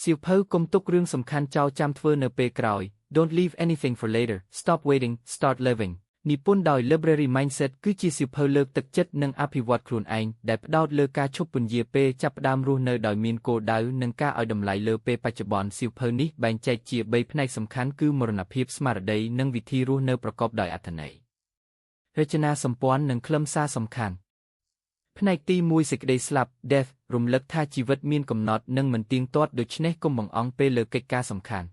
សៀវភៅកុំទុករឿងសំខាន់ចោលចាំធ្វើនៅពេលក្រោយ Don't leave anything for later Stop waiting Start living និពន្ធដោយ Library Mindset គឺជាសៀវភៅលើកទឹកចិត្តនិងអភិវឌ្ឍខ្លួនឯងដែលផ្ដោតលើការឈប់ពន្យាពេលចាប់ផ្ដើមរស់នៅដោយមានគោលដៅនិងការឲ្យតម្លៃលើពេលបច្ចុប្បន្នសៀវភៅនេះបែងចែកជា3ផ្នែកសំខាន់គឺមរណភាពស្មារតីនិងវិធីរស់នៅប្រកបដោយអត្ថន័យរចនាសម្ព័ន្ធនិងខ្លឹមសារសំខាន់ផ្នែកទី1សេចក្តីស្លាប់ Death រំលឹកថាជីវិតមានកំណត់និងមិនទៀងទាត់ដូច្នេះកុំបង្អង់ពេលលើកិច្ចការសំខាន់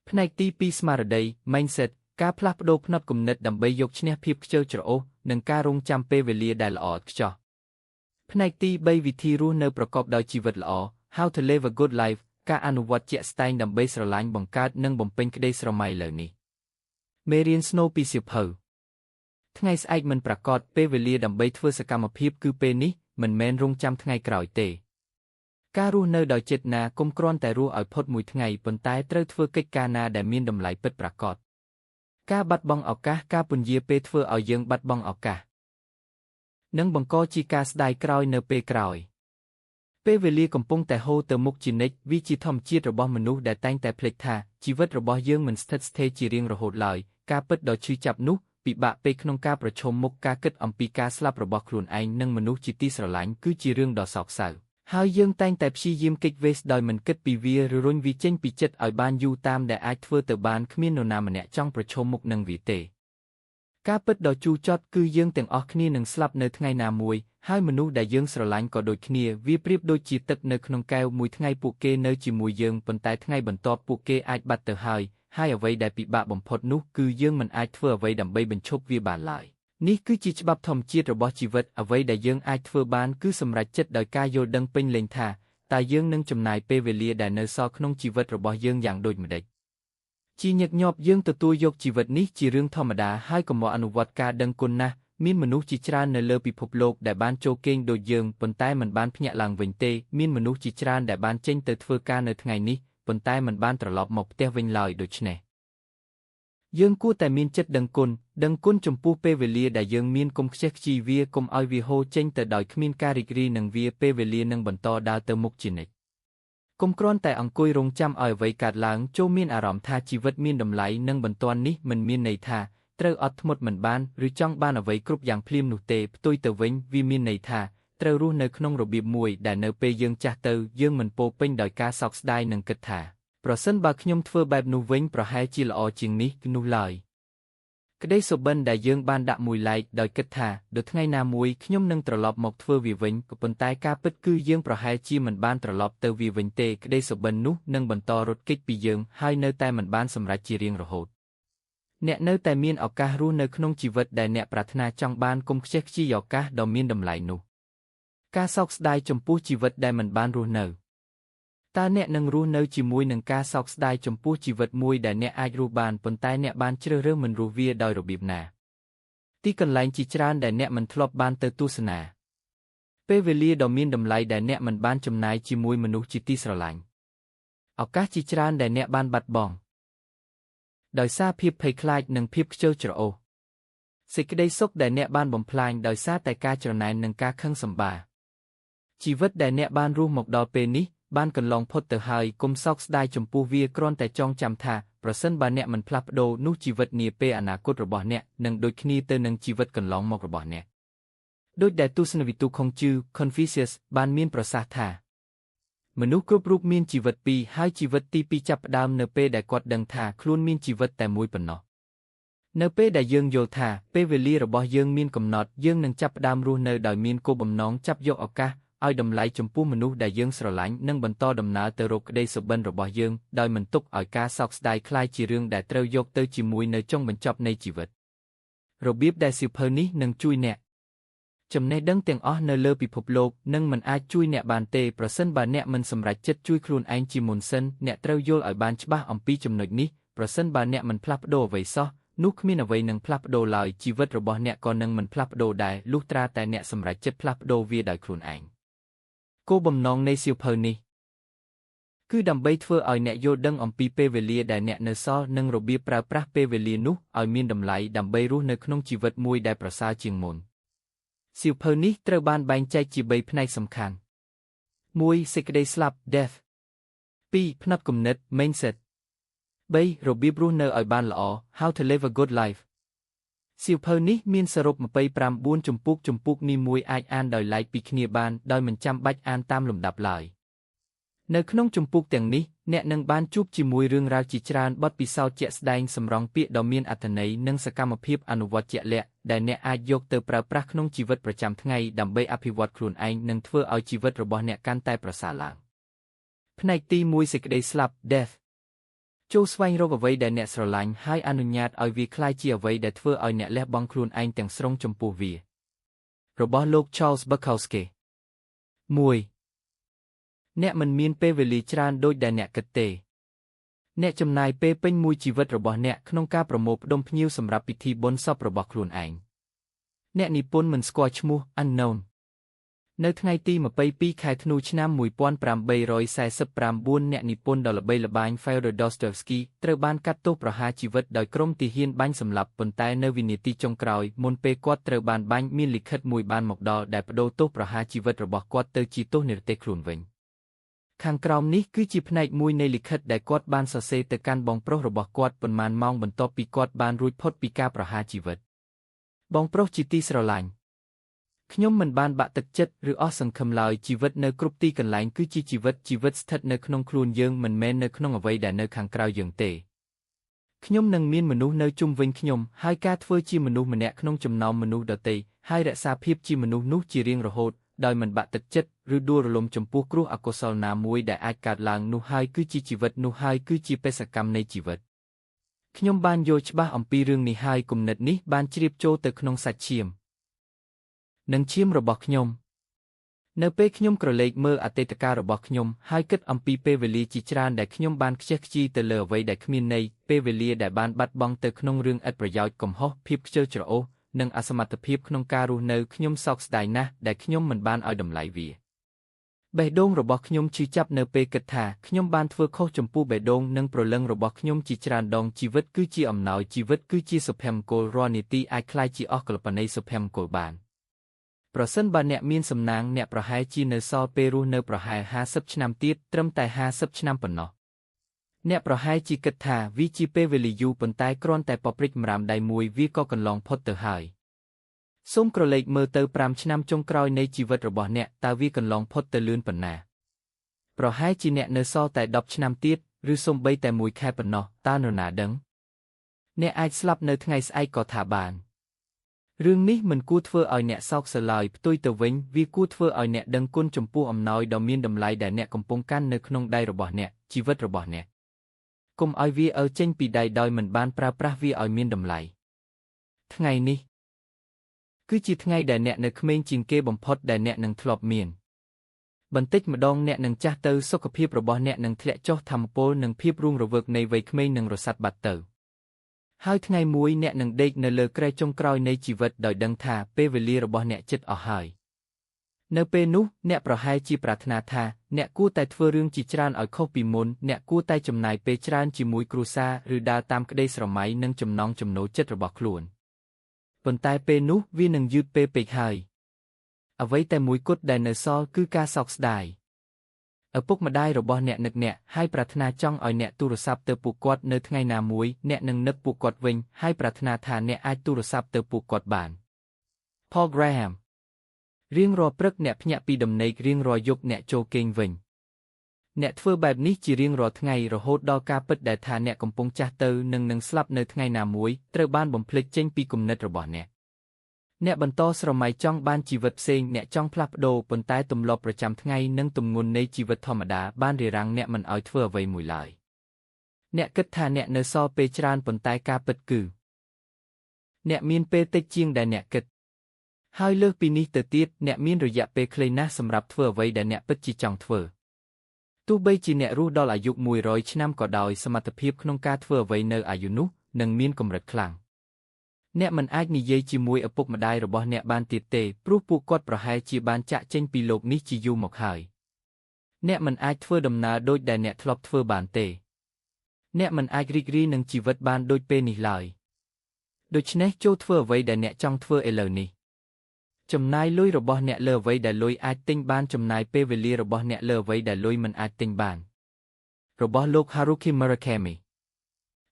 ផ្នែកទី2ស្មារតី Mindset ការផ្លាស់ប្ដូរផ្នត់គំនិតដើម្បីយកឈ្នះភាពខ្ជិលច្រអូសនិងការរង់ចាំពេលវេលាដែលល្អឥតខ្ចោះផ្នែកទី3វិធីរស់នៅប្រកបដោយជីវិតល្អ How to live a good life ការអនុវត្តជាក់ស្ដែងដើម្បីស្រឡាញ់បង្កើតនិងបំពេញក្តីស្រមៃលើនេះមេរៀនស្នូលពីសៀវភៅថ្ងៃស្អែកមិនប្រាកដពេលវេលាដើម្បីធ្វើសកម្មភាពគឺពេលនេះមិនមែនរង់ចាំថ្ងៃក្រោយទេការរស់នៅដោយចេតនាកុំគ្រាន់តែរស់ឲ្យផុតមួយថ្ងៃប៉ុន្តែត្រូវធ្វើកិច្ចការណាដែលមានតម្លៃពិតប្រាកដការបាត់បង់ឱកាសការពន្យាពេលធ្វើឲ្យយើងបាត់បង់ឱកាសនិងបង្កជាការស្ដាយក្រោយនៅពេលក្រោយពេលវេលាកំពុងតែហូរទៅមុខជានិច្ចវាជាធម្មជាតិរបស់មនុស្សដែលតែងតែភ្លេចថាជីវិតរបស់យើងមិនស្ថិតស្ថេរជារៀងរហូតឡើយការពិតដ៏ឈឺចាប់នោះពិបាកពេកក្នុងការប្រឈមមុខការគិតអំពីការស្លាប់របស់ខ្លួនឯងនិងមនុស្សជាទីស្រឡាញ់គឺជារឿងដ៏សោកសៅហើយយើងតែងតែព្យាយាមគេចវេសដោយមិនគិតពីវាឬរុញវាចេញពីចិត្តឲ្យបានយូរតាមដែលអាចធ្វើទៅបានគ្មាននរណាម្នាក់ចង់ប្រឈមមុខនឹងវាទេការពិតដ៏ជូរចត់គឺយើងទាំងអស់គ្នានឹងស្លាប់នៅថ្ងៃណាមួយហើយមនុស្សដែលយើងស្រឡាញ់ក៏ដូចគ្នាវាប្រៀបដូចជាទឹកនៅក្នុងកែវមួយថ្ងៃពួកគេនៅជាមួយយើងប៉ុន្តែថ្ងៃបន្ទាប់ពួកគេអាចបាត់ទៅហើយអ្វីដែលពិបាកបំផុតនោះគឺយើងមិនអាចធ្វើអ្វីដើម្បីបញ្ឈប់វាបានឡើយនេះគឺជាច្បាប់ធម្មជាតិរបស់ជីវិតអ្វីដែលយើងអាចធ្វើបានគឺសម្រេចចិត្តដោយការយល់ដឹងពេញលេញថាតើយើងនឹងចំណាយពេលវេលាដែលនៅសល់ក្នុងជីវិតរបស់យើងយ៉ាងដូចម្តេចជាញឹកញាប់យើងទទួលយកជីវិតនេះជារឿងធម្មតាហើយកុំអនុវត្តការដឹងគុណណាស់មានមនុស្សជាច្រើននៅលើពិភពលោកដែលបានចូលគេងដូចយើងប៉ុន្តែមិនបានភ្ញាក់ឡើងវិញទេមានមនុស្សជាច្រើនដែលបានចេញទៅធ្វើការនៅថ្ងៃនេះប៉ុន្តែមិនបានត្រឡប់មកផ្ទះវិញឡើយដូច្នេះយើងគួរតែមានចិត្តដឹងគុណចំពោះពេលវេលាដែលយើងមានកុំខ្ជះខ្ជាយវាកុំឲ្យវាហូរចេញទៅដោយគ្មានការរីករាយនឹងវាពេលវេលានឹងបន្តដើរទៅមុខជានិច្ចកុំគ្រាន់តែអង្គុយរង់ចាំឲ្យអ្វីកើតឡើងចូលមានអារម្មណ៍ថាជីវិតមានតម្លៃនិងបន្ទាន់នេះមិនមានន័យថាត្រូវអត់ធ្មត់មិនបានឬចង់បានអ្វីគ្រប់យ៉ាងភ្លាមនោះទេផ្ទុយទៅវិញវាមានន័យថាត្រូវរស់នៅក្នុងរបៀបមួយដែលនៅពេលយើងចាស់ទៅយើងមិនពោរពេញដោយការសោកស្ដាយនិងគិតថាប្រសិនបើខ្ញុំធ្វើបែបនោះវិញប្រហែលជាល្អជាងនេះនោះឡើយក្តីសុបិនដែលយើងបានដាក់មួយឡែកដោយគិតថាដល់ថ្ងៃណាមួយខ្ញុំនឹងត្រឡប់មកធ្វើវាវិញក៏ប៉ុន្តែការពិតគឺយើងប្រហែលជាមិនបានត្រឡប់ទៅវាវិញទេក្តីសុបិននោះនឹងបន្តរត់គេចពីយើងហើយនៅតែមិនបានសម្រេចជារៀងរហូតអ្នកនៅតែមានឱកាសរស់នៅក្នុងជីវិតដែលអ្នកប្រាថ្នាចង់បានកុំខ្ជះខ្ជាយឱកាសដ៏មានតម្លៃនោះការសោកស្ដាយចំពោះជីវិតដែលមិនបានរស់នៅតើអ្នកនឹងរស់នៅជាមួយនឹងការសោកស្ដាយចំពោះជីវិតមួយដែលអ្នកអាចរស់បានប៉ុន្តែអ្នកបានជ្រើសរើសមិនរស់វាដោយរបៀបណាទីកន្លែងជាច្រើនដែលអ្នកមិនធ្លាប់បានទៅទស្សនាពេលវេលាដ៏មានតម្លៃដែលអ្នកមិនបានចំណាយជាមួយមនុស្សជាទីស្រឡាញ់ឱកាសជាច្រើនដែលអ្នកបានបាត់បង់ដោយសារភាពភ័យខ្លាចនិងភាពខ្ជិលច្រអូសសេចក្តីសុខដែលអ្នកបានបំផ្លាញដោយសារតែការច្រណែននិងការខឹងសម្បារជីវិតដែលអ្នកបានរស់មកដល់ពេលនេះបានកន្លងផុតទៅហើយកុំសោកស្ដាយចំពោះវាគ្រាន់តែចងចាំថាប្រសិនបើអ្នកមិនផ្លាស់ប្ដូរនោះជីវិតនាពេលអនាគតរបស់អ្នកនឹងដូចគ្នាទៅនឹងជីវិតកន្លងមករបស់អ្នកដូចដែលទស្សនវិទូខុងជឺ Confucius បានមានប្រសាសន៍ថាមនុស្សគ្រប់រូបមានជីវិតពីរហើយជីវិតទីពីរចាប់ផ្ដើមនៅពេលដែលគាត់ដឹងថាខ្លួនមានជីវិតតែមួយប៉ុណ្ណោះនៅពេលដែលយើងយល់ថាពេលវេលារបស់យើងមានកំណត់យើងនឹងចាប់ផ្ដើមរស់នៅដោយមានគោលបំណងចាប់យកឱកាសឲ្យតម្លៃចំពោះមនុស្សដែលយើងស្រឡាញ់និងបន្តដំណើរទៅរកក្តីសុបិនរបស់យើងដោយមិនទុកឲ្យការសោកស្ដាយក្លាយជារឿងដែលត្រូវយកទៅជាមួយនៅចុងបញ្ចប់នៃជីវិតរបៀបដែលសៀវភៅនេះនឹងជួយអ្នកចំណេះដឹងទាំងអស់នៅលើពិភពលោកនឹងមិនអាចជួយអ្នកបានទេប្រសិនបើអ្នកមិនសម្រេចចិត្តជួយខ្លួនឯងជាមុនសិនអ្នកត្រូវយល់ឲ្យបានច្បាស់អំពីចំណុចនេះប្រសិនបើអ្នកមិនផ្លាស់ប្ដូរអ្វីសោះនោះគ្មានអ្វីនឹងផ្លាស់ប្ដូរឡើយជីវិតរបស់អ្នកក៏នឹងមិនផ្លាស់ប្ដូរដែរលុះត្រាតែអ្នកសម្រេចចិត្តផ្លាស់ប្ដូរវាដោយខ្លួនឯងគោលបំណងនៃសៀវភៅនេះគឺដើម្បីធ្វើឲ្យអ្នកយល់ដឹងអំពីពេលវេលាដែលអ្នកនៅសល់និងរបៀបប្រើប្រាស់ពេលវេលានោះឲ្យមានតម្លៃដើម្បីរស់នៅក្នុងជីវិតមួយដែលប្រសើរជាងមុនសៀវភៅនេះត្រូវបានបែងចែកជា3ផ្នែកសំខាន់ 1. សេចក្តីស្លាប់ Death 2. ផ្នត់គំនិត mindset 3. របៀបរស់នៅឲ្យបានល្អ How to live a good life សៀវភៅនេះមានសរុប29ជំពូកនីមួយអាចអានដោយឡែកពីគ្នាបានដោយមិនចាំបាច់អានតាមលំដាប់ឡើយនៅក្នុងជំពូកទាំងនេះអ្នកនឹងបានជួបជាមួយរឿងរ៉ាវជាច្រើនបទពិសោធន៍ជាក់ស្ដែងសម្រង់ពាក្យដ៏មានអត្ថន័យនិងសកម្មភាពអនុវត្តជាក់លាក់ដែលអ្នកអាចយកទៅប្រើប្រាស់ក្នុងជីវិតប្រចាំថ្ងៃដើម្បីអភិវឌ្ឍខ្លួនឯងនិងធ្វើឲ្យជីវិតរបស់អ្នកកាន់តែប្រសើរឡើងផ្នែកទី1សេចក្តីស្លាប់ Death ចូលស្វែងរកអ្វីដែលអ្នកស្រឡាញ់ហើយអនុញ្ញាតឲ្យវាក្លាយជាអ្វីដែលធ្វើឲ្យអ្នកលះបង់ខ្លួនឯងទាំងស្រុងចំពោះវារបស់លោក Charles Bukowski 1. អ្នកមិនមានពេលវេលាច្រើនដូចដែលអ្នកគិតទេអ្នកចំណាយពេលពេញមួយជីវិតរបស់អ្នកក្នុងការប្រមូលផ្ដុំភ្ញៀវសម្រាប់ពិធីបុណ្យសពរបស់ខ្លួនឯងអ្នកនិពន្ធមិនស្គាល់ឈ្មោះ Unknown នៅថ្ងៃទី22ខែធ្នូឆ្នាំ1849អ្នកនិពន្ធដ៏ល្បីល្បាញ Fyodor Dostoevsky ត្រូវបានកាត់ទោសប្រហារជីវិតដោយក្រុមទាហានបាញ់សម្លាប់ប៉ុន្តែនៅវិនាទីចុងក្រោយមុនពេលគាត់ត្រូវបានបាញ់មានលិខិតមួយបានមកដល់ដែលបដូរទោសប្រហារជីវិតរបស់គាត់ទៅជាទោសនិរទេសខ្លួនវិញខាងក្រោមនេះគឺជាផ្នែកមួយនៃលិខិតដែលគាត់បានសរសេរទៅកាន់បងប្រុសរបស់គាត់ប៉ុន្មានម៉ោងបន្ទាប់ពីគាត់បានរួចផុតពីការប្រហារជីវិតបងប្រុសជាទីស្រឡាញ់ខ្ញុំមិនបានបាក់ទឹកចិត្តឬអស់សង្ឃឹមឡើយជីវិតនៅគ្រប់ទីកន្លែងគឺជាជីវិតស្ថិតនៅក្នុងខ្លួនយើងមិនមែននៅក្នុងអ្វីដែលនៅខាងក្រៅយើងទេខ្ញុំនឹងមានមនុស្សនៅជុំវិញខ្ញុំហើយការធ្វើជាមនុស្សម្នាក់ក្នុងចំណោមមនុស្សដទៃហើយរក្សាភាពជាមនុស្សនោះជារៀងរហូតដោយមិនបាក់ទឹកចិត្តឬដួលរលំចំពោះគ្រោះអកុសលណាមួយដែលអាចកើតឡើងនោះហើយគឺជាជីវិតនោះហើយគឺជាបេសកកម្មនៃជីវិតខ្ញុំបានយល់ច្បាស់អំពីរឿងនេះហើយគំនិតនេះបានជ្រាបចូលទៅក្នុងសាច់ឈាមនិងឈាមរបស់ខ្ញុំនៅពេលខ្ញុំក្រឡេកមើលអតីតកាលរបស់ខ្ញុំហើយគិតអំពីពេលវេលាជាច្រើនដែលខ្ញុំបានខ្ជះខ្ជាយទៅលើអ្វីដែលគ្មានន័យពេលវេលាដែលបានបាត់បង់ទៅក្នុងរឿងឥតប្រយោជន៍កំហុសភាពខ្ជិលច្រអូសនិងអសមត្ថភាពក្នុងការរស់នៅខ្ញុំសោកស្ដាយណាស់ដែលខ្ញុំមិនបានឲ្យតម្លៃវាបេះដូងរបស់ខ្ញុំឈឺចាប់នៅពេលគិតថាខ្ញុំបានធ្វើខុសចំពោះបេះដូងនិងព្រលឹងរបស់ខ្ញុំជាច្រើនដងជីវិតគឺជាអំណោយជីវិតគឺជាសុភមង្គលរាល់នាទីអាចក្លាយជាអស់កល្បនីសុភមង្គលបានប្រសិនបើអ្នកមានសំណាងអ្នកប្រហែលជានៅសល់ពេលរស់នៅប្រហែល50ឆ្នាំទៀតត្រឹមតែ50ឆ្នាំប៉ុណ្ណោះអ្នកប្រហែលជាគិតថាវាជាពេលវេលាយូរប៉ុន្តែគ្រាន់តែប៉ព្រិចម្រាមដៃមួយវាក៏កន្លងផុតទៅហើយសូមក្រឡេកមើលទៅ5ឆ្នាំចុងក្រោយនៃជីវិតរបស់អ្នកតើវាកន្លងផុតទៅលឿនប៉ុណ្ណាប្រហែលជាអ្នកនៅសល់តែ10ឆ្នាំទៀតឬសូម្បីតែ1ខែប៉ុណ្ណោះតើនរណាដឹងអ្នកអាចស្លាប់នៅថ្ងៃស្អែកក៏ថាបានរឿងនេះមិនគួរធ្វើឲ្យអ្នកសោកសៅឡើយផ្ទុយទៅវិញវាគួរធ្វើឲ្យអ្នកដឹងគុណចំពោះអំណោយដ៏មានតម្លៃដែលអ្នកកំពុងកាន់នៅក្នុងដៃរបស់អ្នកជីវិតរបស់អ្នកកុំឲ្យវាចេញពីដៃដោយមិនបានប្រើប្រាស់វាឲ្យមានតម្លៃថ្ងៃនេះគឺជាថ្ងៃដែលអ្នកនៅក្មេងជាងគេបំផុតដែលអ្នកនឹងធ្លាប់មានបន្តិចម្ដងអ្នកនឹងចាស់ទៅសុខភាពរបស់អ្នកនឹងធ្លាក់ចុះថាមពលនិងភាពរស់រវើកនៃវ័យក្មេងនឹងរសាត់បាត់ទៅហើយថ្ងៃមួយអ្នកនឹងដេកនៅលើគ្រែចុងក្រោយនៃជីវិតដោយដឹងថាពេលវេលារបស់អ្នកជិតអស់ហើយនៅពេលនោះអ្នកប្រហែលជាប្រាថ្នាថាអ្នកគួរតែធ្វើរឿងជាច្រើនឲ្យខុសពីមុនអ្នកគួរតែចំណាយពេលច្រើនជាមួយគ្រួសារឬដើរតាមក្តីស្រមៃនិងចំណង់ចំណូលចិត្តរបស់ខ្លួនប៉ុន្តែពេលនោះវានឹងយឺតពេលពេកហើយអ្វីតែមួយគត់ដែលនៅសល់គឺការសោកស្ដាយឪពុកម្ដាយរបស់អ្នកនឹកអ្នកហើយប្រាថ្នាចង់ឲ្យអ្នកទូរស័ព្ទទៅពួកគាត់នៅថ្ងៃណាមួយអ្នកនឹងនឹកពួកគាត់វិញហើយប្រាថ្នាថាអ្នកអាចទូរស័ព្ទទៅពួកគាត់បាន Paul Graham រៀងរាល់ព្រឹកអ្នកភ្ញាក់ពីដំណេករៀងរាល់យប់អ្នកចូលគេងវិញអ្នកធ្វើបែបនេះជារៀងរាល់ថ្ងៃរហូតដល់ការពិតដែលថាអ្នកកំពុងចាស់ទៅនឹងស្លាប់នៅថ្ងៃណាមួយត្រូវបានបំភ្លេចចេញពីគំនិតរបស់អ្នកអ្នកបន្តស្រមៃចង់បានជីវិតផ្សេងអ្នកចង់ផ្លាស់ប្ដូរប៉ុន្តែទម្លាប់ប្រចាំថ្ងៃនិងទម្ងន់នៃជីវិតធម្មតាបានរារាំងអ្នកមិនឲ្យធ្វើអ្វីមួយឡើយអ្នកគិតថាអ្នកនៅសល់ពេលច្រើនប៉ុន្តែការពិតគឺអ្នកមានពេលតិចជាងដែលអ្នកគិតហើយលើសពីនេះទៅទៀតអ្នកមានរយៈពេលខ្លីណាស់សម្រាប់ធ្វើអ្វីដែលអ្នកពិតជាចង់ធ្វើទោះបីជាអ្នករស់ដល់អាយុ100ឆ្នាំក៏ដោយសមត្ថភាពក្នុងការធ្វើអ្វីនៅអាយុនោះនឹងមានកម្រិតខ្លាំងអ្នកមិនអាចនិយាយជាមួយឪពុកម្ដាយរបស់អ្នកបានទៀតទេព្រោះពួកគាត់ប្រហែលជាបានចាកចេញពីលោកនេះជាយូរមកហើយអ្នកមិនអាចធ្វើដំណើរដូចដែលអ្នកធ្លាប់ធ្វើបានទេអ្នកមិនអាចរីករាយនឹងជីវិតបានដូចពេលនេះឡើយដូច្នេះចូលធ្វើអ្វីដែលអ្នកចង់ធ្វើឥឡូវនេះចំណាយលុយរបស់អ្នកលើអ្វីដែលលុយអាចទិញបានចំណាយពេលវេលារបស់អ្នកលើអ្វីដែលលុយមិនអាចទិញបាន របស់លោក Haruki Murakami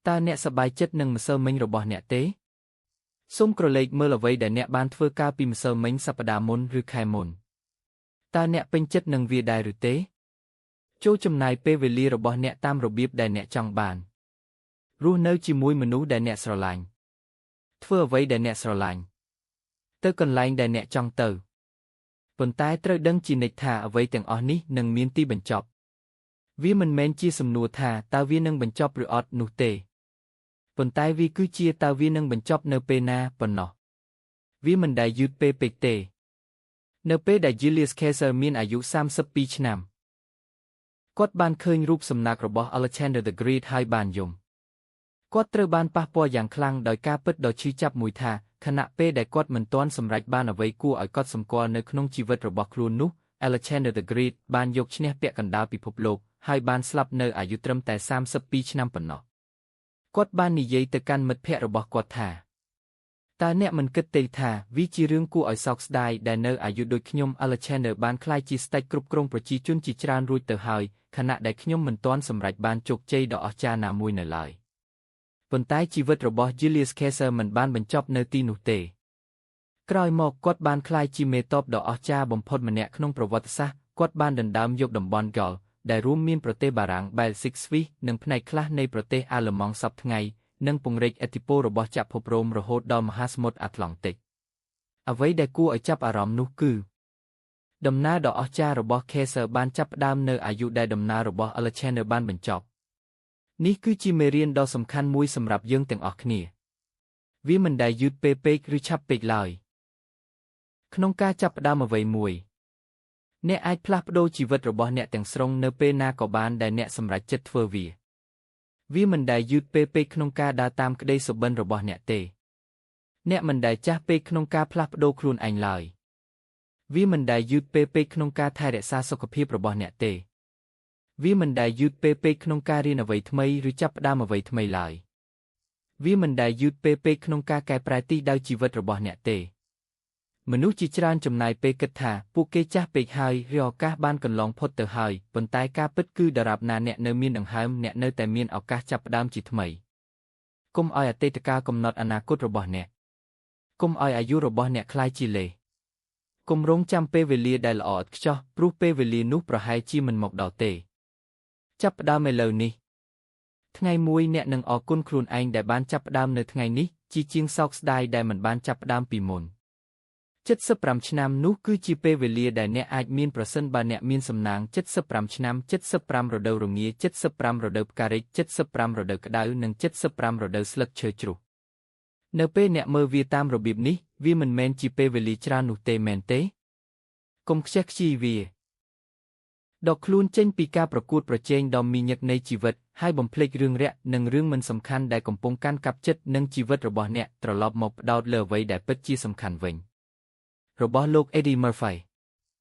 តើអ្នកសប្បាយចិត្តនឹងម្សិលមិញរបស់អ្នកទេសូមក្រឡេកមើលអ្វីដែលអ្នកបានធ្វើកាលពីម្សិលមិញសប្តាហ៍មុនឬខែមុនតើអ្នកពេញចិត្តនឹងវាដែរឬទេចូលចំណាយពេលវេលារបស់អ្នកតាមរបៀបដែលអ្នកចង់បានរស់នៅជាមួយមនុស្សដែលអ្នកស្រឡាញ់ធ្វើអ្វីដែលអ្នកស្រឡាញ់ទៅកន្លែងដែលអ្នកចង់ទៅប៉ុន្តែត្រូវដឹងជានិច្ចថាអ្វីទាំងអស់នេះនឹងមានទីបញ្ចប់វាមិនមែនជាសំណួរថាតើវានឹងបញ្ចប់ឬអត់នោះទេប៉ុន្តែវាគឺជាតើវានឹងបញ្ចប់នៅពេលណាប៉ុណ្ណោះវាមិនដែលយឺតពេលពេកទេនៅពេលដែល Julius Caesar មានអាយុ32ឆ្នាំគាត់បានឃើញរូបសំណាករបស់ Alexander the Great ហើយបានយំគាត់ត្រូវបានប៉ះពាល់យ៉ាងខ្លាំងដោយការពិតដ៏ឈឺចាប់មួយថាខណៈពេលដែលគាត់មិនទាន់សម្រេចបានអ្វីគួរឲ្យកត់សម្គាល់នៅក្នុងជីវិតរបស់ខ្លួននោះ Alexander the Great បានយកឈ្នះពាក់កណ្ដាលពិភពលោកហើយបានស្លាប់នៅអាយុត្រឹមតែ32ឆ្នាំប៉ុណ្ណោះគាត់បាននិយាយទៅកាន់មិត្តភ័ក្តិរបស់គាត់ថាតើអ្នកមិនគិតទេថាវាជារឿងគួរឲ្យសោកស្ដាយដែលនៅអាយុដូចខ្ញុំ Alexander បានក្លាយជាស្ដេចគ្រប់គ្រងប្រជាជនជាច្រើនរួចទៅហើយខណៈដែលខ្ញុំមិនទាន់សម្រេចបានជោគជ័យដ៏អស្ចារ្យណាមួយនៅឡើយប៉ុន្តែជីវិតរបស់ Julius Caesar មិនបានបញ្ចប់នៅទីនោះទេក្រោយមកគាត់បានក្លាយជាមេតបដ៏អស្ចារ្យបំផុតម្នាក់ក្នុងប្រវត្តិសាស្ត្រគាត់បានដណ្ដើមយកតំបន់ Gaul ដែលរួមមានប្រទេសបារាំង Belgique ស្វីសនិងផ្នែកខ្លះនៃប្រទេសអាល្លឺម៉ង់សព្វថ្ងៃនិងពង្រីកឥទ្ធិពលរបស់ចក្រភពរ៉ូមរហូតដល់មហាសមុទ្រអាត្លង់តិកអ្វីដែលគួរឲ្យចាប់អារម្មណ៍នោះគឺដំណើរដ៏អស្ចារ្យរបស់ Caesar បានចាប់ផ្ដើមនៅអាយុដែលដំណើររបស់ Alexander បានបញ្ចប់នេះគឺជាមេរៀនដ៏សំខាន់មួយសម្រាប់យើងទាំងអស់គ្នាវាមិនដែលយឺតពេលពេកឬឆាប់ពេកឡើយក្នុងការចាប់ផ្ដើមអ្វីមួយអ្នកអាចផ្លាស់ប្ដូរជីវិតរបស់អ្នកទាំងស្រុងនៅពេលណាក៏បានដែលអ្នកសម្រេចចិត្តធ្វើវាមិនដែលយឺតពេលពេកក្នុងការដើរតាមក្តីសុបិនរបស់អ្នកទេអ្នកមិនដែលចាស់ពេកក្នុងការផ្លាស់ប្ដូរខ្លួនឯងឡើយវាមិនដែលយឺតពេលពេកក្នុងការថែរក្សាសុខភាពរបស់អ្នកទេវាមិនដែលយឺតពេលពេកក្នុងការរៀនអ្វីថ្មីឬចាប់ផ្ដើមអ្វីថ្មីឡើយវាមិនដែលយឺតពេលពេកក្នុងការកែប្រែទិសដៅជីវិតរបស់អ្នកទេមនុស្សជាច្រើនចំណាយពេលគិតថាពួកគេចាស់ពេកហើយឬឱកាសបានកន្លងផុតទៅហើយប៉ុន្តែការពិតគឺដរាបណាអ្នកនៅមានដង្ហើមអ្នកនៅតែមានឱកាសចាប់ផ្ដើមជាថ្មីកុំឲ្យអតីតកាលកំណត់អនាគតរបស់អ្នកកុំឲ្យអាយុរបស់អ្នកក្លាយជាលេសកុំរងចាំពេលវេលាដែលល្អឥតខ្ចោះព្រោះពេលវេលានោះប្រហែលជាមិនមកដល់ទេចាប់ផ្ដើមឥឡូវនេះថ្ងៃមួយអ្នកនឹងអរគុណខ្លួនឯងដែលបានចាប់ផ្ដើមនៅថ្ងៃនេះជាងសោកស្ដាយដែលមិនបានចាប់ផ្ដើមពីមុន75ឆ្នាំនោះគឺជាពេលវេលាដែលអ្នកអាចមានប្រសិនបើអ្នកមានសំណាង75ឆ្នាំ75រដូវរងា75រដូវផ្ការីក75រដូវក្តៅនិង75រដូវស្លឹកឈើជ្រុះនៅពេលអ្នកមើលវាតាមរបៀបនេះវាមិនមែនជាពេលវេលាច្រើននោះទេមែនទេកុំខ្ជះខ្ជាយវាដកខ្លួនចេញពីការប្រកួតប្រជែងដ៏មីញឹកនៃជីវិតហើយបំភ្លេចរឿងរាក់និងរឿងមិនសំខាន់ដែលកំពុងកាន់កាប់ចិត្តនឹងជីវិតរបស់អ្នកត្រឡប់មកផ្ដោតលើអ្វីដែលពិតជាសំខាន់វិញរបស់លោក Eddie Murphy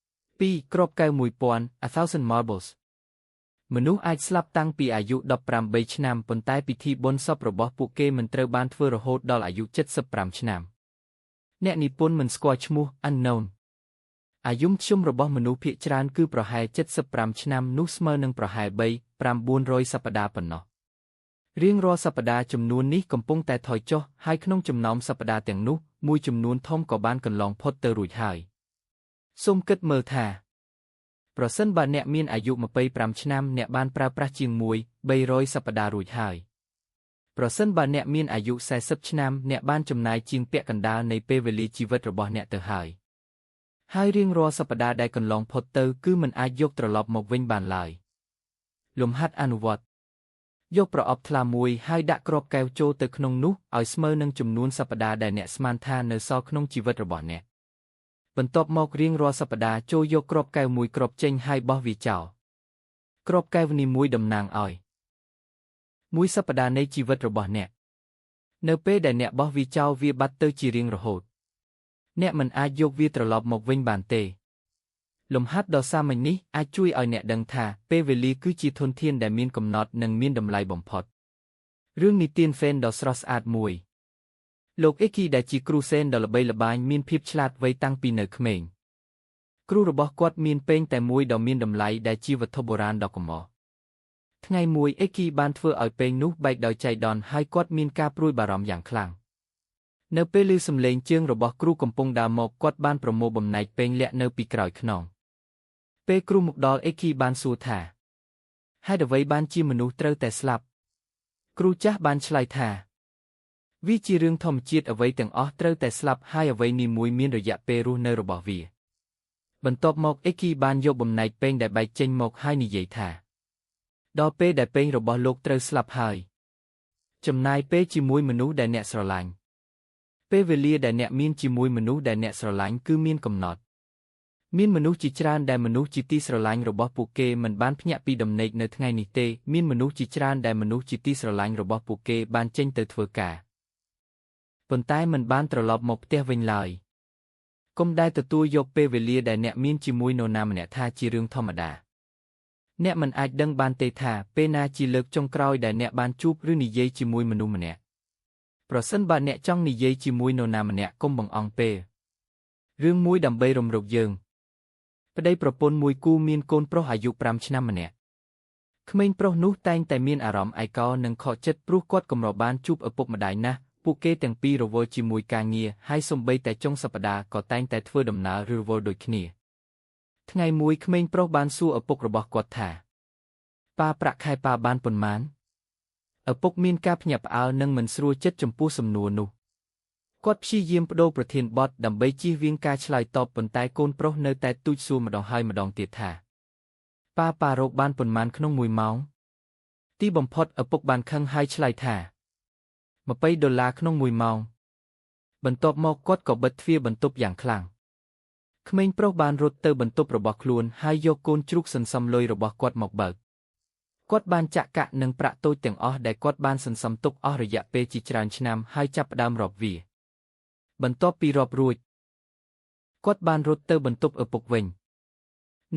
2គ្រាប់កែវ 1000 A Thousand Marbles មនុស្សអាចស្លាប់តាំងពីអាយុ18ឆ្នាំប៉ុន្តែពិធីបុណ្យសពរបស់ពួកគេមិនត្រូវបានធ្វើរហូតដល់អាយុ75ឆ្នាំអ្នកនិពន្ធមិនស្គាល់ឈ្មោះ Unknown អាយុមធ្យមរបស់មនុស្សភាគច្រើនគឺប្រហែល75ឆ្នាំនោះស្មើនឹងប្រហែល3-900សប្តាហ៍ប៉ុណ្ណោះរៀងរាល់សប្តាហ៍ចំនួននេះកំពុងតែថយចុះហើយក្នុងចំណោមសប្តាហ៍ទាំងនោះមួយចំនួនធំក៏បានកន្លងផុតទៅរួចហើយសូមគិតមើលថាប្រសិនបើអ្នកមានអាយុ25ឆ្នាំអ្នកបានប្រើប្រាស់ជាង300សប្តាហ៍រួចហើយប្រសិនបើអ្នកមានអាយុ40ឆ្នាំអ្នកបានចំណាយជាងពាក់កណ្ដាលនៃពេលវេលាជីវិតរបស់អ្នកទៅហើយរៀងរាល់សប្តាហ៍ដែលកន្លងផុតទៅគឺមិនអាចយកត្រឡប់មកវិញបានឡើយលំហាត់អនុវត្តយកប្រអប់ថ្លាមួយហើយដាក់គ្រាប់កែវចូលទៅក្នុងនោះឲ្យស្មើនឹងចំនួនសប្តាហ៍ដែលអ្នកស្មានថានៅសល់ក្នុងជីវិតរបស់អ្នកបន្ទាប់មករៀងរាល់សប្តាហ៍ចូលយកគ្រាប់កែវមួយគ្រាប់ចេញហើយបោះវាចោលគ្រាប់កែវនីមួយតំណាងឲ្យមួយសប្តាហ៍នៃជីវិតរបស់អ្នកនៅពេលដែលអ្នកបោះវាចោលវាបាត់ទៅជារៀងរហូតអ្នកមិនអាចយកវាត្រឡប់មកវិញបានទេលំហាត់ដ៏សាមញ្ញនេះអាចជួយឲ្យអ្នកដឹងថាពេលវេលាគឺជាធនធានដែលមានកំណត់និងមានតម្លៃបំផុតរឿងនិទានហ្វេនដ៏ស្រស់ស្អាតមួយលោកអេគីដែលជាគ្រូសេនដ៏ល្បីល្បាញមានភាពឆ្លាតវៃតាំងពីនៅក្មេងគ្រូរបស់គាត់មានពែងតែមួយដ៏មានតម្លៃដែលជាវត្ថុបុរាណដ៏កម្រ ថ្ងៃមួយអេគីបានធ្វើឲ្យពេងនោះបែកដោយចៃដន្យហើយគាត់មានការព្រួយបារម្ភយ៉ាងខ្លាំងនៅពេលឮសំឡេងជើងរបស់គ្រូកំពុងដើរមកគាត់បានប្រមូលបំណែកពេងលាក់នៅពីក្រោយខ្នងពេលគ្រូមកដល់អេគីបានសួរថាហេតុអ្វីបានជាមនុស្សត្រូវតែស្លាប់គ្រូចាស់បានឆ្លើយថាវាជារឿងធម្មជាតិអ្វីទាំងអស់ត្រូវតែស្លាប់ហើយអ្វីនីមួយមានរយៈពេលរស់នៅរបស់វាបន្ទាប់មកអេគីបានយកបំណែកពេងដែលបែកចេញមកហើយនិយាយថាដល់ពេលដែលពេងរបស់លោកត្រូវស្លាប់ហើយចំណាយពេលជាមួយមនុស្សដែលអ្នកស្រឡាញ់ពេលវេលាដែលអ្នកមានជាមួយមនុស្សដែលអ្នកស្រឡាញ់គឺមានកំណត់មានមនុស្សជាច្រើនដែលមនុស្សជាទីស្រឡាញ់របស់ពួកគេមិនបានភ្ញាក់ពីដំណេកនៅថ្ងៃនេះទេមានមនុស្សជាច្រើនដែលមនុស្សជាទីស្រឡាញ់របស់ពួកគេបានចេញទៅធ្វើការប៉ុន្តែមិនបានត្រឡប់មកផ្ទះវិញឡើយកុំដែលទទួលយកពេលវេលាដែលអ្នកមានជាមួយនរណាម្នាក់ថាជារឿងធម្មតាអ្នកមិនអាចដឹងបានទេថាពេលណាជាលើកចុងក្រោយដែលអ្នកបានជួបឬនិយាយជាមួយមនុស្សម្នាក់ប្រសិនបើអ្នកចង់និយាយជាមួយនរណាម្នាក់កុំបង្អង់ពេលរឿងមួយដើម្បីរំលឹកយើងប្តីប្រពន្ធមួយគូមានកូនប្រុសអាយុ5ឆ្នាំម្នាក់ក្មេងប្រុសនោះតែងតែមានអារម្មណ៍ឯកោនិងខកចិត្តព្រោះគាត់កម្របានជួបឪពុកម្ដាយណាស់ពួកគេទាំងពីររវល់ជាមួយការងារហើយសូម្បីតែចុងសប្ដាហ៍ក៏តែងតែធ្វើដំណើរឬរវល់ដូចគ្នាថ្ងៃមួយក្មេងប្រុសបានសួរឪពុករបស់គាត់ថាប៉ាប្រាក់ខែប៉ាបានប៉ុន្មានឪពុកមានការភ្ញាក់ផ្អើលនិងមិនស្រួលចិត្តចំពោះសំណួរនោះគាត់ព្យាយាមបដូរប្រធានបទដើម្បីជៀសវាងការឆ្លើយតបប៉ុន្តែកូនប្រុសនៅតែទូចសួរម្ដងហើយម្ដងទៀតថាប៉ារកបានប៉ុន្មានក្នុង1ម៉ោងទីបំផុតឪពុកបានខឹងហើយឆ្លើយថា$20ក្នុង1ម៉ោងបន្ទាប់មកគាត់ក៏បិទទ្វារបន្ទប់យ៉ាងខ្លាំងក្មេងប្រុសបានរត់ទៅបន្ទប់របស់ខ្លួនហើយយកកូនជ្រូកសន្សំលុយរបស់គាត់មកបើកគាត់បានចាក់កាក់នឹងប្រាក់តូចទាំងអស់ដែលគាត់បានសន្សំទុកអស់រយៈពេលជាច្រើនឆ្នាំហើយចាប់ផ្ដើមរាប់វាបន្ទាប់ពីរាប់រួចគាត់បានរត់ទៅបន្ទប់ឪពុកវិញ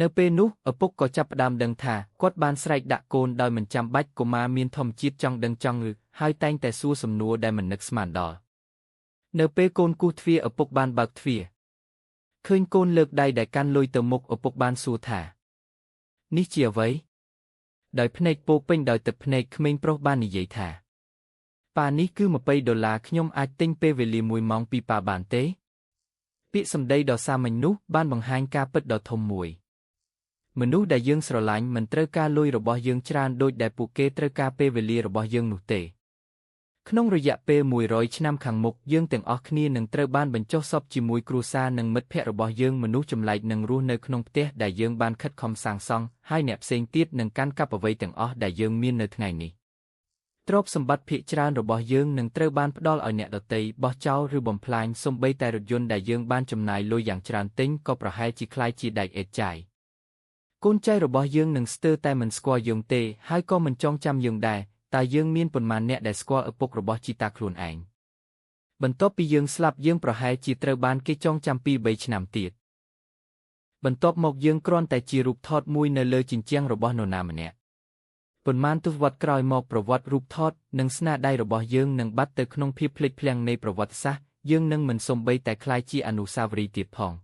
នៅពេលនោះឪពុកក៏ចាប់ផ្ដើមដឹងថាគាត់បានស្រែកដាក់កូនដោយមិនចាំបាច់កុមារមានធម្មជាតិចង់ដឹងចង់ឮហើយតែងតែសួរសំណួរដែលមិននឹកស្មានដល់នៅពេលកូនគោះទ្វារឪពុកបានបើកទ្វារឃើញកូនលើកដៃដែលកាន់លុយទៅមុខឪពុកបានសួរថានេះជាអ្វីដោយភ្នែកពោពេញដោយទឹកភ្នែកក្មេងប្រុសបាននិយាយថាប៉ានេះគឺ$20ខ្ញុំអាចទិញពេលវេលា1ម៉ោងពីប៉ាបានទេពាក្យសម្ដីដ៏សាមញ្ញនោះបានបង្ហាញការពិតដ៏ធំមួយមនុស្សដែលយើងស្រឡាញ់មិនត្រូវការលុយរបស់យើងច្រើនដូចដែលពួកគេត្រូវការពេលវេលារបស់យើងនោះទេក្នុងរយៈពេល100ឆ្នាំខាងមុខយើងទាំងអស់គ្នានឹងត្រូវបានបញ្ចុះសពជាមួយគ្រួសារនិងមិត្តភ័ក្តិរបស់យើងមនុស្សចម្លែកនឹងរស់នៅក្នុងផ្ទះដែលយើងបានខិតខំសាងសង់ហើយអ្នកផ្សេងទៀតនឹងកាន់កាប់អ្វីទាំងអស់ដែលយើងមាននៅថ្ងៃនេះទ្រព្យសម្បត្តិភាគច្រើនរបស់យើងនឹងត្រូវបានផ្ដល់ឲ្យអ្នកដទៃបោះចោលឬបំផ្លាញសូម្បីតែរថយន្តដែលយើងបានចំណាយលុយយ៉ាងច្រើនទិញក៏ប្រហែលជាคล้ายជាដែកអេតចាយកូនចៅរបស់យើងនឹងស្ទើរតែមិនស្គាល់យើងទេហើយក៏មិនចងចាំយើងដែរតែយើងមានប៉ុន្មានអ្នកដែលស្គាល់ឪពុករបស់ជីតាខ្លួនឯងបន្ទាប់ពីយើងស្លាប់យើងប្រហែលជាត្រូវបានគេចងចាំ2-3ឆ្នាំទៀតបន្ទាប់មកយើងគ្រាន់តែជារូបថតមួយនៅលើជញ្ជាំងរបស់នរណាម្នាក់ប៉ុន្មានទសវត្សរ៍ក្រោយមកប្រវត្តិរូបថតនិងស្នាដៃរបស់យើងនឹងបាត់ទៅក្នុងភាពភ្លេចភ្លាំងនៃប្រវត្តិសាស្ត្រយើងនឹងមិនសូម្បីតែក្លាយជាអនុស្សាវរីយ៍ទៀតផង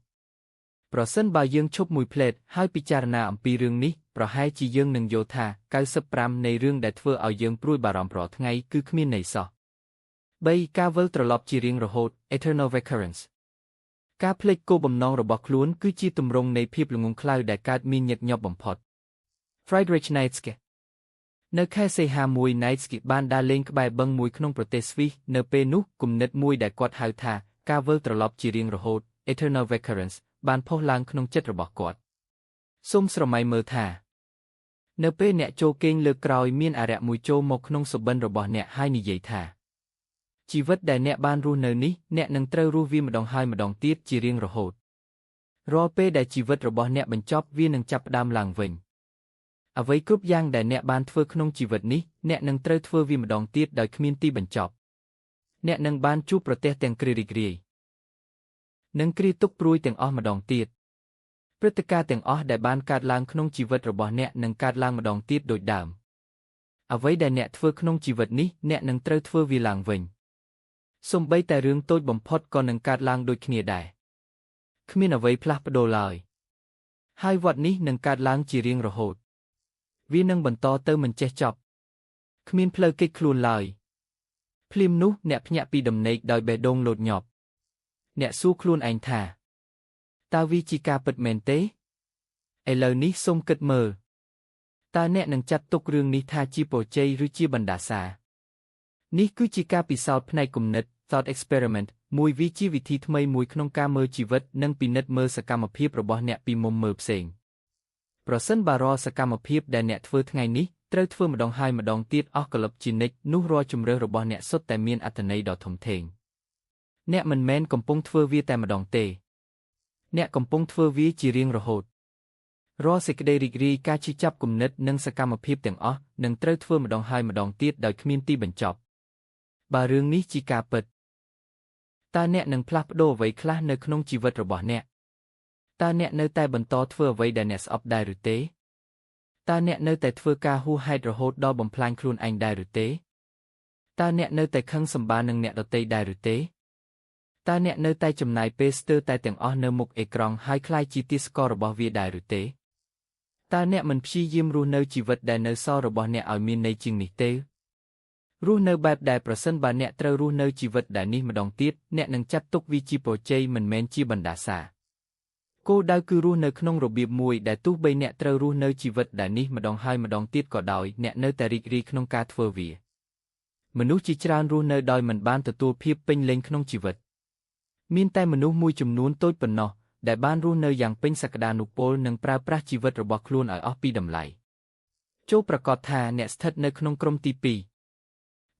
ប្រសិនបើយើងឈប់មួយភ្លែតហើយពិចារណាអំពីរឿងនេះប្រហែលជាយើងនឹងយល់ថា95%នៃរឿងដែលធ្វើឲ្យយើងព្រួយបារម្ភរាល់ថ្ងៃគឺគ្មានន័យសោះ3ការវិលត្រឡប់ជារៀងរហូត Eternal Recurrence ការភ្លេចគោលបំណងរបស់ខ្លួនគឺជាទម្រង់នៃភាពល្ងង់ខ្លៅដែលកើតមានញឹកញាប់បំផុត Friedrich Nietzsche នៅខែសីហាមួយ Nietzsche បានដើរលេងក្បែរបឹងមួយក្នុងប្រទេសស្វីសនៅពេលនោះគំនិតមួយដែលគាត់ហៅថាការវិលត្រឡប់ជារៀងរហូត Eternal Recurrence បានផុសឡើងក្នុងចិត្តរបស់គាត់សូមស្រមៃមើលថានៅពេលអ្នកចូលគេងលើកក្រោយមានអារក្សមួយចូលមកក្នុងសុបិនរបស់អ្នកហើយនិយាយថាជីវិតដែលអ្នកបានរស់នៅនេះអ្នកនឹងត្រូវរស់វាម្ដងហើយម្ដងទៀតជារៀងរហូតរាល់ពេលដែលជីវិតរបស់អ្នកបញ្ចប់វានឹងចាប់ផ្ដើមឡើងវិញអ្វីគ្រប់យ៉ាងដែលអ្នកបានធ្វើក្នុងជីវិតនេះអ្នកនឹងត្រូវធ្វើវាម្ដងទៀតដោយគ្មានទីបញ្ចប់អ្នកនឹងបានជួបប្រទះទាំងគ្រារីករាយនិងគ្រាទុក្ខព្រួយទាំងអស់ម្ដងទៀតព្រឹត្តិការណ៍ទាំងអស់ដែលបានកើតឡើងក្នុងជីវិតរបស់អ្នកនឹងកើតឡើងម្ដងទៀតដូចដើមអ្វីដែលអ្នកធ្វើក្នុងជីវិតនេះអ្នកនឹងត្រូវធ្វើវាឡើងវិញសូម្បីតែរឿងតូចបំផុតក៏នឹងកើតឡើងដូចគ្នាដែរគ្មានអ្វីផ្លាស់ប្ដូរឡើយហើយវដ្តនេះនឹងកើតឡើងជារៀងរហូត វានឹងបន្តទៅមិនចេះចប់គ្មានផ្លូវគេចខ្លួនឡើយភ្លាមនោះអ្នកភ្ញាក់ពីដំណេកដោយបេះដូងលោតញាប់អ្នកសួរខ្លួនឯងថាតើវាជាការពិតមែនទេឥឡូវនេះសូមគិតមើលតើអ្នកនឹងចាត់ទុករឿងនេះថាជាពរជ័យឬជាបណ្ដាសានេះគឺជាការពិសោធន៍ផ្នែកគំនិត thought experiment មួយវាជាវិធីថ្មីមួយក្នុងការមើលជីវិតនិងពិនិត្យមើលសកម្មភាពរបស់អ្នកពីមុំមើលផ្សេងប្រសិនបើរាល់សកម្មភាពដែលអ្នកធ្វើថ្ងៃនេះត្រូវធ្វើម្ដងហើយម្ដងទៀតអស់កលឹបជានិច្ចនោះរាល់ជម្រើសរបស់អ្នកសុទ្ធតែមានអត្ថន័យដ៏ធំធេងអ្នកមិនមែនកំពុងធ្វើវាតែម្ដងទេអ្នកកំពុងធ្វើវាជារៀងរហូតរាល់សេចក្តីរីករាយការជិះចាប់គំនិតនិងសកម្មភាពទាំងអស់នឹងត្រូវធ្វើម្ដងហើយម្ដងទៀតដោយគ្មានទីបញ្ចប់បើរឿងនេះជាការពិតតើអ្នកនឹងផ្លាស់ប្ដូរអ្វីខ្លះនៅក្នុងជីវិតរបស់អ្នកតើអ្នកនៅតែបន្តធ្វើអ្វីដែលអ្នកស្អប់ដែរឬទេតើអ្នកនៅតែធ្វើការហួសហេតុរហូតដល់បំផ្លាញខ្លួនឯងដែរឬទេតើអ្នកនៅតែខឹងសម្បារនឹងអ្នកដទៃដែរឬទេតើអ្នកនៅតែចំណាយពេលស្ទើរតែទាំងអស់នៅមុខអេក្រង់ហើយក្លាយជាទាសកររបស់វាដែរឬទេតើអ្នកមិនព្យាយាមរស់នៅជីវិតដែលនៅសល់របស់អ្នកឲ្យមានន័យជាងនេះទេរស់នៅបែបដែលប្រសិនបើអ្នកត្រូវរស់នៅជីវិតដែលនេះម្ដងទៀតអ្នកនឹងចាត់ទុកវាជាពរជ័យមិនមែនជាបណ្ដាសាគោលដៅគឺរស់នៅក្នុងរបៀបមួយដែលទោះបីអ្នកត្រូវរស់នៅជីវិតដែលនេះម្ដងហើយម្ដងទៀតក៏ដោយអ្នកនៅតែរីករាយក្នុងការធ្វើវាមនុស្សជាច្រើនរស់នៅដោយមិនបានទទួលភាពពេញលេញក្នុងជីវិតមានតែមនុស្សមួយចំនួនតូចប៉ុណ្ណោះដែលបានរស់នៅយ៉ាងពេញសក្ដានុពលនិងប្រើប្រាស់ជីវិតរបស់ខ្លួនឲ្យអស់ពីតម្លៃចូលប្រកាសថាអ្នកស្ថិតនៅក្នុងក្រុមទី2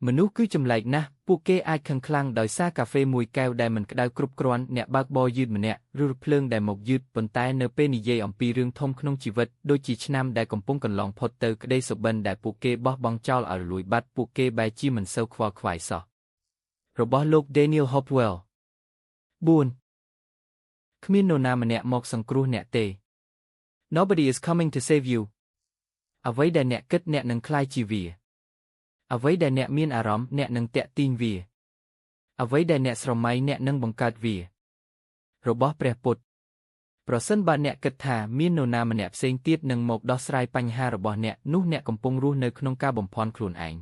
មនុស្សគឺចម្លែកណាស់ពួកគេអាចខឹងខ្លាំងដោយសារកាហ្វេមួយកែវដែលមិនក្តៅគ្រប់គ្រាន់អ្នកបើកបរយឺតម្នាក់ឬរថភ្លើងដែលមកយឺតប៉ុន្តែនៅពេលនិយាយអំពីរឿងធំក្នុងជីវិតដូចជាឆ្នាំដែលកំពុងកន្លងផុតទៅក្តីសុបិនដែលពួកគេបោះបង់ចោលឲ្យរលួយបាត់ពួកគេបែរជាមិនសូវខ្វល់ខ្វាយសោះរបស់លោក Daniel Hopewell 4 គ្មាននរណាម្នាក់មកសង្គ្រោះអ្នកទេ Nobody is coming to save you អ្វីដែលអ្នកគិតអ្នកនឹងក្លាយជាវាអ្វីដែលអ្នកមានអារម្មណ៍អ្នកនឹងតាក់ទាញវាអ្វីដែលអ្នកស្រមៃអ្នកនឹងបង្កើតវារបស់ព្រះពុទ្ធប្រសិនបើអ្នកគិតថាមាននរណាម្នាក់ផ្សេងទៀតនឹងមកដោះស្រាយបញ្ហារបស់អ្នកនោះអ្នកកំពុងរស់នៅក្នុងការបំភាន់ខ្លួនឯង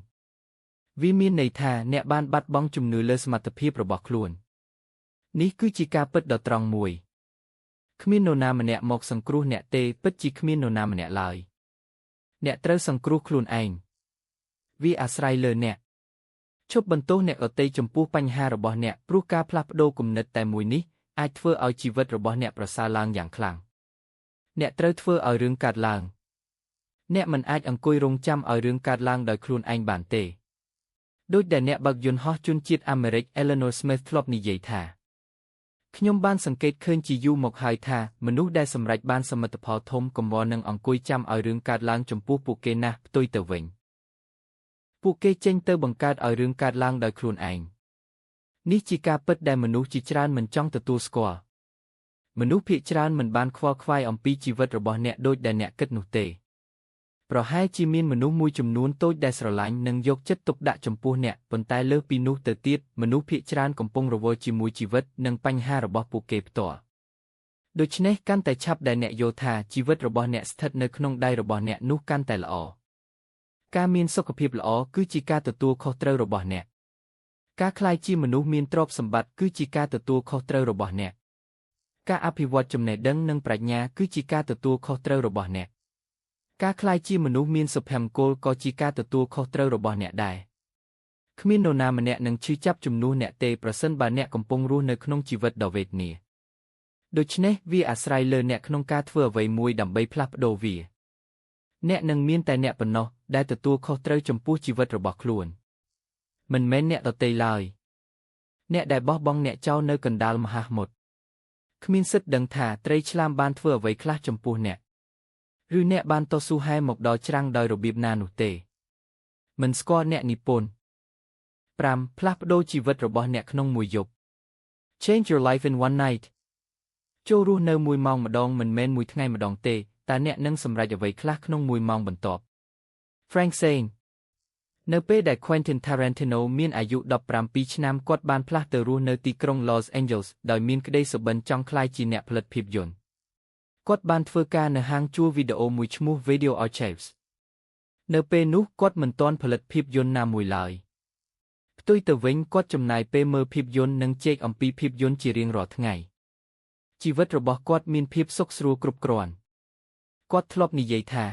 វាមានន័យថាអ្នកបានបាត់បង់ជំនឿលើសមត្ថភាពរបស់ខ្លួននេះគឺជាការពិតដ៏ត្រង់មួយគ្មាននរណាម្នាក់មកសង្គ្រោះអ្នកទេពិតជាគ្មាននរណាម្នាក់ឡើយអ្នកត្រូវសង្គ្រោះខ្លួនឯងវាអាស្រ័យលើអ្នកឈប់បន្ទោសអ្នកដទៃចំពោះបញ្ហារបស់អ្នកព្រោះការផ្លាស់ប្ដូរគំនិតតែមួយនេះអាចធ្វើឲ្យជីវិតរបស់អ្នកប្រសើរឡើងយ៉ាងខ្លាំងអ្នកត្រូវធ្វើឲ្យរឿងកើតឡើងអ្នកមិនអាចអង្គុយរង់ចាំឲ្យរឿងកើតឡើងដោយខ្លួនឯងបានទេដូចដែលអ្នកបើកយន្តហោះជនជាតិអាមេរិក Eleanor Smith ធ្លាប់និយាយថាខ្ញុំបានសង្កេតឃើញជាយូរមកហើយថាមនុស្សដែលសម្រេចបានសមិទ្ធផលធំកុំវល់នឹងអង្គុយចាំឲ្យរឿងកើតឡើងចំពោះពួកគេណាស់ផ្ទុយទៅវិញពួកគេចេញទៅបង្កើតឲ្យរឿងកើតឡើងដោយខ្លួនឯងនេះជាការពិតដែលមនុស្សជាច្រើនមិនចង់ទទួលស្គាល់មនុស្សភាគច្រើនមិនបានខ្វល់ខ្វាយអំពីជីវិតរបស់អ្នកដូចដែលអ្នកគិតនោះទេប្រហែលជាមានមនុស្សមួយចំនួនតូចដែលស្រឡាញ់និងយកចិត្តទុកដាក់ចំពោះអ្នកប៉ុន្តែលើសពីនោះទៅទៀតមនុស្សភាគច្រើនកំពុងរវល់ជាមួយជីវិតនិងបញ្ហារបស់ពួកគេផ្ទាល់ដូច្នេះកាន់តែឆាប់ដែលអ្នកយល់ថាជីវិតរបស់អ្នកស្ថិតនៅក្នុងដៃរបស់អ្នកនោះកាន់តែល្អការមានសុខភាពល្អគឺជាការទទួលខុសត្រូវរបស់អ្នកការក្លាយជាមនុស្សមានទ្រព្យសម្បត្តិគឺជាការទទួលខុសត្រូវរបស់អ្នកការអភិវឌ្ឍចំណេះដឹងនិងប្រាជ្ញាគឺជាការទទួលខុសត្រូវរបស់អ្នកការក្លាយជាមនុស្សមានសុភមង្គលក៏ជាការទទួលខុសត្រូវរបស់អ្នកដែរគ្មាននរណាម្នាក់នឹងឈឺចាប់ជំនួសអ្នកទេប្រសិនបើអ្នកកំពុងរស់នៅក្នុងជីវិតដ៏វេទនាដូច្នេះវាអាស្រ័យលើអ្នកក្នុងការធ្វើអ្វីមួយដើម្បីផ្លាស់ប្ដូរវាអ្នកនឹងមានតែអ្នកប៉ុណ្ណោះដែលទទួលខុសត្រូវចំពោះជីវិតរបស់ខ្លួនមិនមែនអ្នកដទៃឡើយអ្នកដែលបោះបង់អ្នកចោលនៅកណ្ដាលមហាសមុទ្រគ្មានសិទ្ធិដឹងថាត្រីឆ្លាមបានធ្វើអ្វីខ្លះចំពោះអ្នកឬអ្នកបានតស៊ូហែមកដល់ច្រាំងដោយរបៀបណានោះទេមិនស្គាល់អ្នកនិពន្ធ 5. ផ្លាស់ប្ដូរជីវិតរបស់អ្នកក្នុងមួយយប់ Change your life in one night ចូលរស់នៅ1ម៉ោងម្ដងមិនមែន1ថ្ងៃម្ដងទេតើអ្នកនឹងសម្រេចអ្វីខ្លះក្នុង1ម៉ោងបន្ទាប់ Frank Zane នៅពេលដែល Quentin Tarantino មានអាយុ17ឆ្នាំគាត់បានផ្លាស់ទៅរស់នៅទីក្រុង Los Angeles ដោយមានក្តីសុបិនចង់ក្លាយជាអ្នកផលិតភាពយន្តគាត់បានធ្វើការនៅហាងជួលវីដេអូមួយឈ្មោះ Video Archives នៅពេលនោះគាត់មិនទាន់ផលិតភាពយន្តណាមួយឡើយផ្ទុយទៅវិញគាត់ចំណាយពេលមើលភាពយន្តនិងជែកអំពីភាពយន្តជារៀងរាល់ថ្ងៃជីវិតរបស់គាត់មានភាពសុខស្រួលគ្រប់គ្រាន់គាត់ធ្លាប់និយាយថា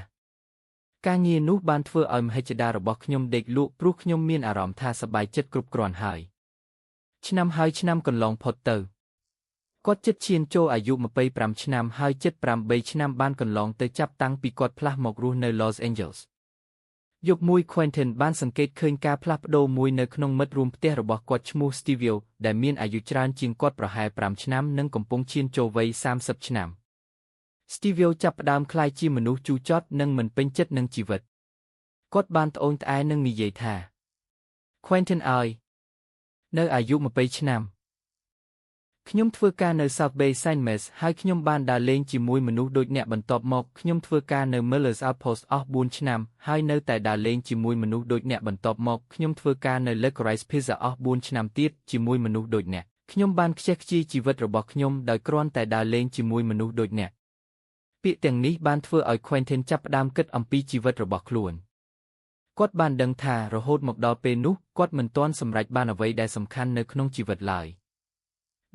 ការងារនោះបានធ្វើឲ្យមហិច្ឆតារបស់ខ្ញុំដេកលក់ព្រោះខ្ញុំមានអារម្មណ៍ថាសប្បាយចិត្តគ្រប់គ្រាន់ហើយឆ្នាំកន្លងផុតទៅគាត់ជិតឈានចូលអាយុ25ឆ្នាំហើយជិត8ឆ្នាំបានកន្លងទៅចាប់តាំងពីគាត់ផ្លាស់មករស់នៅ Los Angeles យប់មួយ Quentin បានសង្កេតឃើញការផ្លាស់ប្ដូរមួយនៅក្នុងមិត្តរួមផ្ទះរបស់គាត់ឈ្មោះ Stevie ដែលមានអាយុច្រើនជាងគាត់ប្រហែល5ឆ្នាំនិងកំពុងឈានចូលវ័យ30ឆ្នាំ Stevie ចាប់ផ្ដើមក្លាយជាមនុស្សជូរចត់និងមិនពេញចិត្តនឹងជីវិតគាត់បានត្អូញត្អែនិងនិយាយថា Quentin អើយនៅអាយុ20ឆ្នាំខ្ញុំធ្វើការនៅ South Bay Saint Mess ហើយខ្ញុំបានដើរលេងជាមួយមនុស្សដូចអ្នកបន្ទាប់មកខ្ញុំធ្វើការនៅ Miller's Outpost អស់4ឆ្នាំហើយនៅតែដើរលេងជាមួយមនុស្សដូចអ្នកបន្ទាប់មកខ្ញុំធ្វើការនៅ Licorice Pizza អស់4ឆ្នាំទៀតជាមួយមនុស្សដូចអ្នកខ្ញុំបានខ្ជះខ្ជាយជីវិតរបស់ខ្ញុំដោយគ្រាន់តែដើរលេងជាមួយមនុស្សដូចអ្នកពាក្យទាំងនេះបានធ្វើឲ្យ Quentin ចាប់ផ្ដើមគិតអំពីជីវិតរបស់ខ្លួនគាត់បានដឹងថារហូតមកដល់ពេលនោះគាត់មិនទាន់សម្រេចបានអ្វីដែលសំខាន់នៅក្នុងជីវិតឡើយ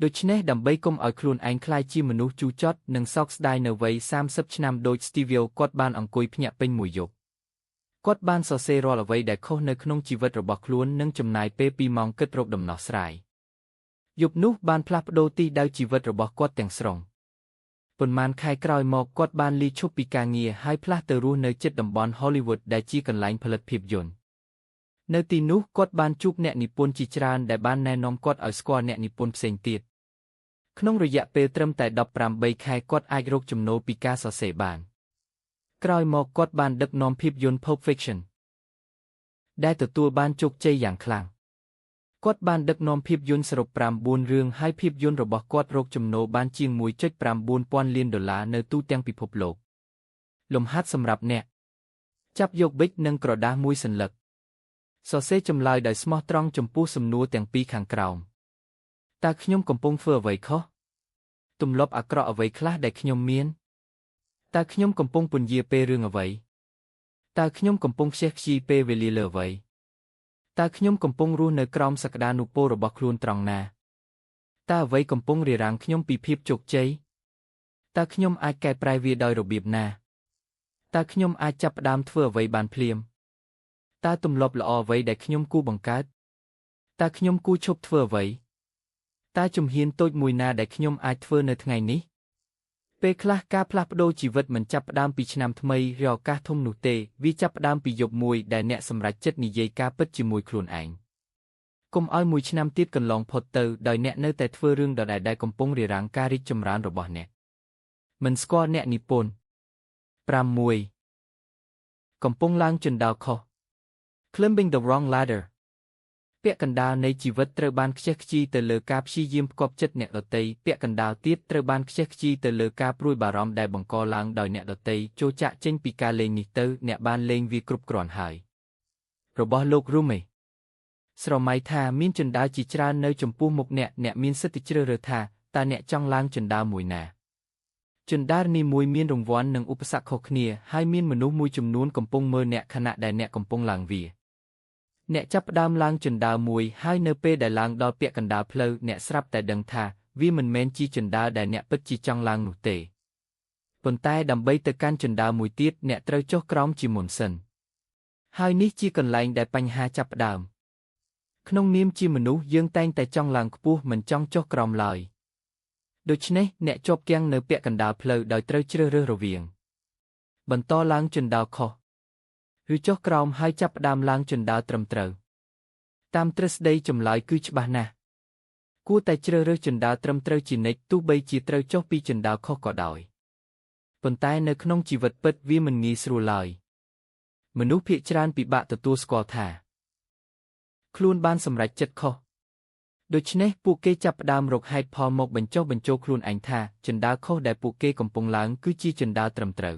ដូច្នេះដើម្បីកុំឲ្យខ្លួនឯងក្លាយជាមនុស្សជូរចត់និងសោកស្ដាយនៅវ័យ30ឆ្នាំដូច Stevie គាត់បានអង្គុយភ្ញាក់ពេញមួយយប់គាត់បានសរសេររាល់អ្វីដែលខុសនៅក្នុងជីវិតរបស់ខ្លួននិងចំណាយពេល2ម៉ោងគិតរកដំណោះស្រាយយប់នោះបានផ្លាស់ប្ដូរទិសដៅជីវិតរបស់គាត់ទាំងស្រុងប៉ុន្មានខែក្រោយមកគាត់បានលាឈប់ពីការងារហើយផ្លាស់ទៅរស់នៅជិតតំបន់ Hollywood ដែលជាកន្លែងផលិតភាពយន្តនៅទីនោះគាត់បានជួបអ្នកនិពន្ធជាច្រើនដែលបានណែនាំគាត់ឲ្យស្គាល់អ្នកនិពន្ធផ្សេងទៀតក្នុងរយៈពេលត្រឹមតែ18ខែគាត់អាចរកចំណូលពីការសរសេរបានក្រោយមកគាត់បានដឹកនាំភាពយន្ត Pulp Fiction ដែលទទួលបានជោគជ័យយ៉ាងខ្លាំងគាត់បានដឹកនាំភាពយន្តសរុប9រឿងហើយភាពយន្តរបស់គាត់រកចំណូលបានជាង 1.9 ពាន់លានដុល្លារនៅទូទាំងពិភពលោកលំហាត់សម្រាប់អ្នកចាប់យកប៊ិចនិងក្រដាសមួយសន្លឹកសរសេរចម្លើយដោយស្មោះត្រង់ចំពោះសំណួរទាំងពីរខាងក្រោមតើខ្ញុំកំពុងធ្វើអ្វីខុសទម្លាប់អាក្រក់អ្វីខ្លះដែលខ្ញុំមានតើខ្ញុំកំពុងពន្យាពេលរឿងអ្វីតើខ្ញុំកំពុងខ្ជះខ្ជាយពេលវេលាលើអ្វីតើខ្ញុំកំពុងរស់នៅក្រោមសក្តានុពលរបស់ខ្លួនត្រង់ណាតើអ្វីកំពុងរារាំងខ្ញុំពីភាពជោគជ័យតើខ្ញុំអាចកែប្រែវាដោយរបៀបណាតើខ្ញុំអាចចាប់ផ្ដើមធ្វើអ្វីបានភ្លាមតើទម្លាប់ល្អអ្វីដែលខ្ញុំគួរបង្កើតតើខ្ញុំគួរឈប់ធ្វើអ្វីតើជំហានតូចមួយណាដែលខ្ញុំអាចធ្វើនៅថ្ងៃនេះពេលខ្លះការផ្លាស់ប្ដូរជីវិតមិនចាប់ផ្ដើមពីឆ្នាំថ្មីឬឱកាសធំនោះទេវាចាប់ផ្ដើមពីយប់មួយដែលអ្នកសម្រេចចិត្តនិយាយការពិតជាមួយខ្លួនឯងកុំឲ្យមួយឆ្នាំទៀតកន្លងផុតទៅដោយអ្នកនៅតែធ្វើរឿងដដែលដែលកំពុងរារាំងការរីកចម្រើនរបស់អ្នកមិនស្គាល់អ្នកនិពន្ធ5កំពុងឡើងជណ្ដើរខុស Climbing the wrong ladder ពាក់កណ្ដាលនៃជីវិតត្រូវបានខ្ជះខ្ជាយទៅលើការព្យាយាមផ្គាប់ចិត្តអ្នកដទៃពាក់កណ្ដាលទៀតត្រូវបានខ្ជះខ្ជាយទៅលើការព្រួយបារម្ភដែលបង្កឡើងដោយអ្នកដទៃចូលចាក់ចេញពីការលេងនេះទៅអ្នកបានលេងវាគ្រប់គ្រាន់ហើយរបស់លោក Rumi ស្រមៃថាមានជណ្ដើរជាច្រើននៅចំពោះមុខអ្នកមានសិទ្ធិជ្រើសរើសថាតើអ្នកចង់ឡើងជណ្ដើរមួយណាជណ្ដើរនីមួយមានរង្វាន់និងឧបសគ្គខុសគ្នាហើយមានមនុស្សមួយចំនួនកំពុងមើលអ្នកខណៈដែលអ្នកកំពុងឡើងវាអ្នកចាប់ផ្ដើមឡើងជណ្ដើរមួយហើយនៅពេលដែលឡើងដល់ពាក់កណ្ដាលផ្លូវអ្នកស្រាប់តែដឹងថាវាមិនមែនជាជណ្ដើរដែលអ្នកពិតជាចង់ឡើងនោះទេប៉ុន្តែដើម្បីទៅកាន់ជណ្ដើរមួយទៀតអ្នកត្រូវចុះក្រោមជាមុនសិនហើយនេះជាកន្លែងដែលបញ្ហាចាប់ផ្ដើមក្នុងនាមជាមនុស្សយើងតែងតែចង់ឡើងខ្ពស់មិនចង់ចុះក្រោមឡើយដូច្នេះអ្នកជាប់គាំងនៅពាក់កណ្ដាលផ្លូវដោយត្រូវជ្រើសរើសរវាងបន្តឡើងជណ្ដើរខុសឬចុះក្រោមហើយចាប់ផ្ដើមឡើងជណ្ដើរត្រឹមត្រូវតាមទ្រឹស្ដីចម្លើយគឺច្បាស់ណាស់គួរតែជ្រើសរើសជណ្ដើរត្រឹមត្រូវជានិច្ចទោះបីជាត្រូវចុះពីជណ្ដើរខុសក៏ដោយប៉ុន្តែនៅក្នុងជីវិតពិតវាមិនងាយស្រួលឡើយមនុស្សភាគច្រើនពិបាកទទួលស្គាល់ថាខ្លួនបានសម្រេចចិត្តខុសដូច្នេះពួកគេចាប់ផ្ដើមរកហេតុផលមកបញ្ចុះបញ្ចូលខ្លួនឯងថាជណ្ដើរខុសដែលពួកគេកំពុងឡើងគឺជាជណ្ដើរត្រឹមត្រូវ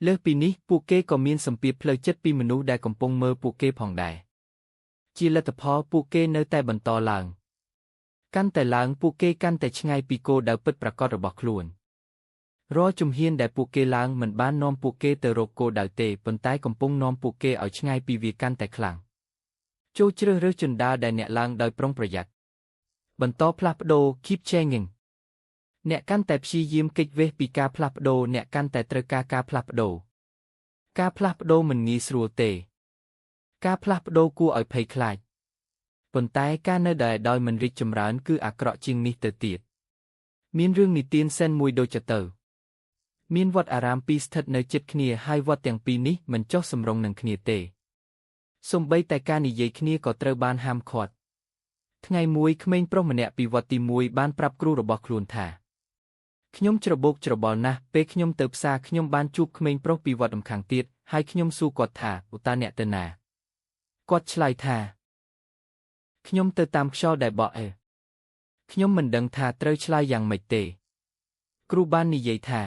លើសពីនេះពួកគេក៏មានសម្ពាធផ្លូវចិត្តពីមនុស្សដែលកំពុងមើលពួកគេផងដែរជាលទ្ធផលពួកគេនៅតែបន្តឡើងកាន់តែឡើងពួកគេកាន់តែឆ្ងាយពីគោលដៅពិតប្រាកដរបស់ខ្លួន រកជំហានដែលពួកគេឡើងមិនបាននាំពួកគេទៅរកគោលដៅទេប៉ុន្តែកំពុងនាំពួកគេឲ្យឆ្ងាយពីវាកាន់តែខ្លាំងចូលជ្រើសរើសជណ្ដាលដែលអ្នកឡើងដោយប្រុងប្រយ័ត្នបន្តផ្លាស់ប្ដូរ keep changing អ្នកកាន់តែព្យាយាមគេចវេះពីការផ្លាស់ប្ដូរអ្នកកាន់តែត្រូវការការផ្លាស់ប្ដូរការផ្លាស់ប្ដូរមិនងាយស្រួលទេការផ្លាស់ប្ដូរគួរឲ្យភ័យខ្លាចប៉ុន្តែការនៅដោយមិនរីកចម្រើនគឺអាក្រក់ជាងនេះទៅទៀតមានរឿងនិទានសែនមួយដូចទៅមានវត្តអារាមពីរស្ថិតនៅជិតគ្នាហើយវត្តទាំងពីរនេះមិនចុះសម្រុងនឹងគ្នាទេសូម្បីតែការនិយាយគ្នាក៏ត្រូវបានហាមឃាត់ថ្ងៃមួយក្មេងប្រុសម្នាក់ពីវត្តទី1បានប្រាប់គ្រូរបស់ខ្លួនថាខ្ញុំច្របូកច្របល់ណាស់ពេលខ្ញុំទៅផ្សារខ្ញុំបានជួបក្មេងប្រុសពីវត្តម្ខាងទៀតហើយខ្ញុំសួរគាត់ថាឧតាអ្នកទៅណាគាត់ឆ្លើយថាខ្ញុំទៅតាមខ្យល់ដែលបក់ខ្ញុំមិនដឹងថាត្រូវឆ្លើយយ៉ាងម៉េចទេគ្រូបាននិយាយថា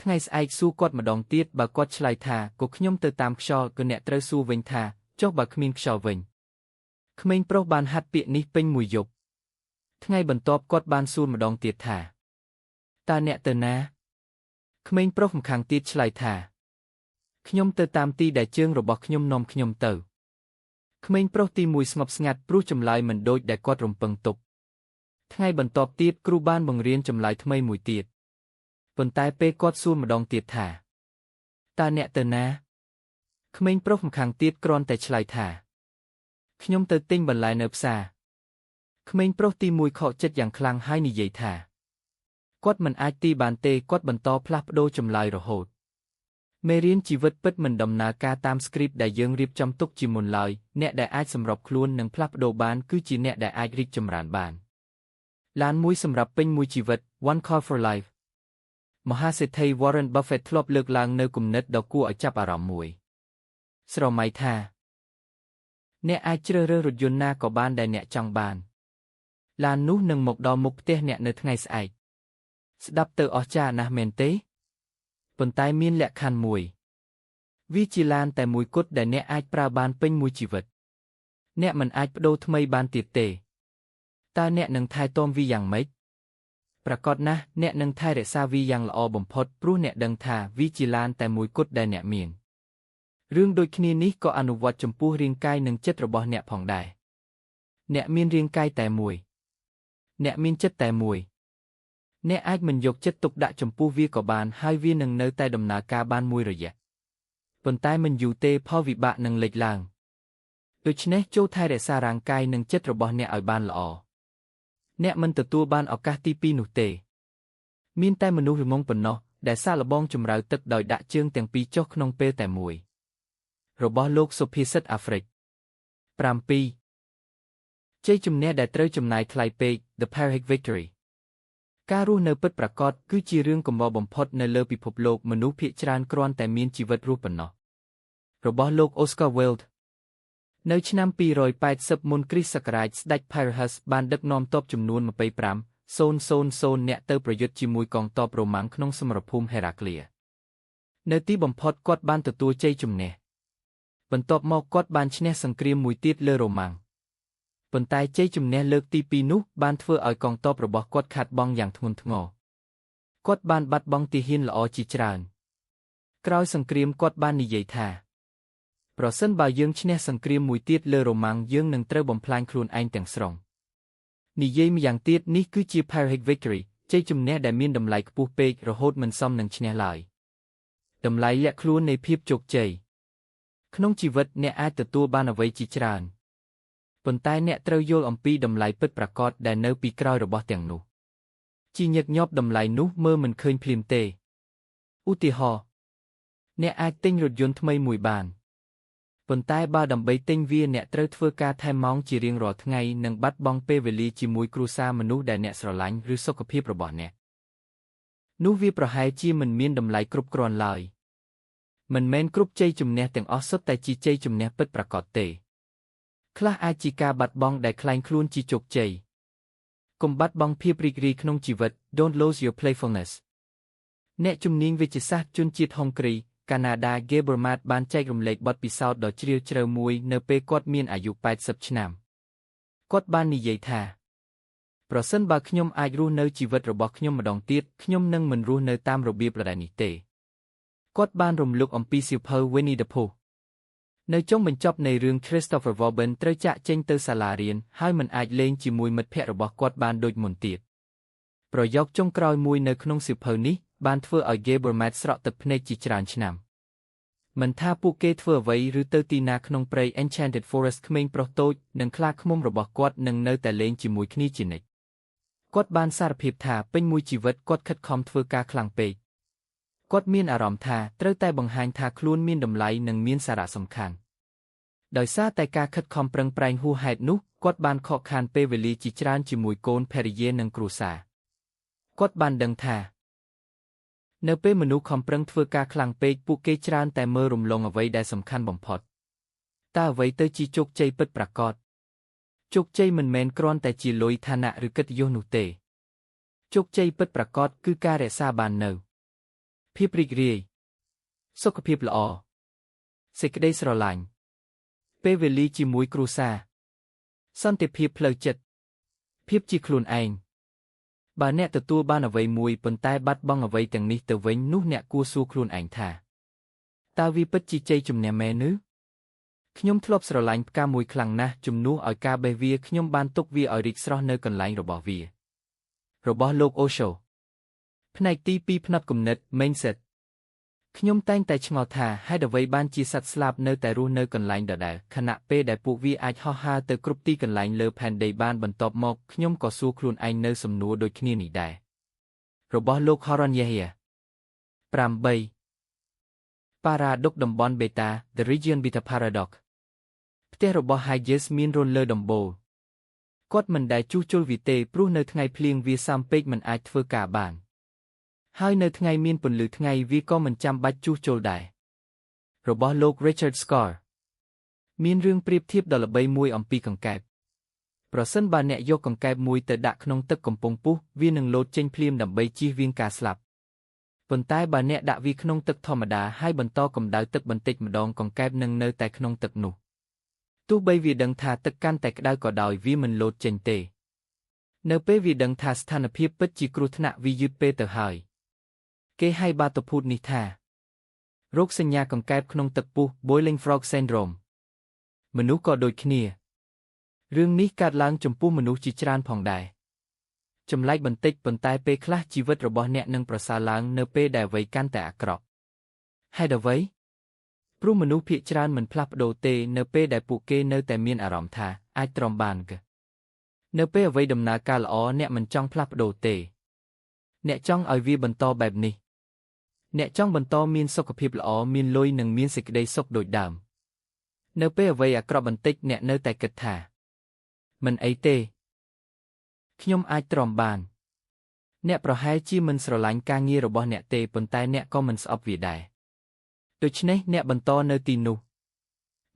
ថ្ងៃស្អែកសួរគាត់ម្ដងទៀតបើគាត់ឆ្លើយថាក៏ខ្ញុំទៅតាមខ្យល់ក៏អ្នកត្រូវសួរវិញថាចុះបើគ្មានខ្យល់វិញក្មេងប្រុសបានហាត់ពាក្យនេះពេញមួយយប់ថ្ងៃបន្ទាប់គាត់បានសួរម្ដងទៀតថាតើអ្នកទៅណាក្មេងប្រុសម្ខាងទៀតឆ្លើយថាខ្ញុំទៅតាមទីដែលជើងរបស់ខ្ញុំនាំខ្ញុំទៅក្មេងប្រុសទី1ស្ងប់ស្ងាត់ព្រោះចម្លើយមិនដូចដែលគាត់រំពឹងទុកថ្ងៃបន្ទាប់ទៀតគ្រូបានបង្រៀនចម្លើយថ្មីមួយទៀតប៉ុន្តែពេលគាត់សួរម្ដងទៀតថាតើអ្នកទៅណាក្មេងប្រុសម្ខាងទៀតគ្រាន់តែឆ្លើយថាខ្ញុំទៅទិញបន្លែនៅផ្សារក្មេងប្រុសទី1ខកចិត្តយ៉ាងខ្លាំងហើយនិយាយថាគាត់មិនអាចទីបានទេគាត់បន្តផ្លាស់ប្ដូរចម្លើយរហូតមេរៀនជីវិតពិតមិនដំណើរការតាមស្គ្រីបដែលយើងរៀបចំទុកជាមុនឡើយអ្នកដែលអាចសម្របខ្លួននិងផ្លាស់ប្ដូរបានគឺជាអ្នកដែលអាចរីកចម្រើនបានឡានមួយសម្រាប់ពេញមួយជីវិត One Car for Life មហាសេដ្ឋី Warren Buffett ធ្លាប់លើកឡើងនៅគំនិតដ៏គួរឲ្យចាប់អារម្មណ៍មួយស្រមៃថាអ្នកអាចជ្រើសរើសរថយន្តណាក៏បានដែលអ្នកចង់បានឡាននោះនឹងមកដល់មុខផ្ទះអ្នកនៅថ្ងៃស្អែកស្ដាប់ទៅអស្ចារ្យណាស់មែនទេប៉ុន្តែមានលក្ខខណ្ឌមួយវាជាឡានតែមួយគត់ដែលអ្នកអាចប្រើបានពេញមួយជីវិតអ្នកមិនអាចបដូរថ្មីបានទៀតទេតើអ្នកនឹងថែទាំវាយ៉ាងម៉េចប្រាកដណាស់អ្នកនឹងថែរក្សាវាយ៉ាងល្អបំផុតព្រោះអ្នកដឹងថាវាជាឡានតែមួយគត់ដែលអ្នកមានរឿងដូចគ្នានេះក៏អនុវត្តចំពោះរាងកាយនិងចិត្តរបស់អ្នកផងដែរអ្នកមានរាងកាយតែមួយអ្នកមានចិត្តតែមួយអ្នកអាចមិនយកចិត្តទុកដាក់ចំពោះវាក៏បានហើយវានឹងនៅតែដំណើរការបានមួយរយៈប៉ុន្តែមិនយូរទេផលវិបាកនឹងលេចឡើងដូច្នេះចូលថែរក្សារាងកាយនិងចិត្តរបស់អ្នកឲ្យបានល្អអ្នកមិនទទួលបានឱកាសទី2នោះទេមានតែមនុស្សល្ងងប៉ុណ្ណោះដែលសាកល្បងជម្រៅទឹកដោយដាក់ជើងទាំងពីរចុះក្នុងពេលតែមួយរបស់លោកសុភាសិតអាហ្វ្រិក7ជ័យជំនះដែលត្រូវចំណាយថ្លៃពេក The Pyrrhic Victory ការរស់នៅពិតប្រាកដគឺជារឿងកម្របំផុតនៅលើពិភពលោកមនុស្សភាគច្រើនគ្រាន់តែមានជីវិតរស់ប៉ុណ្ណោះរបស់លោក Oscar Wilde នៅឆ្នាំ280មុនគ្រិស្តសករាជស្ដេច Pyrrhus បានដឹកនាំទ័ពចំនួន25,000 នាក់ទៅប្រយុទ្ធជាមួយកងទ័ពរ៉ូម៉ាំងក្នុងសមរភូមិ Heraclea នៅទីបំផុតគាត់បានទទួលជ័យជំនះបន្ទាប់មកគាត់បានឈ្នះសង្គ្រាមមួយទៀតលើរ៉ូម៉ាំងប៉ុន្តែជ័យជំនះលើកទី2នោះបានធ្វើឲ្យកងទ័ពរបស់គាត់ខាតបង់យ៉ាងធ្ងន់ធ្ងរគាត់បានបាត់បង់ទាហានល្អជាច្រើនក្រោយសង្គ្រាមគាត់បាននិយាយថាប្រសិនបើយើងឈ្នះសង្គ្រាមមួយទៀតលើរ៉ូម៉ាំងយើងនឹងត្រូវបំផ្លាញខ្លួនឯងទាំងស្រុងនិយាយម្យ៉ាងទៀតនេះគឺជា Pyrrhic Victory ជ័យជំនះដែលមានតម្លៃខ្ពស់ពេករហូតមិនសមនឹងឈ្នះឡើយតម្លៃលាក់ខ្លួននៃភាពជោគជ័យក្នុងជីវិតអ្នកអាចទទួលបានអ្វីជាច្រើនប៉ុន្តែអ្នកត្រូវយល់អំពីតម្លៃពិតប្រាកដដែលនៅពីក្រោយរបស់ទាំងនោះជាញឹកញាប់តម្លៃនោះមើលមិនឃើញភ្លាមទេឧទាហរណ៍អ្នកអាចទិញរថយន្តថ្មីមួយបានប៉ុន្តែបើដើម្បីទិញវាអ្នកត្រូវធ្វើការថែមម៉ោងជារៀងរាល់ថ្ងៃនិងបាត់បង់ពេលវេលាជាមួយគ្រួសារមនុស្សដែលអ្នកស្រឡាញ់ឬសុខភាពរបស់អ្នកនោះវាប្រហែលជាមិនមានតម្លៃគ្រប់គ្រាន់ឡើយមិនមែនគ្រប់ជ័យជំនះទាំងអស់សុទ្ធតែជាជ័យជំនះពិតប្រាកដទេខ្លះអាចជាការបាត់បង់ដែលក្លែងខ្លួនជាជោគជ័យកុំបាត់បង់ភាពរីករាយក្នុងជីវិត Don't lose your playfulness អ្នកជំនាញវិទ្យាសាស្ត្រជនជាតិហុងគ្រីកាណាដា Gebermat បានចែករំលែកបទពិសោធន៍ដ៏ជ្រាលជ្រៅមួយនៅពេលគាត់មានអាយុ80ឆ្នាំគាត់បាននិយាយថា ប្រសិនបើខ្ញុំអាចរស់នៅជីវិតរបស់ខ្ញុំម្ដងទៀតខ្ញុំនឹងមិនរស់នៅតាមរបៀបដែលនេះទេគាត់បានរំលឹកអំពីសៀវភៅ Winnie the Pooh នៅចុងបញ្ចប់នៃរឿង Christopher Robin ត្រូវចាក់ចេញទៅសាលារៀនហើយមិនអាចលេងជាមួយមិត្តភ័ក្តិរបស់គាត់បានដូចមុនទៀតប្រយោគចុងក្រោយមួយនៅក្នុងសៀវភៅនេះបានធ្វើឲ្យ Gabermat ស្រក់ទឹកភ្នែកជាច្រើនឆ្នាំមិនថាពួកគេធ្វើអ្វីឬទៅទីណាក្នុងព្រៃ Enchanted Forest ក្មេងប្រុសតូចនិងខ្លាឃ្មុំរបស់គាត់នឹងនៅតែលេងជាមួយគ្នាជានិច្ចគាត់បានសារភាពថាពេញមួយជីវិតគាត់ខិតខំធ្វើការខ្លាំងពេកគាត់មានអារម្មណ៍ថាត្រូវតែបង្ហាញថាខ្លួនមានតម្លៃនិងមានសារៈសំខាន់ដោយសារតែការខិតខំប្រឹងប្រែងហួសហេតុនោះគាត់បានខកខានពេលវេលាជាច្រើនជាមួយកូនភរិយានិងគ្រួសារគាត់បានដឹងថានៅពេលមនុស្សខំប្រឹងធ្វើការខ្លាំងពេកពួកគេច្រើនតែមើលរំលងអ្វីដែលសំខាន់បំផុតតើអ្វីទៅជាជោគជ័យពិតប្រាកដជោគជ័យមិនមែនគ្រាន់តែជាលុយឋានៈឬកិត្តិយសនោះទេជោគជ័យពិតប្រាកដគឺការរក្សាបាននូវភាពរីករាយសុខភាពល្អសេចក្តីស្រឡាញ់ពេលវេលាជាមួយគ្រួសារសន្តិភាពផ្លូវចិត្តភាពជាខ្លួនឯងបើអ្នកទទួលបានអ្វីមួយប៉ុន្តែបាត់បង់អ្វីទាំងនេះទៅវិញនោះអ្នកគួរសួរខ្លួនឯងថាតើវាពិតជាជ័យជំនះមែនឬខ្ញុំធ្លាប់ស្រឡាញ់ផ្កាមួយខ្លាំងណាស់ជំនួសឲ្យការបេះវាខ្ញុំបានទុកវាឲ្យរីកស្រស់នៅកន្លែងរបស់វារបស់លោកអូសូផ្នែកទី2ផ្នត់គំនិត Mindset ខ្ញុំតែងតែឆ្ងល់ថាហេតុអ្វីបានជាសត្វស្លាបនៅតែរស់នៅកន្លែងដដែលខណៈពេលដែលពួកវាអាចហោះហើរទៅគ្រប់ទីកន្លែងលើផែនដីបានបន្ទាប់មកខ្ញុំក៏សួរខ្លួនឯងនៅសំណួរដូចគ្នានេះដែររបស់លោក Horan Yahya 8 Paradox តំបន់ Beta The Region Beta Paradox ផ្ទះរបស់ Hayes មានរន្ធលើដំបូលគាត់មិនដែលជួសជុលវាទេព្រោះនៅថ្ងៃភ្លៀងវាសាំពេកមិនអាចធ្វើការបានហើយនៅថ្ងៃមានពន្លឺថ្ងៃវាក៏មិនចាំបាច់ជួសជុលដែររបស់លោក Richard Scar មានរឿងប្រៀបធៀបដ៏ល្បីមួយអំពីកង្កែបប្រសិនបើអ្នកយកកង្កែបមួយទៅដាក់ក្នុងទឹកកំពង់ពុះវានឹងលោតចេញភ្លាមដើម្បីជៀសវាងការស្លាប់ប៉ុន្តែបើអ្នកដាក់វាក្នុងទឹកធម្មតាហើយបន្តកម្ដៅទឹកបន្តិចម្ដងកង្កែបនឹងនៅតែក្នុងទឹកនោះទោះបីវាដឹងថាទឹកកាន់តែក្ដៅក៏ដោយវាមិនលោតចេញទេនៅពេលវាដឹងថាស្ថានភាពពិតជាគ្រោះថ្នាក់វាយឺតពេលទៅហើយគេហៅបាតុភូតនេះថារោគសញ្ញាកង្កែបក្នុងទឹកពុះ Boiling Frog Syndrome មនុស្សក៏ដូចគ្នារឿងនេះកើតឡើងចំពោះមនុស្សជាច្រើនផងដែរចម្លែកបន្តិចប៉ុន្តែពេលខ្លះជីវិតរបស់អ្នកនឹងប្រសើរឡើងនៅពេលដែលអ្វីកាន់តែអាក្រក់ហេតុអ្វីព្រោះមនុស្សភាគច្រើនមិនផ្លាស់ប្ដូរទេនៅពេលដែលពួកគេនៅតែមានអារម្មណ៍ថាអាចទ្រាំបានកនៅពេលអ្វីដំណើរការល្អអ្នកមិនចង់ផ្លាស់ប្ដូរទេអ្នកចង់ឲ្យវាបន្តបែបនេះអ្នកចង់បន្តមានសុខភាពល្អមានលុយនិងមានសេចក្តីសុខដូចដើមនៅពេលអ្វីអាក្រក់បន្តិចអ្នកនៅតែគិតថាមិនអីទេខ្ញុំអាចទ្រាំបានអ្នកប្រហែលជាមិនស្រឡាញ់ការងាររបស់អ្នកទេប៉ុន្តែអ្នកក៏មិនស្អប់វាដែរដូច្នេះអ្នកបន្តនៅទីនោះ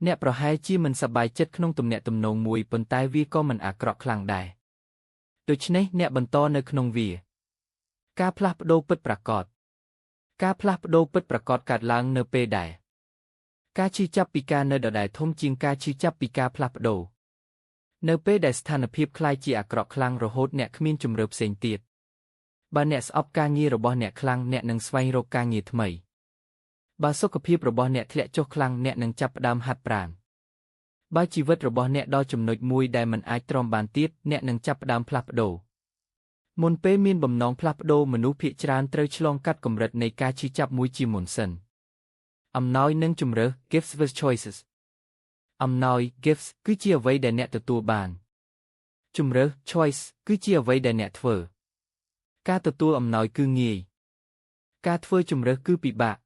អ្នកប្រហែលជាមិនសប្បាយចិត្តក្នុងទំនាក់ទំនងមួយប៉ុន្តែវាក៏មិនអាក្រក់ខ្លាំងដែរដូច្នេះអ្នកបន្តនៅក្នុងវាការផ្លាស់ប្ដូរពិតប្រាកដការផ្លាស់ប្ដូរពិតប្រាកដកើតឡើងនៅពេលដែលការឈឺចាប់ពីការនៅដដែលធំជាងការឈឺចាប់ពីការផ្លាស់ប្ដូរនៅពេលដែលស្ថានភាពคล้ายជាអាក្រក់ខ្លាំងរហូតអ្នកគ្មានជម្រើសផ្សេងទៀតបើអ្នកស្អប់ការងាររបស់អ្នកខ្លាំងអ្នកនឹងស្វែងរកការងារថ្មីបើសុខភាពរបស់អ្នកធ្លាក់ចុះខ្លាំងអ្នកនឹងចាប់ផ្ដើមហាត់ប្រាណបើជីវិតរបស់អ្នកដល់ចំណុចមួយដែលមិនអាចទ្រាំបានទៀតអ្នកនឹងចាប់ផ្ដើមផ្លាស់ប្ដូរមុនពេលមានបំណងផ្លាស់ប្ដូរមនុស្សភាគច្រើនត្រូវឆ្លងកាត់កម្រិតនៃការឈឺចាប់មួយជាមុនសិនអំណោយនិងជម្រើស Gifts vs Choices អំណោយ Gifts គឺជាអ្វីដែលអ្នកទទួលបានជម្រើស Choice គឺជាអ្វីដែលអ្នកធ្វើការទទួលអំណោយគឺងាយការធ្វើជម្រើសគឺពិបាក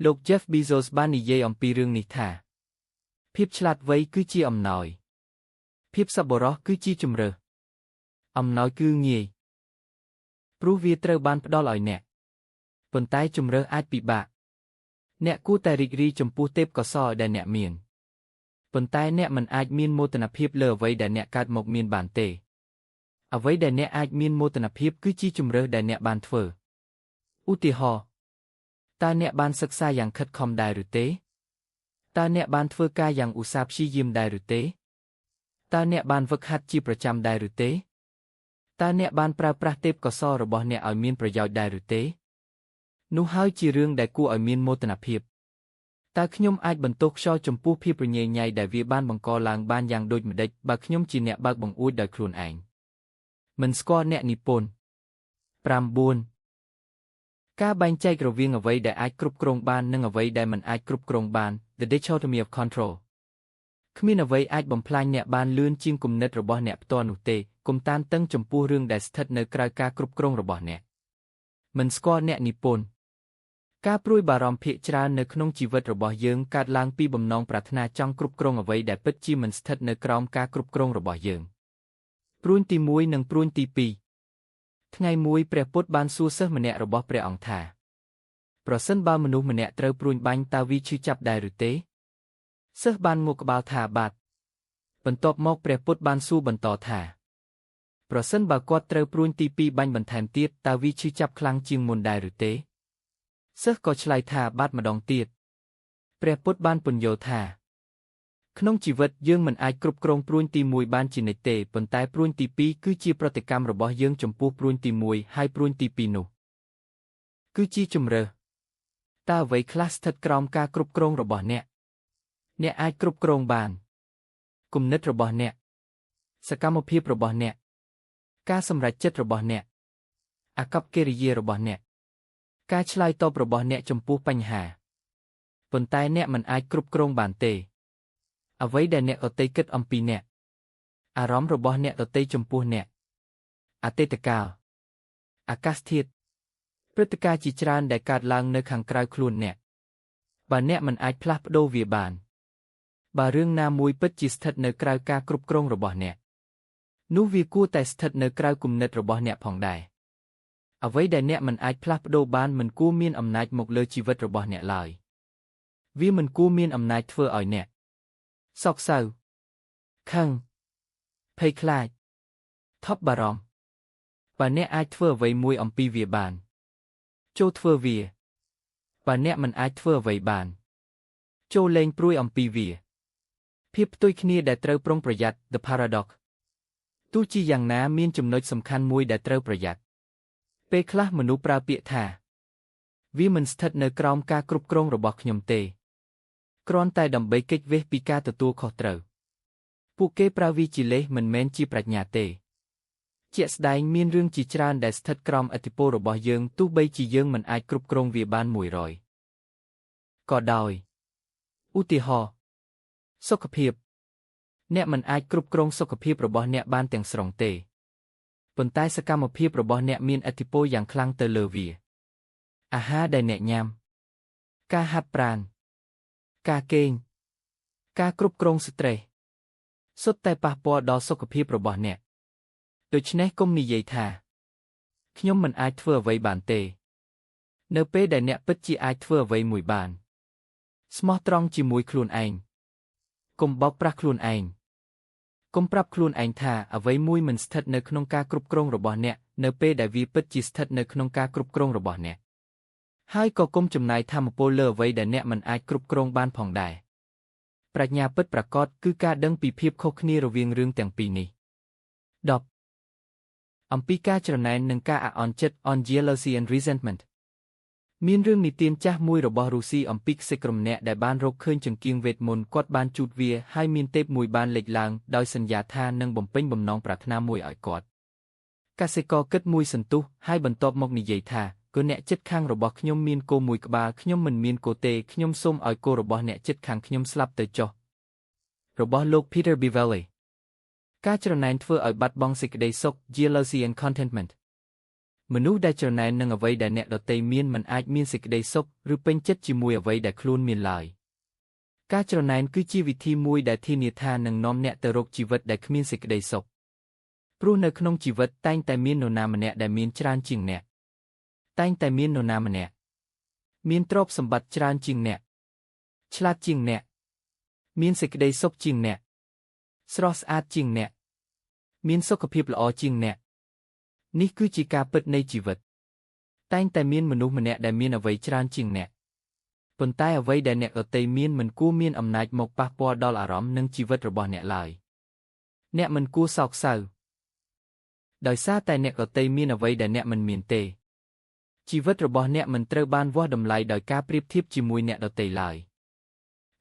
លោក Jeff Bezos បាននិយាយអំពីរឿងនេះថាភាពឆ្លាតវៃគឺជាអំណោយភាពសប្បុរសគឺជាជម្រើសអំណោយគឺងាយព្រោះវាត្រូវបានផ្ដល់ឲ្យអ្នកប៉ុន្តែជម្រើសអាចពិបាកអ្នកគួរតែរីករាយចំពោះទេពកោសល្យដែលអ្នកមានប៉ុន្តែអ្នកមិនអាចមានមោទនភាពលើអ្វីដែលអ្នកកើតមកមានបានទេអ្វីដែលអ្នកអាចមានមោទនភាពគឺជាជម្រើសដែលអ្នកបានធ្វើឧទាហរណ៍តើអ្នកបានសិក្សាយ៉ាងខិតខំដែរឬទេតើអ្នកបានធ្វើការយ៉ាងឧស្សាហ៍ព្យាយាមដែរឬទេតើអ្នកបានហ្វឹកហាត់ជាប្រចាំដែរឬទេ ตาเนี่ยบานปราประเทศกสอระบเนี่ยเอามีนประโยชน์ได้หรือเต้นู่หายจีเรื่องได้กู้เอามีนโมตนาเพียบตาขยมอาจบรรทุกชอจมปูพี่ประเยใหญ่ได้วีบ้านบังกอลางบ้านอย่างโดยไม่ได้บักขยมจีเนี่ยบักบังอูดได้ครูนเองมันสกอเนี่ยนิปนปรามบูนการแบ่งใจกระเวียงเอาไว้ได้อาจกรุบกรงบานนึ่งเอาไว้ได้มันอาจกรุบกรงบาน the dichotomy of control ขมิ้นเอาไว้อาจบ่มพลายเนี่ยบานลื่นจิงกุมเน็ตระบเนี่ยตัวหนุเตกุมตานตั้งจมปูเรื่องได้สถิตในกลายการกรุบกรงระบเนี่ยมันสกอเนี่ยนิปนการปลุยบารมพิจารณาในขนมชีวิตระบอบยืงการล้างปีบ่มนองปรารถนาจังกรุบกรงเอาไว้ได้ปิดจีมันสถิตในกรอมการกรุบกรงระบอบยืงปรุนตีมวยหนึ่งปรุนตีปีทั้งไงมวยเปรียบพุทธบานสู้เสมเนะระบอบเปรียองธาเพราะเส้นบามนุษย์เนะเตอปรุนบันตาวิชิจับได้หรือเตเสบานงกบาลธาบาดบรรทบมอกเปรียบพุทธบานสู้บรรทอธาเพราะเส้นบากอดเตอปรุนตีปีบันบรรแทนตีดตาวิชิจับคลังจิงมนได้หรือเตเสก็ชลายธาบาดมาดองตีดเปรียบพุทธบานปุญโยธาขนมชีวิตยื่งมันอาจกรุบกรงปรุนตีมวยบานจินในเตปนตายปรุนตีปีคือจีปฏิกรรมระบอบยื่งจมพูปรุนตีมวยให้ปรุนตีปีนุคือจีจุมเรตาไว้คลาสถัดกรอมการกรุบกรงระบอบเนี่ยอาจกรุบกรงบานกุมนึดระบอบเนี่ยสกรรมพิบระบอบเนี่ยการสำรัจจิตระบอบเนี่ยอากับเกริเยระบอบเนี่ยการชลายตอบระบอบเนี่ยจมพูปัญหาปนตายเนี่ยมันอาจกรุบกรงบานเตเอาไว้ได้เนี่ยเอาเตยกิดอัมปีเนี่ยอารมณ์ระบอบเนี่ยเอาเตยจมพูเนี่ยอาเตตกาวอากาศทิศพฤติการจิจรานได้การล้างในขังกลายคลุนเนี่ยบานเนี่ยมันอาจพลับโดเวียบานบาเรื่องนามวยปิดจิสถัดในกลายการกรุบกรงระบอบเนี่ยนูวีกู้แต่สถัดในกลายกุมเน็ตระบอบเนี่ยผ่องได้เอาไว้ได้เนี่ยมันอาจพลับโดบานมันกู้มีนอำนาจหมกเลยชีวิตระบอบเนี่ยลอยวิมันกู้มีนอำนาจเฟื่ออ่อยเนี่ยซอกเศร้าขังเพยคลายท็อปบารอมบานเนี่ยอาจเฟื่อไว้มวยอมปีเวียบานโจเฟื่อเวียบานเนี่ยมันอาจเฟื่อไว้บานโจเลงปรุยอมปีเวียเพียบตุยคณีได้เตาปรงประหยัด the paradox ตู้จีอย่างน้ามีนจำนวนสำคัญมวยได้เตาประหยัดเปคลามนุษย์ปราเปียธาวิมันสถิตในกรอมการกรุบกรงระบบขยมเตกรอนแต่ดำใบเก็กเวปีกาตัวขอเตาผู้เกปราวีจิเลมันแมนจีปรัชญาเตเจสไดมีนเรื่องจีจรานได้สถิตกรอมอธิประบอบยืงตู้ใบจียืงมันอาจกรุบกรงเวียบานมวยรอยก็ดอยอุติหอสุขภาพเนี่ยมันอาจกรุบกรงสุขภาพระบอบเนี่ยบ้านแต่งสรองเตปนใต้สกรรมภาพระบอบเนี่ยมีนอธิปอย่างคลั่งเตเลวีอาหาได้แนะยำกาหับปรานกาเกงกากรุบกรงสเตรสุดแต่ปะปอดอสุขภาพระบอบเนี่ยโดยเฉพาะกรมนิยายธาขยมมันอาจเฟื่อไว้บานเตเนเป้ได้เนี่ยปิดจีอาจเฟื่อไว้มวยบานสมอตรองจีมวยคลูนเองกลมบอกปรักคลูนเองกลมปรับคลูนเองธาเอาไว้มวยมันสถิตในขนมการกรุบกรงระบอบเนี่ยเนเป้ได้วีปิดจีสถิตในขนมการกรุบกรงระบอบเนี่ยให้ก็กลมจำนายทำโปเลอร์ไว้ได้เนี่ยมันอาจกรุบกรงบ้านผ่องได้ปรัชญาปิดประกอบคือการดังปีเพียบโคกนีระเวียงเรื่องแต่งปีนี้ดอกอัมพีกาจรนัยหนึ่งกาอ่อนเจ็ด on jealousy and resentment มีเรื่องนิตินจ้ามวยระบอบรูซีอัมพิกเซกรมเนี่ยได้บ้านรกเคยจังกิงเวทมนต์กอดบ้านจูดเวียให้มีนเตบมวยบ้านเหล็กลางโดยสัญญาท่านังบ่มเป็นบ่มนองปรารถนามวยอ่อยกอดกาเซกอเกิดมวยสันตุให้บรรทบมกนิยัยท่าก็เนี่ยจิตข้างระบอบขยมมีนโกมวยกบาขยมมันมีนโกเตขยมส้มอ่อยโกระบอบเนี่ยจิตข้างขยมสลับเตยจ่อระบอบโลกพีเตอร์บิเวลลี่การจรนัยเพื่ออ่อยบัดบองสิกได้ซก jealousy and contentmentมนุษย์ได้จรนัยนั่งเอาไว้ได้เนี่ยเราเตยมีนมันอาจมีสิกได้ซกหรือเป็นเจ็ดจีมวยเอาไว้ได้คลูนมีนลายการจรนัยคือชีวิตที่มวยได้ที่นิทานนั่งน้อมเนี่ยแต่รกชีวิตได้ขมิ้นสิกได้ซกปรุในขนมชีวิตแต่งแต่มีนโนนามันเนี่ยได้มีนจรานจริงเนี่ยแต่งแต่มีนโนนามันเนี่ยมีนตรบสมบัติจรานจริงเนี่ยฉลาดจริงเนี่ยมีนสิกได้ซกจริงเนี่ยสรอสอาดจริงเนี่ยมีนสุขภาพละออจริงเนี่ยนี่คือจีการปิดในชีวิตแต่งแต่มีนมนุษย์มันเนี่ยได้มีนเอาไว้จรานจริงเนี่ยปนใต้เอาไว้ได้เนี่ยเตยมีนมันกู้มีนอำนาจหมกปะปอดอลอารมณ์นึงชีวิตระบอบเนี่ยลายเนี่ยมันกู้สอกเศร้า ដោយសារតែអ្នកដទៃមានអ្វីដែលអ្នកមិនមានទេជីវិតរបស់អ្នកមិនត្រូវបានវាស់តម្លៃដោយការប្រៀបធៀបជាមួយអ្នកដទៃឡើយ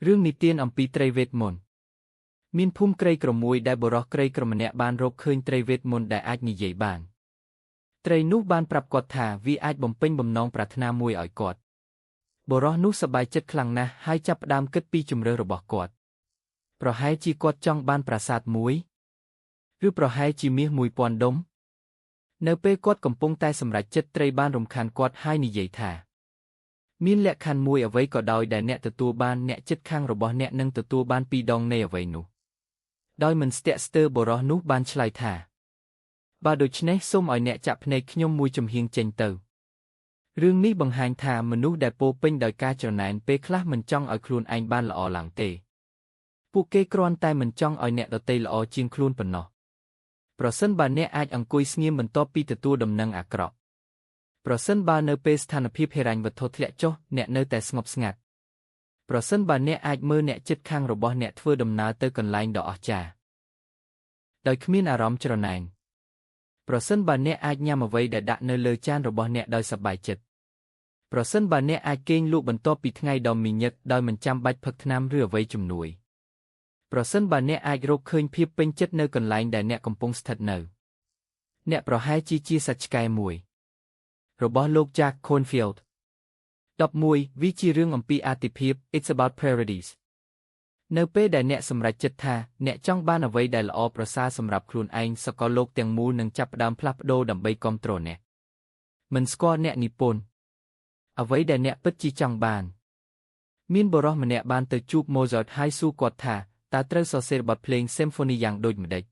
រឿងនិទានអំពីត្រីវេទមន្តមានភូមិក្រីក្រមួយដែលបុរសក្រីក្រម្នាក់បានរកឃើញត្រីវេទមន្តដែលអាចនិយាយបានត្រីនោះបានប្រាប់គាត់ថាវាអាចបំពេញបំណងប្រាថ្នាមួយឲ្យគាត់បុរសនោះសប្បាយចិត្តខ្លាំងណាស់ហើយចាប់ផ្ដើមគិតពីជម្រើសរបស់គាត់ប្រហែលជាគាត់ចង់បានប្រាសាទមួយឬប្រហែលជាមាស 1000 ដុំនៅពេលគាត់កំពុងតែសម្រេចចិត្តត្រីបានរំខានគាត់ហើយនិយាយថាមានលក្ខខណ្ឌមួយអ្វីក៏ដោយដែលអ្នកទទួលបានអ្នកជិតខាងរបស់អ្នកនឹងទទួលបាន2 ដងនៃអ្វីនោះដោយមិនស្ទាក់ស្ទើរបុរសនោះបានឆ្លើយថាបើដូច្នេះសូមឲ្យអ្នកចាក់ភ្នែកខ្ញុំមួយចំហៀងចេញទៅរឿងនេះបង្ហាញថាមនុស្សដែលពោពេញដោយការច្រណែនពេលខ្លះមិនចង់ឲ្យខ្លួនឯងបានល្អឡើងទេពួកគេគ្រាន់តែមិនចង់ឲ្យអ្នកដទៃល្អជាងខ្លួនប៉ុណ្ណោះប្រសិនបើអ្នកអាចអង្គុយស្ងៀមបន្ទាប់ពីទទួលដំណឹងអាក្រក់ប្រសិនបើនៅពេលស្ថានភាពហិរញ្ញវត្ថុធ្លាក់ចុះអ្នកនៅតែស្ងប់ស្ងាត់ប្រសិនបើអ្នកអាចមើលអ្នកជិតខាងរបស់អ្នកធ្វើដំណើរទៅកន្លែងដ៏អស្ចារ្យដោយគ្មានអារម្មណ៍ច្រណែនប្រសិនបើអ្នកអាចញ៉ាំអ្វីដែលដាក់នៅលើចានរបស់អ្នកដោយសប្បាយចិត្តប្រសិនបើអ្នកអាចគេងលក់បន្ទាប់ពីថ្ងៃដ៏មីញឹកដោយមិនចាំបាច់ផឹកថ្នាំឬអ្វីជំនួយប្រសិនបើអ្នកអាចរកឃើញភាពពេញចិត្តនៅកន្លែងដែលអ្នកកំពុងស្ថិតនៅអ្នកប្រហែលជាសាច់ឆ្កែមួយរបស់លោក Jack Cornfield 11វាជារឿងអំពីអាទិភាព It's about priorities នៅពេលដែលអ្នកសម្រេចចិត្តថាអ្នកចង់បានអ្វីដែលល្អប្រសើរសម្រាប់ខ្លួនឯងសកលលោកទាំងមូលនឹងចាប់ផ្ដើមផ្លាស់ប្ដូរដើម្បីគ្រប់គ្រងអ្នកមិនស្គាល់អ្នកនិពន្ធអ្វីដែលអ្នកពិតជាចង់បានមានបុរសម្នាក់បានទៅជួប Mozart ហើយសួរគាត់ថាតើត្រូវសរសេរបទភ្លេង Symphony យ៉ាងដូចម្តេច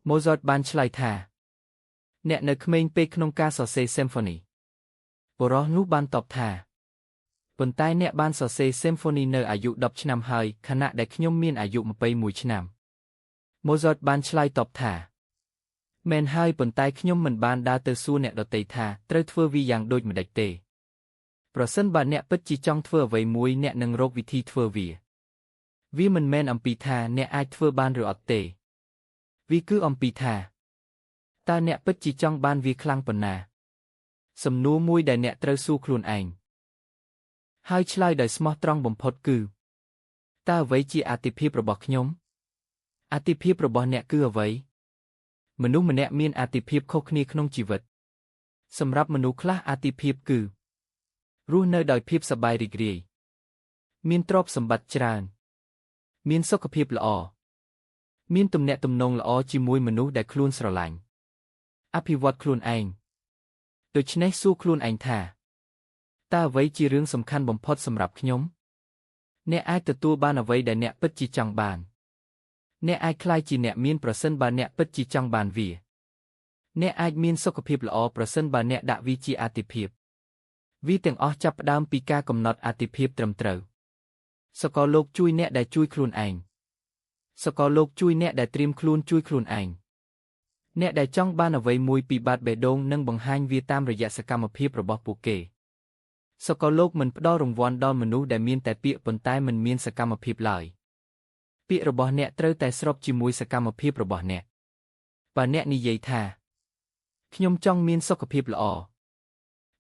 Mozart បានឆ្លើយថាអ្នកនៅក្មេងពេកក្នុងការសរសេរ Symphony បុរសនោះបានតបថាប៉ុន្តែអ្នកបានសរសេរ Symphony នៅអាយុ10 ឆ្នាំហើយខណៈដែលខ្ញុំមានអាយុ21ឆ្នាំ Mozart បានឆ្លើយតបថាមែនហើយប៉ុន្តែខ្ញុំមិនបានដើរទៅសួរអ្នកដទៃថាត្រូវធ្វើវាយ៉ាងដូចម្តេចទេប្រសិនបើអ្នកពិតជាចង់ធ្វើអ្វីមួយអ្នកនឹងរកវិធីធ្វើវាមិនមែនអំពីថាអ្នកអាចធ្វើបានឬអត់ទេវាគឺអំពីថាតើអ្នកពិតជាចង់បានវាខ្លាំងប៉ុណ្ណាសំណួរមួយដែលអ្នកត្រូវសួរខ្លួនឯងហើយឆ្លើយដោយស្មោះត្រង់បំផុតគឺតើអ្វីជាអាទិភាពរបស់ខ្ញុំអាទិភាពរបស់អ្នកគឺអ្វីមនុស្សម្នាក់មានអាទិភាពខុសគ្នាក្នុងជីវិតសម្រាប់មនុស្សខ្លះអាទិភាពគឺរស់នៅដោយភាពសប្បាយរីករាយមានទ្រព្យសម្បត្តិច្រើនមានសុខភាពល្អមានទំនាក់ទំនងល្អជាមួយមនុស្សដែលខ្លួនស្រឡាញ់អភិវឌ្ឍខ្លួនឯងដូច្នេះសួរខ្លួនឯងថាតើអ្វីជារឿងសំខាន់បំផុតសម្រាប់ខ្ញុំអ្នកអាចទទួលបានអ្វីដែលអ្នកពិតជាចង់បានអ្នកអាចក្លាយជាអ្នកមានប្រសិនបើអ្នកពិតជាចង់បានវាអ្នកអាចមានសុខភាពល្អប្រសិនបើអ្នកដាក់វាជាអាទិភាពវាទាំងអស់ចាប់ផ្ដើមពីការកំណត់អាទិភាពត្រឹមត្រូវសកលលោកជួយអ្នកដែលជួយខ្លួនឯងសកលលោកជួយអ្នកដែលត្រៀមខ្លួនជួយខ្លួនឯងអ្នកដែលចង់បានអ្វីមួយពីបាតបេះដូងនឹងបង្ហាញវាតាមរយៈសកម្មភាពរបស់ពួកគេសកលលោកមិនផ្ដល់រង្វាន់ដល់មនុស្សដែលមានតែពាក្យប៉ុន្តែមិនមានសកម្មភាពឡើយពាក្យរបស់អ្នកត្រូវតែស្របជាមួយសកម្មភាពរបស់អ្នកបើអ្នកនិយាយថាខ្ញុំចង់មានសុខភាពល្អ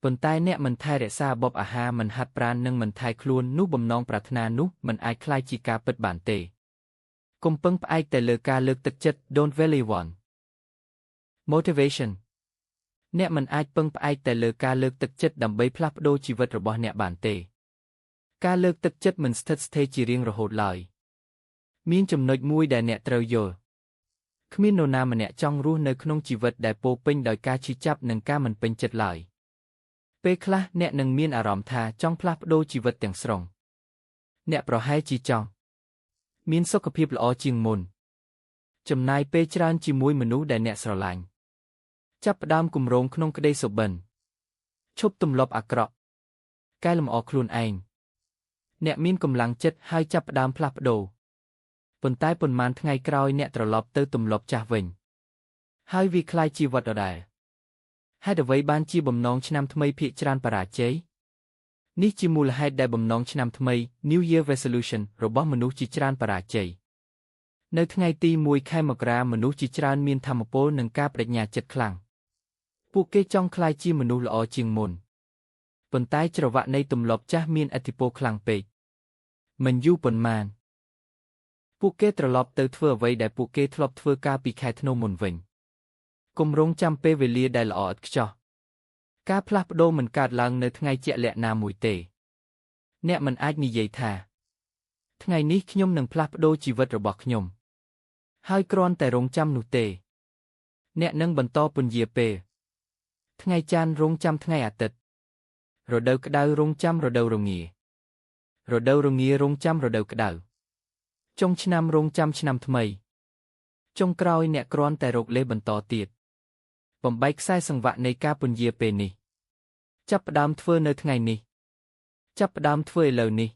ប៉ុន្តែអ្នកមិនថែរក្សារបបអាហារមិនហាត់ប្រាណនិងមិនថែខ្លួននោះបំណងប្រាថ្នានោះមិនអាចក្លាយជាការពិតបានទេកុំពឹងផ្អែកតែលើការលើកទឹកចិត្ត Don't rely on motivation អ្នកមិនអាចពឹងផ្អែកតែលើការលើកទឹកចិត្តដើម្បីផ្លាស់ប្ដូរជីវិតរបស់អ្នកបានទេការលើកទឹកចិត្តមិនស្ថិតស្ថេរជារៀងរហូតឡើយមានចំណុចមួយដែលអ្នកត្រូវយល់គ្មាននរណាម្នាក់ចង់រស់នៅក្នុងជីវិតដែលពោពេញដោយការឈឺចាប់និងការមិនពេញចិត្តឡើយពេលខ្លះអ្នកនឹងមានអារម្មណ៍ថាចង់ផ្លាស់ប្ដូរជីវិតទាំងស្រុងអ្នកប្រហែលជាចង់មានសុខភាពល្អជាងមុនចំណាយពេលច្រើនជាមួយមនុស្សដែលអ្នកស្រឡាញ់ចាប់ផ្ដើមគម្រោងក្នុងក្តីសុបិនឈប់ទម្លាប់អាក្រក់កែលម្អខ្លួនឯងអ្នកមានកម្លាំងចិត្តហើយចាប់ផ្ដើមផ្លាស់ប្ដូរប៉ុន្តែប៉ុន្មានថ្ងៃក្រោយអ្នកត្រឡប់ទៅទម្លាប់ចាស់វិញហើយវាคล้ายជាវត្តដដែលហេតុអ្វីបានជាបំណងឆ្នាំថ្មីភាគច្រើនបរាជ័យនេះជាមូលហេតុដែលបំណងឆ្នាំថ្មី New Year Resolution របស់មនុស្សជាច្រើនបរាជ័យ នៅថ្ងៃទី1 ខែមករាមនុស្សជាច្រើនមានថាមពលនិងការបដិញ្ញាចិត្តខ្លាំងពួកគេចង់ក្លាយជាមនុស្សល្អជាងមុនប៉ុន្តែច្រវាក់នៃទម្លាប់ចាស់មានឥទ្ធិពលខ្លាំងពេកមិនយូរប៉ុន្មានពួកគេត្រឡប់ទៅធ្វើអ្វីដែលពួកគេធ្លាប់ធ្វើកាលពីខែធ្នូមុនវិញគម្រោងចាំពេលវេលាដែលល្អឥតខ្ចោះការផ្លាស់ប្ដូរមិនកើតឡើងនៅថ្ងៃជាក់លាក់ណាមួយទេអ្នកមិនអាចនិយាយថាថ្ងៃនេះខ្ញុំនឹងផ្លាស់ប្ដូរជីវិតរបស់ខ្ញុំហើយគ្រាន់តែរងចាំនោះទេអ្នកនឹងបន្តពន្យាពេលថ្ងៃច័ន្ទរងចាំថ្ងៃអាទិត្យរដូវក្តៅរងចាំរដូវរងារដូវរងារងចាំរដូវក្តៅចុងឆ្នាំរងចាំឆ្នាំថ្មីចុងក្រោយអ្នកគ្រាន់តែរកលេសបន្តទៀតបំបែកខ្សែសង្វាក់នៃការពន្យាពេលនេះចាប់ផ្ដើមធ្វើនៅថ្ងៃនេះចាប់ផ្ដើមធ្វើឥឡូវនេះ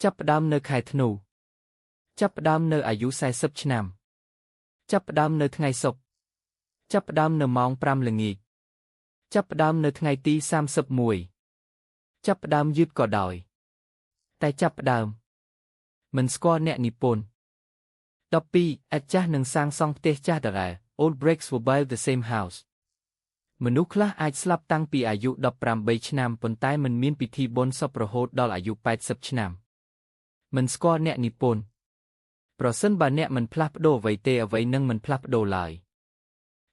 ចាប់ផ្ដើមនៅខែធ្នូចាប់ផ្ដើមនៅអាយុ40ឆ្នាំចាប់ផ្ដើមនៅថ្ងៃសុក្រចាប់ផ្ដើមនៅម៉ោង5ល្ងាចចាប់ផ្ដើមនៅថ្ងៃទី31ចាប់ផ្ដើមយឺតក៏ដោយតែចាប់ផ្ដើមមិនស្គាល់អ្នកនិពន្ធ12អាចចាស់នឹងសាងសង់ផ្ទះចាស់ដដែល Old bricks will build the same house មនុស្សខ្លះអាចស្លាប់តាំងពីអាយុ18ឆ្នាំប៉ុន្តែមិនមានពិធីបុណ្យសពរហូតដល់អាយុ80ឆ្នាំមិនស្គាល់អ្នកនិពន្ធប្រសិនបើអ្នកមិនផ្លាស់ប្ដូរអ្វីទេអ្វីនឹងមិនផ្លាស់ប្ដូរឡើយ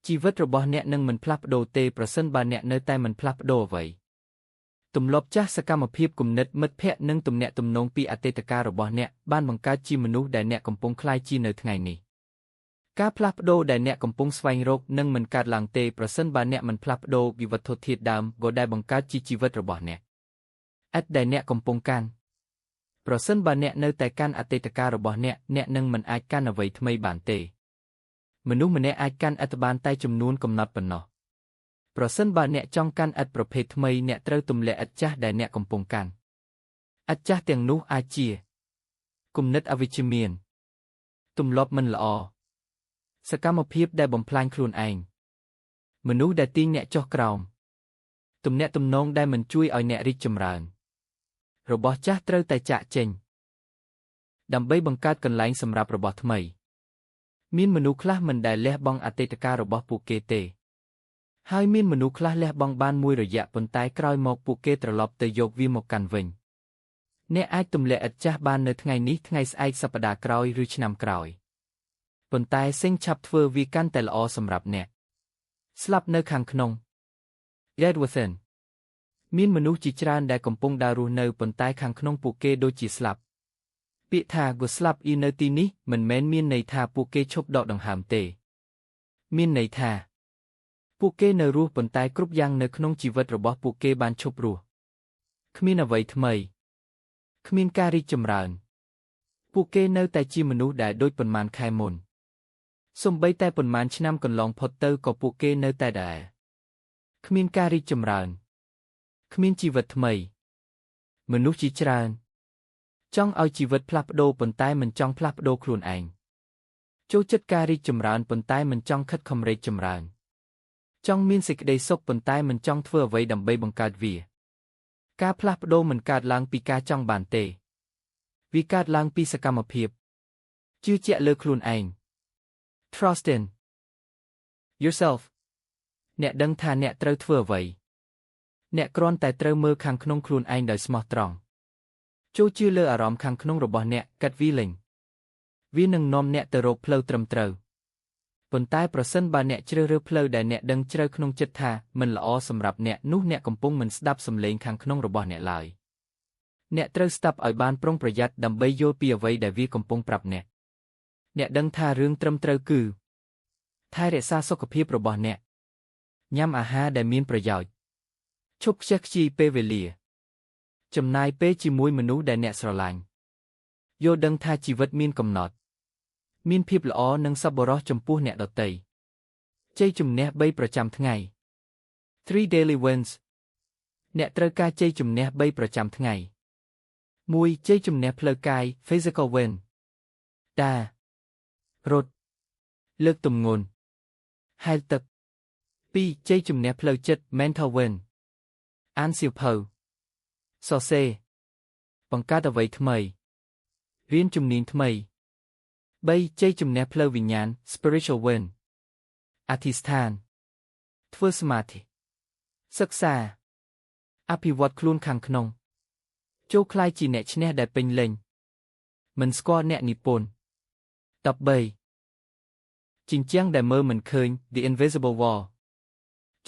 ជីវិតរបស់អ្នកនឹងមិនផ្លាស់ប្ដូរទេប្រសិនបើអ្នកនៅតែមិនផ្លាស់ប្ដូរអ្វីទម្លាប់ចាស់សកម្មភាពគំនិតមិត្តភ័ក្តិនិងទំនាក់ទំនងពីអតីតកាលរបស់អ្នកបានបង្កើតជាមនុស្សដែលអ្នកកំពុងក្លាយជានៅថ្ងៃនេះការផ្លាស់ប្ដូរដែលអ្នកកំពុងស្វែងរកនឹងមិនកើតឡើងទេប្រសិនបើអ្នកមិនផ្លាស់ប្ដូរពីវត្ថុធាតុដើមក៏ដែលបង្កើតជាជីវិតរបស់អ្នកឥតដែលអ្នកកំពុងកាន់ប្រសិនបើអ្នកនៅតែកាន់អតីតកាលរបស់អ្នកនឹងមិនអាចកាន់អ្វីថ្មីបានទេមនុស្សម្នាក់អាចកាន់ឥដ្ឋបានតែចំនួនកំណត់ប៉ុណ្ណោះប្រសិនបើអ្នកចង់កាន់ឥដ្ឋប្រភេទថ្មីអ្នកត្រូវទម្លាក់ឥដ្ឋចាស់ដែលអ្នកកំពុងកាន់ឥដ្ឋចាស់ទាំងនោះអាចជាគំនិតអវិជ្ជមានទម្លាប់មិនល្អសកម្មភាពដែលបំផ្លាញខ្លួនឯងមនុស្សដែលទាញអ្នកចុះក្រោមទំនាក់ទំនងដែលមិនជួយឲ្យអ្នករីកចម្រើនរបស់ចាស់ត្រូវតែចាកចេញដើម្បីបង្កើតកន្លែងសម្រាប់របស់ថ្មីមានមនុស្សខ្លះមិនដែលលះបង់អតីតកាលរបស់ពួកគេទេហើយមានមនុស្សខ្លះលះបង់បានមួយរយៈប៉ុន្តែក្រោយមកពួកគេត្រឡប់ទៅយកវាមកកាន់វិញអ្នកអាចទម្លាក់ឥដ្ឋចាស់បាននៅថ្ងៃនេះថ្ងៃស្អែកសប្តាហ៍ក្រោយឬឆ្នាំក្រោយប៉ុន្តែសេងឆាប់ធ្វើវាកាន់តែល្អសម្រាប់អ្នកស្លាប់នៅខាងក្នុង Dead within មានមនុស្សជាច្រើនដែលកំពុងដើររស់នៅប៉ុន្តែខាងក្នុងពួកគេដូចជាស្លាប់ពាក្យថាក៏ស្លាប់អ៊ីនៅទីនេះមិនមែនមានន័យថាពួកគេឈប់ដកដង្ហើមទេមានន័យថាពួកគេនៅរស់ប៉ុន្តែគ្រប់យ៉ាងនៅក្នុងជីវិតរបស់ពួកគេបានឈប់រស់គ្មានអ្វីថ្មីគ្មានការរីកចម្រើនពួកគេនៅតែជាមនុស្សដែលដូចប៉ុន្មានខែមុនសូម្បីតែប៉ុន្មានឆ្នាំកន្លងផុតទៅក៏ពួកគេនៅតែដែរគ្មានការរីកចម្រើនគ្មានជីវិតថ្មីមនុស្សជាច្រើនចង់ឲ្យជីវិតផ្លាស់ប្ដូរប៉ុន្តែមិនចង់ផ្លាស់ប្ដូរខ្លួនឯងចូលចិត្តការរីកចម្រើនប៉ុន្តែមិនចង់ខិតខំរីកចម្រើនចង់មានសេចក្តីសុខប៉ុន្តែមិនចង់ធ្វើអ្វីដើម្បីបង្កើតវាការផ្លាស់ប្ដូរមិនកើតឡើងពីការចង់បានទេវាកើតឡើងពីសកម្មភាពជឿជាក់លើខ្លួនឯង Trust in yourself អ្នកដឹងថាអ្នកត្រូវធ្វើអ្វីអ្នកគ្រាន់តែត្រូវមើលខាងក្នុងខ្លួនឯងដោយស្មោះត្រង់ចូលជឿលើអារម្មណ៍ខាងក្នុងរបស់អ្នកកាត់វាលេងវានឹងនាំអ្នកទៅរកផ្លូវត្រឹមត្រូវប៉ុន្តែប្រសិនបើអ្នកជ្រើសរើសផ្លូវដែលអ្នកដឹងជ្រៅក្នុងចិត្តថាមិនល្អសម្រាប់អ្នកនោះអ្នកកំពុងមិនស្ដាប់សំឡេងខាងក្នុងរបស់អ្នកឡើយអ្នកត្រូវស្ដាប់ឲ្យបានប្រុងប្រយ័ត្នដើម្បីយល់ពីអ្វីដែលវាកំពុងប្រាប់អ្នកដឹងថារឿងត្រឹមត្រូវគឺថែរក្សាសុខភាពរបស់អ្នកញ៉ាំអាហារដែលមានប្រយោជន៍ឈប់ខ្ជះខ្ជាយពេលវេលាចំណាយពេលជាមួយមនុស្សដែលអ្នកស្រឡាញ់យល់ដឹងថាជីវិតមានកំណត់មានភាពល្អនិងសប្បុរសចំពោះអ្នកដទៃជ័យជំនះ3ប្រចាំថ្ងៃ3 daily wins អ្នកត្រូវការជ័យជំនះ3ប្រចាំថ្ងៃ1ជ័យជំនះផ្លូវកាយ physical win តារត់លើកទម្ងន់ហែលទឹក2ជ័យជំនះផ្លូវចិត្ត mental win អានសៀវភៅសរសេរបង្កើតអ្វីថ្មីរៀនជំនាញថ្មី 3. ជ័យជំនះផ្លូវវិញ្ញាណ spiritual win អធិស្ឋានធ្វើសមាធិសិក្សាអភិវឌ្ឍខ្លួនខាងក្នុងចូលក្លាយជាអ្នកឈ្នះដែលពេញលេញមិនស្គាល់អ្នកនិពន្ធ 13. ជញ្ជាំងដែលមើលមិនឃើញ the invisible wall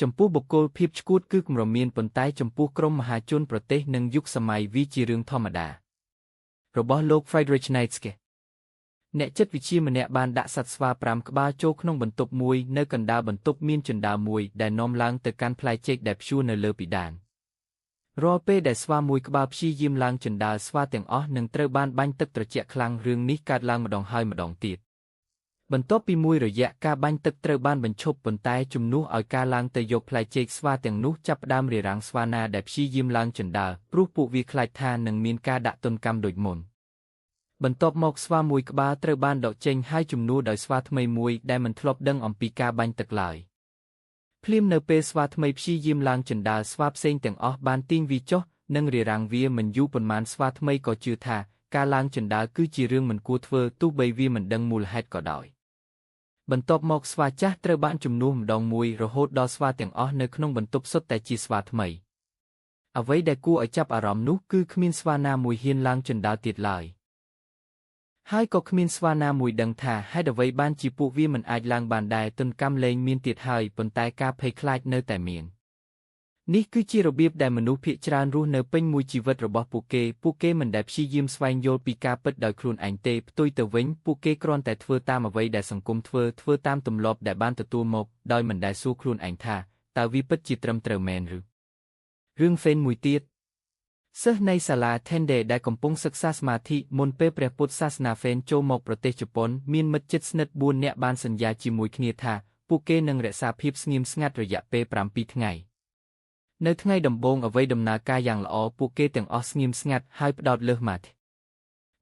ចំពោះបុគ្គលភាពឆ្កួតគឺគំរមៀនប៉ុន្តែចំពោះក្រុមមហាជនប្រទេសនិងយុគសម័យវាជារឿងធម្មតារបស់លោក Friedrich Nietzsche អ្នកចិត្តវិទ្យាម្នាក់បានដាក់សត្វស្វា5ក្បាលចូលក្នុងបន្ទប់មួយនៅកណ្ដាលបន្ទប់មានជណ្ដើរមួយដែលនាំឡើងទៅកាន់ផ្លែចេកដែលព្យួរនៅលើពិដានរាល់ពេលដែលស្វាមួយក្បាលព្យាយាមឡើងជណ្ដើរស្វាទាំងអស់នឹងត្រូវបានបាញ់ទឹកត្រជាក់ខ្លាំងរឿងនេះកើតឡើងម្ដងហើយម្ដងទៀតបន្ទាប់ពីមួយរយៈការបាញ់ទឹកត្រូវបានបញ្ឈប់ប៉ុន្តែជំនួសឲ្យការឡើងទៅយកផ្លែចេកស្វាទាំងនោះចាប់ផ្ដើមរារាំងស្វាណាដែលព្យាយាមឡើងជណ្ដើរព្រោះពួកវាខ្លាចថានឹងមានការដាក់ទណ្ឌកម្មដូចមុនបន្ទាប់មកស្វាមួយក្បាលត្រូវបានដកចេញហើយជំនួសដោយស្វាថ្មីមួយដែលមិនធ្លាប់ដឹងអំពីការបាញ់ទឹកឡើយភ្លាមនៅពេលស្វាថ្មីព្យាយាមឡើងជណ្ដើរស្វាផ្សេងទាំងអស់បានទាញវាចុះនិងរារាំងវាមិនយូរប៉ុន្មានស្វាថ្មីក៏ជឿថាការឡើងជណ្ដើរគឺជារឿងមិនគួរធ្វើទោះបីវាមិនដឹងមូលហេតុក៏ដោយបន្ទាប់មកស្វាចាស់ត្រូវបានជំនួសម្ដងមួយរហូតដល់ស្វាទាំងអស់នៅក្នុងបន្ទប់សុទ្ធតែជាស្វាថ្មីអ្វីដែលគួរឲ្យចាប់អារម្មណ៍នោះគឺគ្មានស្វាណាមួយហ៊ានឡើងជណ្ដើរទៀតឡើយហើយក៏គ្មានស្វាណាមួយដឹងថាហេតុអ្វីបានជាពួកវាមិនអាចឡើងបានដែរទណ្ឌកម្មលែងមានទៀតហើយប៉ុន្តែការភ័យខ្លាចនៅតែមាននេះគឺជារបៀបដែលមនុស្សភាគច្រើនរស់នៅពេញមួយជីវិតរបស់ពួកគេមិនដែលព្យាយាមស្វែងយល់ពីការពិតដោយខ្លួនឯងទេផ្ទុយទៅវិញពួកគេគ្រាន់តែធ្វើតាមអ្វីដែលសង្គមធ្វើតាមទម្លាប់ដែលបានទទួលមកដោយមិនដែលសួរខ្លួនឯងថាតើវាពិតជាត្រឹមត្រូវមែនឬរឿងហ្វេនមួយទៀតសិស្សនៃសាលា Tende ដែលកំពុងសិក្សាសមាធិមុនពេលព្រះពុទ្ធសាសនាហ្វេនចូលមកប្រទេសជប៉ុនមានមិត្តជិតស្និទ្ធ4នាក់បានសន្យាជាមួយគ្នាថាពួកគេនឹងរក្សាភាពស្ងៀមស្ងាត់រយៈពេល7ថ្ងៃនៅថ្ងៃដំបូងអ្វីដំណើរការយ៉ាងល្អពួកគេទាំងអស់ស្ងៀមស្ងាត់ហើយផ្ដោតលើសមាធិ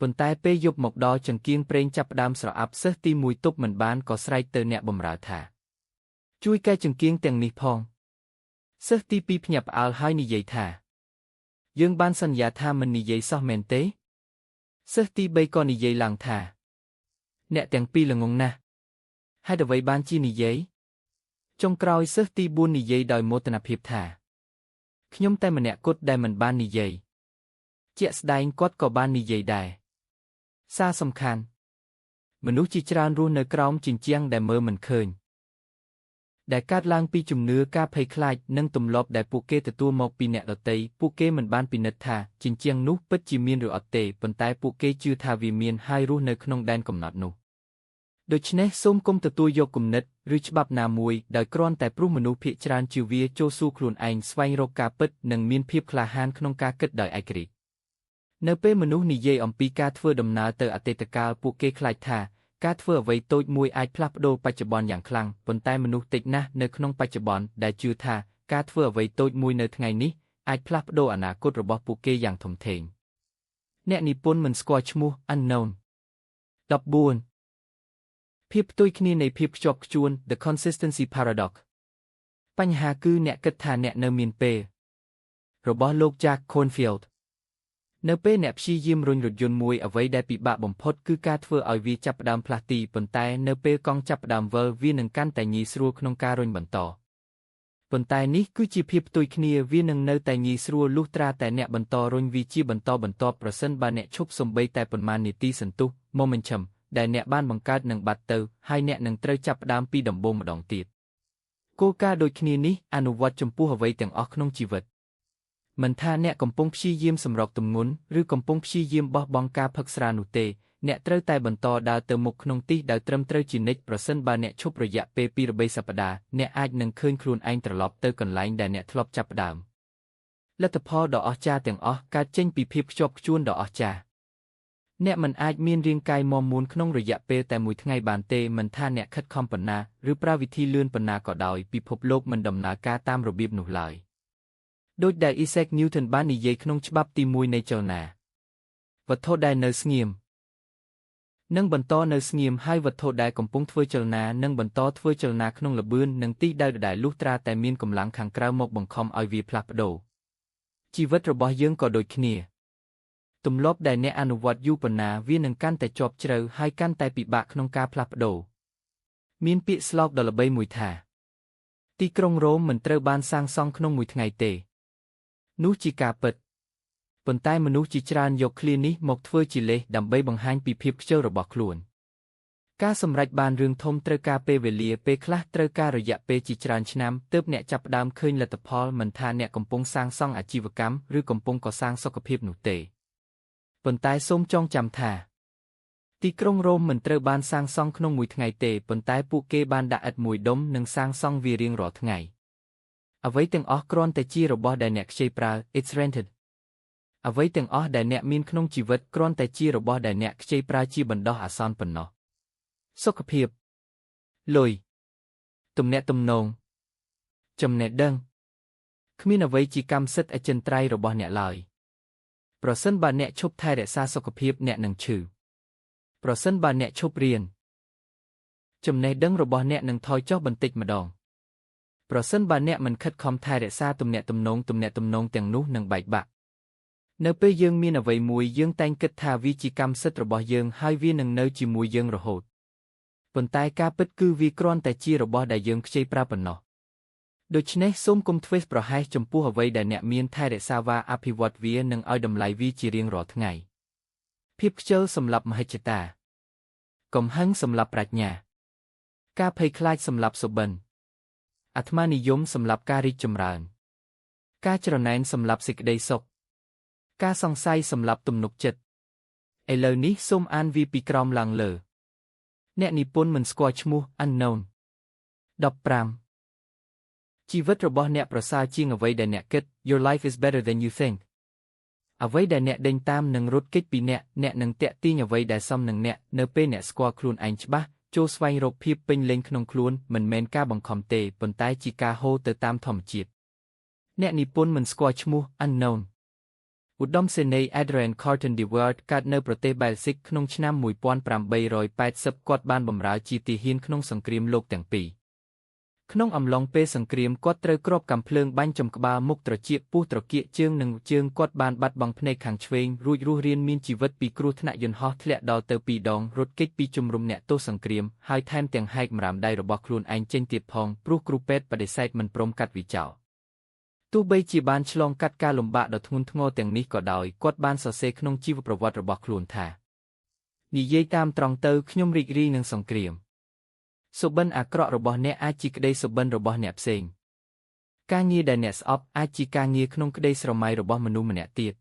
ប៉ុន្តែពេលយប់មកដល់ចង្កៀងប្រេងចាប់ផ្ដើមស្រអាប់សិស្សទី1ទប់មិនបានក៏ស្រែកទៅអ្នកបម្រើថាជួយកែចង្កៀងទាំងនេះផងសិស្សទី2ភ្ញាក់ផ្អើលហើយនិយាយថាយើងបានសន្យាថាមិននិយាយសោះមែនទេសិស្សទី3ក៏និយាយឡើងថាអ្នកទាំងពីរល្ងងណាស់ហេតុអ្វីបានជានិយាយចុងក្រោយសិស្សទី4និយាយដោយមោទនភាពថាខ្ញុំតែម្នាក់គត់ដែលមិនបាននិយាយជាក់ស្ដែងគាត់ក៏បាននិយាយដែរសារសំខាន់មនុស្សជាច្រើនរស់នៅក្រោមជញ្ជាំងដែលមើលមិនឃើញដែលកើតឡើងពីជំនឿការភ័យខ្លាចនិងទម្លាប់ដែលពួកគេទទួលមកពីអ្នកដទៃពួកគេមិនបានពិនិត្យថាជញ្ជាំងនោះពិតជាមានឬអត់ទេប៉ុន្តែពួកគេជឿថាវាមានហើយរស់នៅក្នុងដែនកំណត់នោះដូច្នេះសូមកុំទទួលយកគំនិតឬច្បាប់ណាមួយដោយគ្រាន់តែព្រោះមនុស្សភាគច្រើនជឿវាចូលសួរខ្លួនឯងស្វែងរកការពិតនិងមានភាពក្លាហានក្នុងការគិតដោយឯករាជ្យនៅពេលមនុស្សនិយាយអំពីការធ្វើដំណើរទៅអតីតកាលពួកគេខ្លាចថាការធ្វើអ្វីតូចមួយអាចផ្លាស់ប្ដូរបច្ចុប្បន្នយ៉ាងខ្លាំងប៉ុន្តែមនុស្សតិចណាស់នៅក្នុងបច្ចុប្បន្នដែលជឿថាការធ្វើអ្វីតូចមួយនៅថ្ងៃនេះអាចផ្លាស់ប្ដូរអនាគតរបស់ពួកគេយ៉ាងធំធេងអ្នកនិពន្ធមិនស្គាល់ឈ្មោះ Unknown 14ភាពផ្ទុយគ្នានៃភាពខ្ជាប់ខ្ជួន The Consistency Paradox បញ្ហាគឺអ្នកគិតថាអ្នកនៅមានពេលរបស់លោក Jack Cornfield នៅពេលអ្នកព្យាយាមរុញរថយន្តមួយអ្វីដែលពិបាកបំផុតគឺការធ្វើឲ្យវាចាប់ផ្ដើមផ្លាស់ទីប៉ុន្តែនៅពេលកង់ចាប់ផ្ដើមវិលវានឹងកាន់តែងាយស្រួលក្នុងការរុញបន្តប៉ុន្តែនេះគឺជាភាពផ្ទុយគ្នាវានឹងនៅតែងាយស្រួលលុះត្រាតែអ្នកបន្តរុញវាជាបន្តបន្ទាប់ប្រសិនបើអ្នកឈប់សូម្បីតែប៉ុន្មាននាទីសន្ទុះ momentum ដែលអ្នកបានបង្កើតនឹងបាត់ទៅហើយអ្នកនឹងត្រូវចាប់ផ្ដើមពីដំបូងម្ដងទៀតគោលការណ៍ដូចគ្នានេះអនុវត្តចំពោះអ្វីទាំងអស់ក្នុងជីវិតមិនថាអ្នកកំពុងព្យាយាមសម្រកទម្ងន់ឬកំពុងព្យាយាមបោះបង់ការផឹកស្រានោះទេអ្នកត្រូវតែបន្តដើរទៅមុខក្នុងទិសដែលត្រឹមត្រូវជានិច្ចប្រសិនបើអ្នកឈប់រយៈពេល2-3សប្តាហ៍អ្នកអាចនឹងឃើញខ្លួនឯងត្រឡប់ទៅកន្លែងដែលអ្នកធ្លាប់ចាប់ផ្ដើមលទ្ធផលដ៏អស្ចារ្យទាំងអស់កើតចេញពីភាពខ្ជាប់ខ្ជួនដ៏អស្ចារ្យអ្នកមិនអាចមានរាងកាយមាំមួនក្នុងរយៈពេលតែមួយថ្ងៃបានទេមិនថាអ្នកខិតខំប៉ុណ្ណាឬប្រើវិធីលឿនប៉ុណ្ណាក៏ដោយពិភពលោកមិនដំណើរការតាមរបៀបនោះឡើយដូចដែល Isaac Newton បាននិយាយក្នុងច្បាប់ទី1នៃចលនាវត្ថុដែលនៅស្ងៀមនឹងបន្តនៅស្ងៀមហើយវត្ថុដែលកំពុងធ្វើចលនានឹងបន្តធ្វើចលនាក្នុងល្បឿននិងទីដដែលលុះត្រាតែមានកម្លាំងខាងក្រៅមកបង្ខំឲ្យវាផ្លាស់ប្ដូរជីវិតរបស់យើងក៏ដូចគ្នាទ ទម្លាប់ដែលអ្នកអនុវត្តយូរប៉ុណ្ណាវានឹងកាន់តែជាប់ជ្រៅហើយកាន់តែពិបាកក្នុងការផ្លាស់ប្ដូរមានពាក្យស្លោកដ៏ល្បីមួយថាទីក្រុងរ៉ូមមិនត្រូវបានសាងសង់ក្នុងមួយថ្ងៃទេនោះជាការពិតប៉ុន្តែមនុស្សជាច្រើនយកឃ្លានេះមកធ្វើជាលេសដើម្បីបង្ហាញពីភាពខ្ជិលរបស់ខ្លួនការសម្រេចបានរឿងធំត្រូវការពេលវេលាពេលខ្លះត្រូវការរយៈពេលជាច្រើនឆ្នាំទើបអ្នកចាប់ផ្ដើមឃើញលទ្ធផលមិនថាអ្នកកំពុងសាងសង់អាជីវកម្មឬកំពុងកសាងសុខភាពនោះទេប៉ុន្តែសូមចងចាំថាទីក្រុងរ៉ូមមិនត្រូវបានសាងសង់ក្នុងមួយថ្ងៃទេប៉ុន្តែពួកគេបានដាក់ឥដ្ឋមួយដុំនិងសាងសង់វារៀងរាល់ថ្ងៃអ្វីទាំងអស់គ្រាន់តែជារបស់ដែលអ្នកខ្ចីប្រើ It's rented អ្វីទាំងអស់ដែលអ្នកមានក្នុងជីវិតគ្រាន់តែជារបស់ដែលអ្នកខ្ចីប្រើជាបណ្ដោះអាសន្នប៉ុណ្ណោះសុខភាពលុយទំនាក់ទំនងចំណេះដឹងគ្មានអ្វីជាកម្មសិទ្ធិអចិន្ត្រៃយ៍របស់អ្នកឡើយប្រសិនបើអ្នកឈប់ថែរក្សាសុខភាពអ្នកនឹងឈឺប្រសិនបើអ្នកឈប់រៀនចំណេះដឹងរបស់អ្នកនឹងថយចុះបន្តិចម្ដងប្រសិនបើអ្នកមិនខិតខំថែរក្សាទំនាក់ទំនងទាំងនោះនឹងបែកបាក់នៅពេលយើងមានអ្វីមួយយើងតែងគិតថាវាជាកម្មសិទ្ធិរបស់យើងហើយវានឹងនៅជាមួយយើងរហូតប៉ុន្តែការពិតគឺវាគ្រាន់តែជារបស់ដែលយើងខ្ចីប្រើប៉ុណ្ណោះដូច្នេះសូមកុំធ្វេសប្រហែសចំពោះអ្វីដែលអ្នកមានថែរក្សាវាអភិវឌ្ឍវានិងឲ្យតម្លៃវាជារៀងរាល់ថ្ងៃភាពខ្ជិលសម្រាប់មហិច្ឆតាកំហឹងសម្រាប់ប្រាជ្ញាការភ័យខ្លាចសម្រាប់សុបិនអាត្មានិយមសម្រាប់ការរីកចម្រើនការច្រណែនសម្រាប់សេចក្តីសុខការសង្ស័យសម្រាប់ទំនុកចិត្តឥឡូវនេះសូមអានវាពីក្រោមឡើងលើអ្នកនិពន្ធមិនស្គាល់ឈ្មោះ Unknown 15ជីវិតរបស់អ្នកប្រសើរជាងអ្វីដែលអ្នកគិត Your life is better than you think អ្វីដែលអ្នកដេញតាមនឹងរត់គេចពីអ្នកនឹងតាក់ទាញអ្វីដែលសមនឹងអ្នកនៅពេលអ្នកស្គាល់ខ្លួនឯងច្បាស់ចូលស្វែងរកភាពពេញលេញក្នុងខ្លួនមិនមែនការបង្ខំទេប៉ុន្តែជាការហូរទៅតាមធម្មជាតិអ្នកនិពន្ធមិនស្គាល់ឈ្មោះ Unknown ឧត្តមសេនីយ៍ Adrian Carton de Ward កើតនៅប្រទេសបែលហ្សិកក្នុងឆ្នាំ1880គាត់បានបម្រើជាទាហានក្នុងសង្គ្រាមលោកទាំងពីរក្នុងអំឡុងពេលសង្គ្រាមគាត់ត្រូវគ្របកាំភ្លើងបាញ់ចំក្បាលមុខត្រចៀកពោះត្រគាកជើងនិងជើងគាត់បានបាត់បង់ភ្នែកខាងឆ្វេងរួចរស់រានមានជីវិតពីគ្រោះថ្នាក់យន្តហោះធ្លាក់ដល់ទៅ2ដងរត់គេចពីជំរំអ្នកទោសសង្គ្រាមហើយថែមទាំងហែកម្រាមដៃរបស់ខ្លួនឯងចេញទៀតផងព្រោះគ្រូពេទ្យបដិសេធមិនព្រមកាត់វាចោលទោះបីជាបានឆ្លងកាត់ការលំបាកដ៏ធ្ងន់ធ្ងរទាំងនេះក៏ដោយគាត់បានសរសេរក្នុងជីវប្រវត្តិរបស់ខ្លួនថានិយាយតាមត្រង់ទៅខ្ញុំរីករាយនឹងសង្គ្រាមសុបិនអាក្រក់របស់អ្នកអាចជាក្តីសុបិនរបស់អ្នកផ្សេងការងារដែលអ្នកស្អប់អាចជាការងារក្នុងក្តីស្រមៃរបស់មនុស្សម្នាក់ទៀត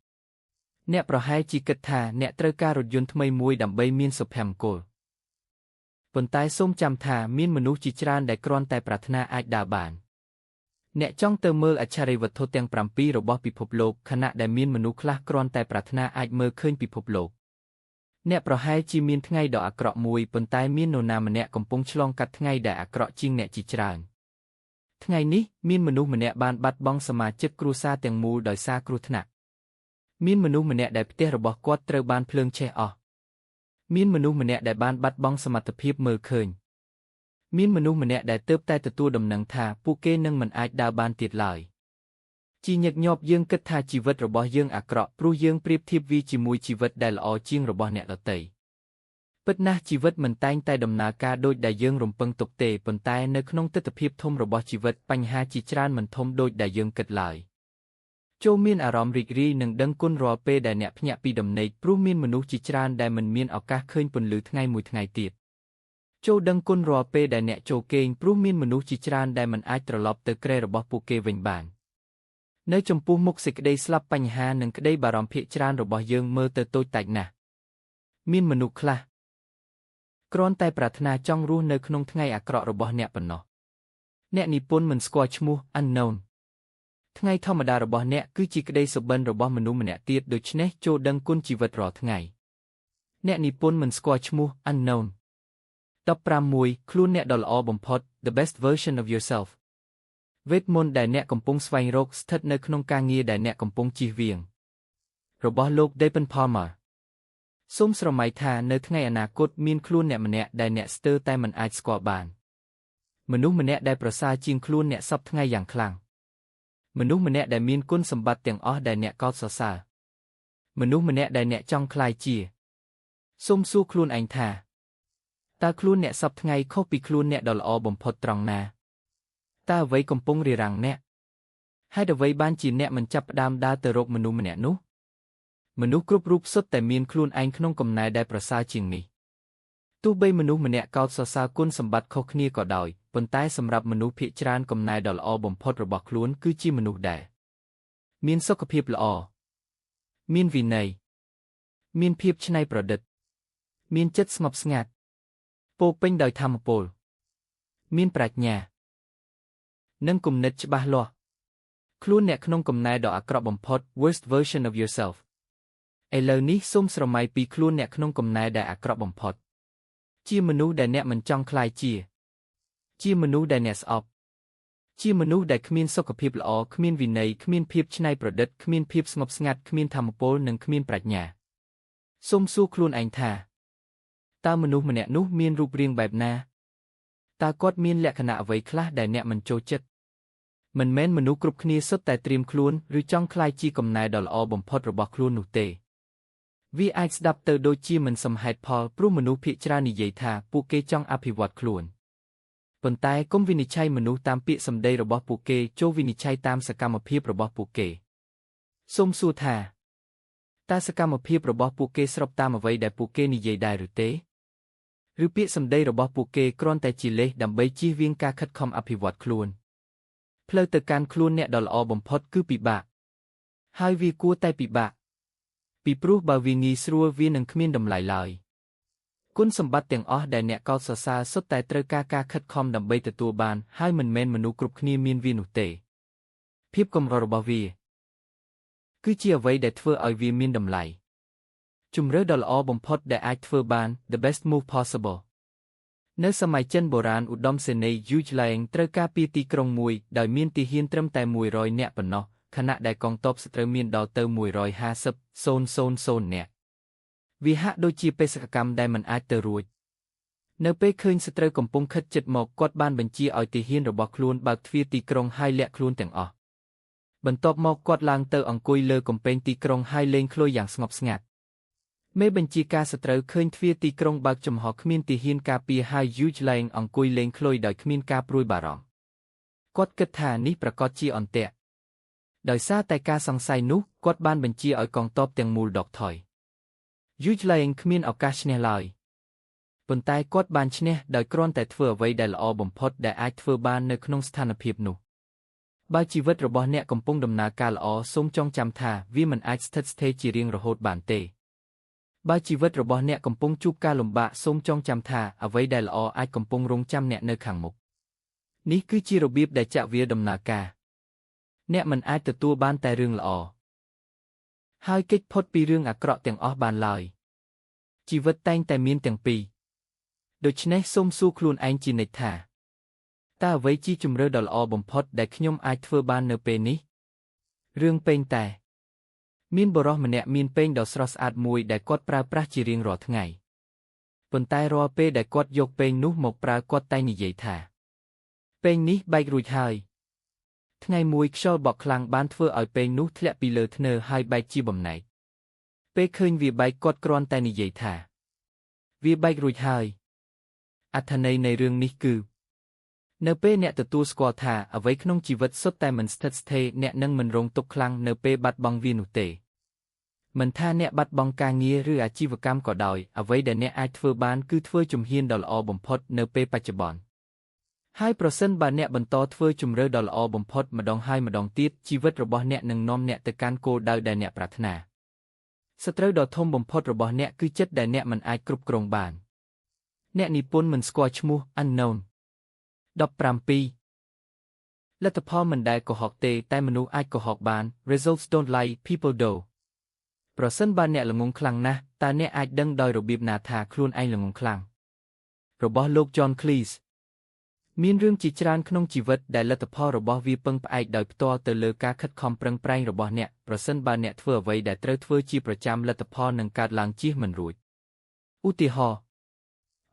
អ្នកប្រហែលជាគិតថាអ្នកត្រូវការរថយន្តថ្មីមួយដើម្បីមានសុភមង្គលប៉ុន្តែសូមចាំថាមានមនុស្សជាច្រើនដែលគ្រាន់តែប្រាថ្នាអាចដើរបានអ្នកចង់ទៅមើលអច្ឆរិយវត្ថុទាំង7របស់ពិភពលោកខណៈដែលមានមនុស្សខ្លះគ្រាន់តែប្រាថ្នាអាចមើលឃើញពិភពលោកអ្នកប្រហែលជាមានថ្ងៃដ៏អាក្រក់មួយប៉ុន្តែមាននរណាម្នាក់កំពុងឆ្លងកាត់ថ្ងៃដែលអាក្រក់ជាងអ្នកជាច្រើនថ្ងៃនេះមានមនុស្សម្នាក់បានបាត់បង់សមាជិកគ្រួសារទាំងមូលដោយសារគ្រោះថ្នាក់មានមនុស្សម្នាក់ដែលផ្ទះរបស់គាត់ត្រូវបានភ្លើងឆេះអស់មានមនុស្សម្នាក់ដែលបានបាត់បង់សមត្ថភាពមើលឃើញមានមនុស្សម្នាក់ដែលទើបតែទទួលដំណឹងថាពួកគេនឹងមិនអាចដើរបានទៀតឡើយជាញឹកញាប់យើងគិតថាជីវិតរបស់យើងអាក្រក់ព្រោះយើងប្រៀបធៀបវាជាមួយជីវិតដែលល្អជាងរបស់អ្នកដទៃពិតណាស់ជីវិតមិនតែងតែដំណើរការដូចដែលយើងរំពឹងទុកទេប៉ុន្តែនៅក្នុងទិដ្ឋភាពធំរបស់ជីវិតបញ្ហាជាច្រើនមិនធំដូចដែលយើងគិតឡើយចូលមានអារម្មណ៍រីករាយនិងដឹងគុណរាល់ពេលដែលអ្នកភ្ញាក់ពីដំណេកព្រោះមានមនុស្សជាច្រើនដែលមិនមានឱកាសឃើញពន្លឺថ្ងៃមួយថ្ងៃទៀតចូលដឹងគុណរាល់ពេលដែលអ្នកចូលគេងព្រោះមានមនុស្សជាច្រើនដែលមិនអាចត្រឡប់ទៅគ្រែរបស់ពួកគេវិញបាននៅចំពោះមុខសេចក្តីស្លាប់បញ្ហានិងក្តីបារម្ភភាគច្រើនរបស់យើងមើលទៅតូចតាចណាស់មានមនុស្សខ្លះគ្រាន់តែប្រាថ្នាចង់រស់នៅក្នុងថ្ងៃអាក្រក់របស់អ្នកប៉ុណ្ណោះអ្នកនិពន្ធមិនស្គាល់ឈ្មោះ Unknown ថ្ងៃធម្មតារបស់អ្នកគឺជាក្តីសុបិនរបស់មនុស្សម្នាក់ទៀតដូច្នេះចូលដឹងគុណជីវិតរាល់ថ្ងៃអ្នកនិពន្ធមិនស្គាល់ឈ្មោះ Unknown 15ខ្លួនអ្នកដ៏ល្អបំផុត The best version of yourself វេទមន្តដែលអ្នកកំពុងស្វែងរកស្ថិតនៅក្នុងការងារដែលអ្នកកំពុងជៀសវាងរបស់លោក David Palmer សូមស្រមៃថានៅថ្ងៃអនាគតមានខ្លួនអ្នកម្នាក់ដែលអ្នកស្ទើរតែមិនអាចស្គាល់បានមនុស្សម្នាក់ដែលប្រសើរជាងខ្លួនអ្នកសពថ្ងៃយ៉ាងខ្លាំងមនុស្សម្នាក់ដែលមានគុណសម្បត្តិទាំងអស់ដែលអ្នកកោតសរសើរ មនុស្សម្នាក់ដែលអ្នកចង់ក្លាយជាសូមសួរខ្លួនឯងថាតើខ្លួនអ្នកសពថ្ងៃខុសពីខ្លួនអ្នកដ៏ល្អបំផុតត្រង់ណាតើអ្វីកំពុងរារាំងអ្នកហេតុអ្វីបានជាអ្នកមិនចាប់ផ្ដើមដើរទៅរកមនុស្សម្នាក់នោះមនុស្សគ្រប់រូបសុទ្ធតែមានខ្លួនឯងក្នុងកំណែដែលប្រសើរជាងនេះទោះបីមនុស្សម្នាក់កោតសរសើរគុណសម្បត្តិខុសគ្នាក៏ដោយប៉ុន្តែសម្រាប់មនុស្សភាគច្រើនកំណែដ៏ល្អបំផុតរបស់ខ្លួនគឺជាមនុស្សដែលមានសុខភាពល្អមានវិន័យមានភាពច្នៃប្រឌិតមានចិត្តស្ងប់ស្ងាត់ពោរពេញដោយថាមពលមានប្រាជ្ញានិងគំនិតច្បាស់លាស់ខ្លួនអ្នកក្នុងកំណែដ៏អាក្រក់បំផុត worst version of yourself ឥឡូវនេះសូមស្រមៃពីខ្លួនអ្នកក្នុងកំណែដែលអាក្រក់បំផុតជាមនុស្សដែលអ្នកមិនចង់ក្លាយជាមនុស្សដែលអ្នកស្អប់ជាមនុស្សដែលគ្មានសុខភាពល្អគ្មានវិន័យគ្មានភាពច្នៃប្រឌិតគ្មានភាពស្ងប់ស្ងាត់គ្មានថាមពលនិងគ្មានប្រាជ្ញាសូមសួរខ្លួនឯងថាតើមនុស្សម្នាក់នោះមានរូបរាងបែបណាតើគាត់មានលក្ខណៈអ្វីខ្លះដែលអ្នកមិនចូលចិត្តមិនមែនមនុស្សគ្រប់គ្នាសុទ្ធតែត្រៀមខ្លួនឬចង់ក្លាយជាកំណែដ៏ល្អបំផុតរបស់ខ្លួននោះទេវាអាចស្ដាប់ទៅដូចជាមិនសមហេតុផលព្រោះមនុស្សភាគច្រើននិយាយថាពួកគេចង់អភិវឌ្ឍខ្លួនប៉ុន្តែកុំវិនិច្ឆ័យមនុស្សតាមពាក្យសម្ដីរបស់ពួកគេចូលវិនិច្ឆ័យតាមសកម្មភាពរបស់ពួកគេសូមសួរថាតើសកម្មភាពរបស់ពួកគេស្របតាមអ្វីដែលពួកគេនិយាយដែរឬទេឬពាក្យសម្ដីរបស់ពួកគេគ្រាន់តែជាលេសដើម្បីជៀសវាងការខិតខំអភិវឌ្ឍខ្លួនផ្លូវទៅកាន់ខ្លួនអ្នកដ៏ល្អបំផុតគឺពិបាកហើយវាគួរតែពិបាកពីព្រោះបើវាងាយស្រួលវានឹងគ្មានតម្លៃឡើយគុណសម្បត្តិទាំងអស់ដែលអ្នកកោតសរសើរសុទ្ធតែត្រូវការការខិតខំដើម្បីទទួលបានហើយមិនមែនមនុស្សគ្រប់គ្នាមានវានោះទេភាពកម្ររបស់វាគឺជាអ្វីដែលធ្វើឲ្យវាមានតម្លៃជម្រើសដ៏ល្អបំផុតដែលអាចធ្វើបាន the best move possible នៅសម័យចិនបុរាណឧត្តមសេនីយ៍យូឡែងត្រូវការពារទីក្រុងមួយដោយមានទាហានត្រឹមតែ100នាក់ប៉ុណ្ណោះខណៈដែលកងទ័ពសត្រូវមានដល់ទៅ150,000នាក់វាហាក់ដូចជាបេសកកម្មដែលមិនអាចទៅរួចនៅពេលឃើញសត្រូវកំពុងខិតជិតមកគាត់បានបញ្ជាឲ្យទាហានរបស់ខ្លួនបើកទ្វារទីក្រុងហើយលាក់ខ្លួនទាំងអស់បន្ទាប់មកគាត់ឡើងទៅអង្គុយលើកំពែងទីក្រុងហើយលេងឃ្លោយយ៉ាងស្ងប់ស្ងាត់មេបញ្ជាការសត្រូវឃើញទ្វារទីក្រុងបើកចំហគ្មានទាហានការពារហើយយូឡែងអង្គុយលេងឃ្លោយដោយគ្មានការព្រួយបារម្ភគាត់គិតថានេះប្រកាសជាអន្ទាក់ដោយសារតែការសង្ស័យនោះគាត់បានបញ្ជាឲ្យកងទ័ពទាំងមូលដកថយយូឡែងគ្មានឱកាសឈ្នះឡើយប៉ុន្តែគាត់បានឈ្នះដោយគ្រាន់តែធ្វើអ្វីដែលល្អបំផុតដែលអាចធ្វើបាននៅក្នុងស្ថានភាពនោះបើជីវិតរបស់អ្នកកំពុងដំណើរការល្អសូមចងចាំថាវាមិនអាចស្ថិតស្ថេរជារៀងរហូតបានទេបើជីវិតរបស់អ្នកកំពុងជួបការលំបាកសូមចងចាំថាអ្វីដែលល្អអាចកំពុងរង់ចាំអ្នកនៅខាងមុខនេះគឺជារបៀបដែលចាក់វាដំណើរការអ្នកមិនអាចទទួលបានតែរឿងល្អហើយគេចផុតពីរឿងអាក្រក់ទាំងអស់បានឡើយជីវិតតែងតែមានទាំងពីរដូច្នេះសូមសួរខ្លួនឯងជានិច្ចថាតើអ្វីជាជម្រើសដ៏ល្អបំផុតដែលខ្ញុំអាចធ្វើបាននៅពេលនេះរឿងពេងតែមានបុរសម្នាក់មានពែងដ៏ស្រស់ស្អាតមួយដែលគាត់ប្រើប្រាស់ជារៀងរាល់ថ្ងៃប៉ុន្តែរាល់ពេលដែលគាត់យកពែងនោះមកប្រើគាត់តែងនិយាយថាពែងនេះបែករួចហើយថ្ងៃមួយខ្យល់បក់ខ្លាំងបានធ្វើឲ្យពែងនោះធ្លាក់ពីលើធ្នើរហើយបែកជាបំណែកពេលឃើញវាបែកគាត់គ្រាន់តែនិយាយថាវាបែករួចហើយអត្ថន័យនៃរឿងនេះគឺនៅពេលអ្នកទទួលស្គាល់ថាអ្វីក្នុងជីវិតសុទ្ធតែមិនស្ថិតស្ថេរអ្នកនឹងមិនរងទុក្ខខ្លាំងនៅពេលបាត់បង់វានោះទេមិនថាអ្នកបាត់បង់ការងារឬអាជីវកម្មក៏ដោយអ្វីដែលអ្នកអាចធ្វើបានគឺធ្វើជំហានដ៏ល្អបំផុតនៅពេលបច្ចុប្បន្នហើយប្រសិនបើអ្នកបន្តធ្វើជំរឿដ៏ល្អបំផុតម្ដងហើយម្ដងទៀតជីវិតរបស់អ្នកនឹងនាំអ្នកទៅកាន់គោលដៅដែលអ្នកប្រាថ្នាសត្រូវដ៏ធំបំផុតរបស់អ្នកគឺចិត្តដែលអ្នកមិនអាចគ្រប់គ្រងបានអ្នកនិពន្ធមិនស្គាល់ឈ្មោះ Unknown 17 លទ្ធផលមិនដែលកុហកទេតែមនុស្សអាចកុហកបាន Results don't lie people do ប្រសិនបើអ្នកល្ងងខ្លាំងណាស់តើអ្នកអាចដឹងដោយរបៀបណាថាខ្លួនឯងល្ងងខ្លាំងរបស់លោក John Cleese មានរឿងជាច្រើនក្នុងជីវិតដែលលទ្ធផលរបស់វាពឹងផ្អែកដោយផ្ទាល់ទៅលើការខិតខំប្រឹងប្រែងរបស់អ្នកប្រសិនបើអ្នកធ្វើអ្វីដែលត្រូវធ្វើជាប្រចាំលទ្ធផលនឹងកើតឡើងជៀសមិនរួចឧទាហរណ៍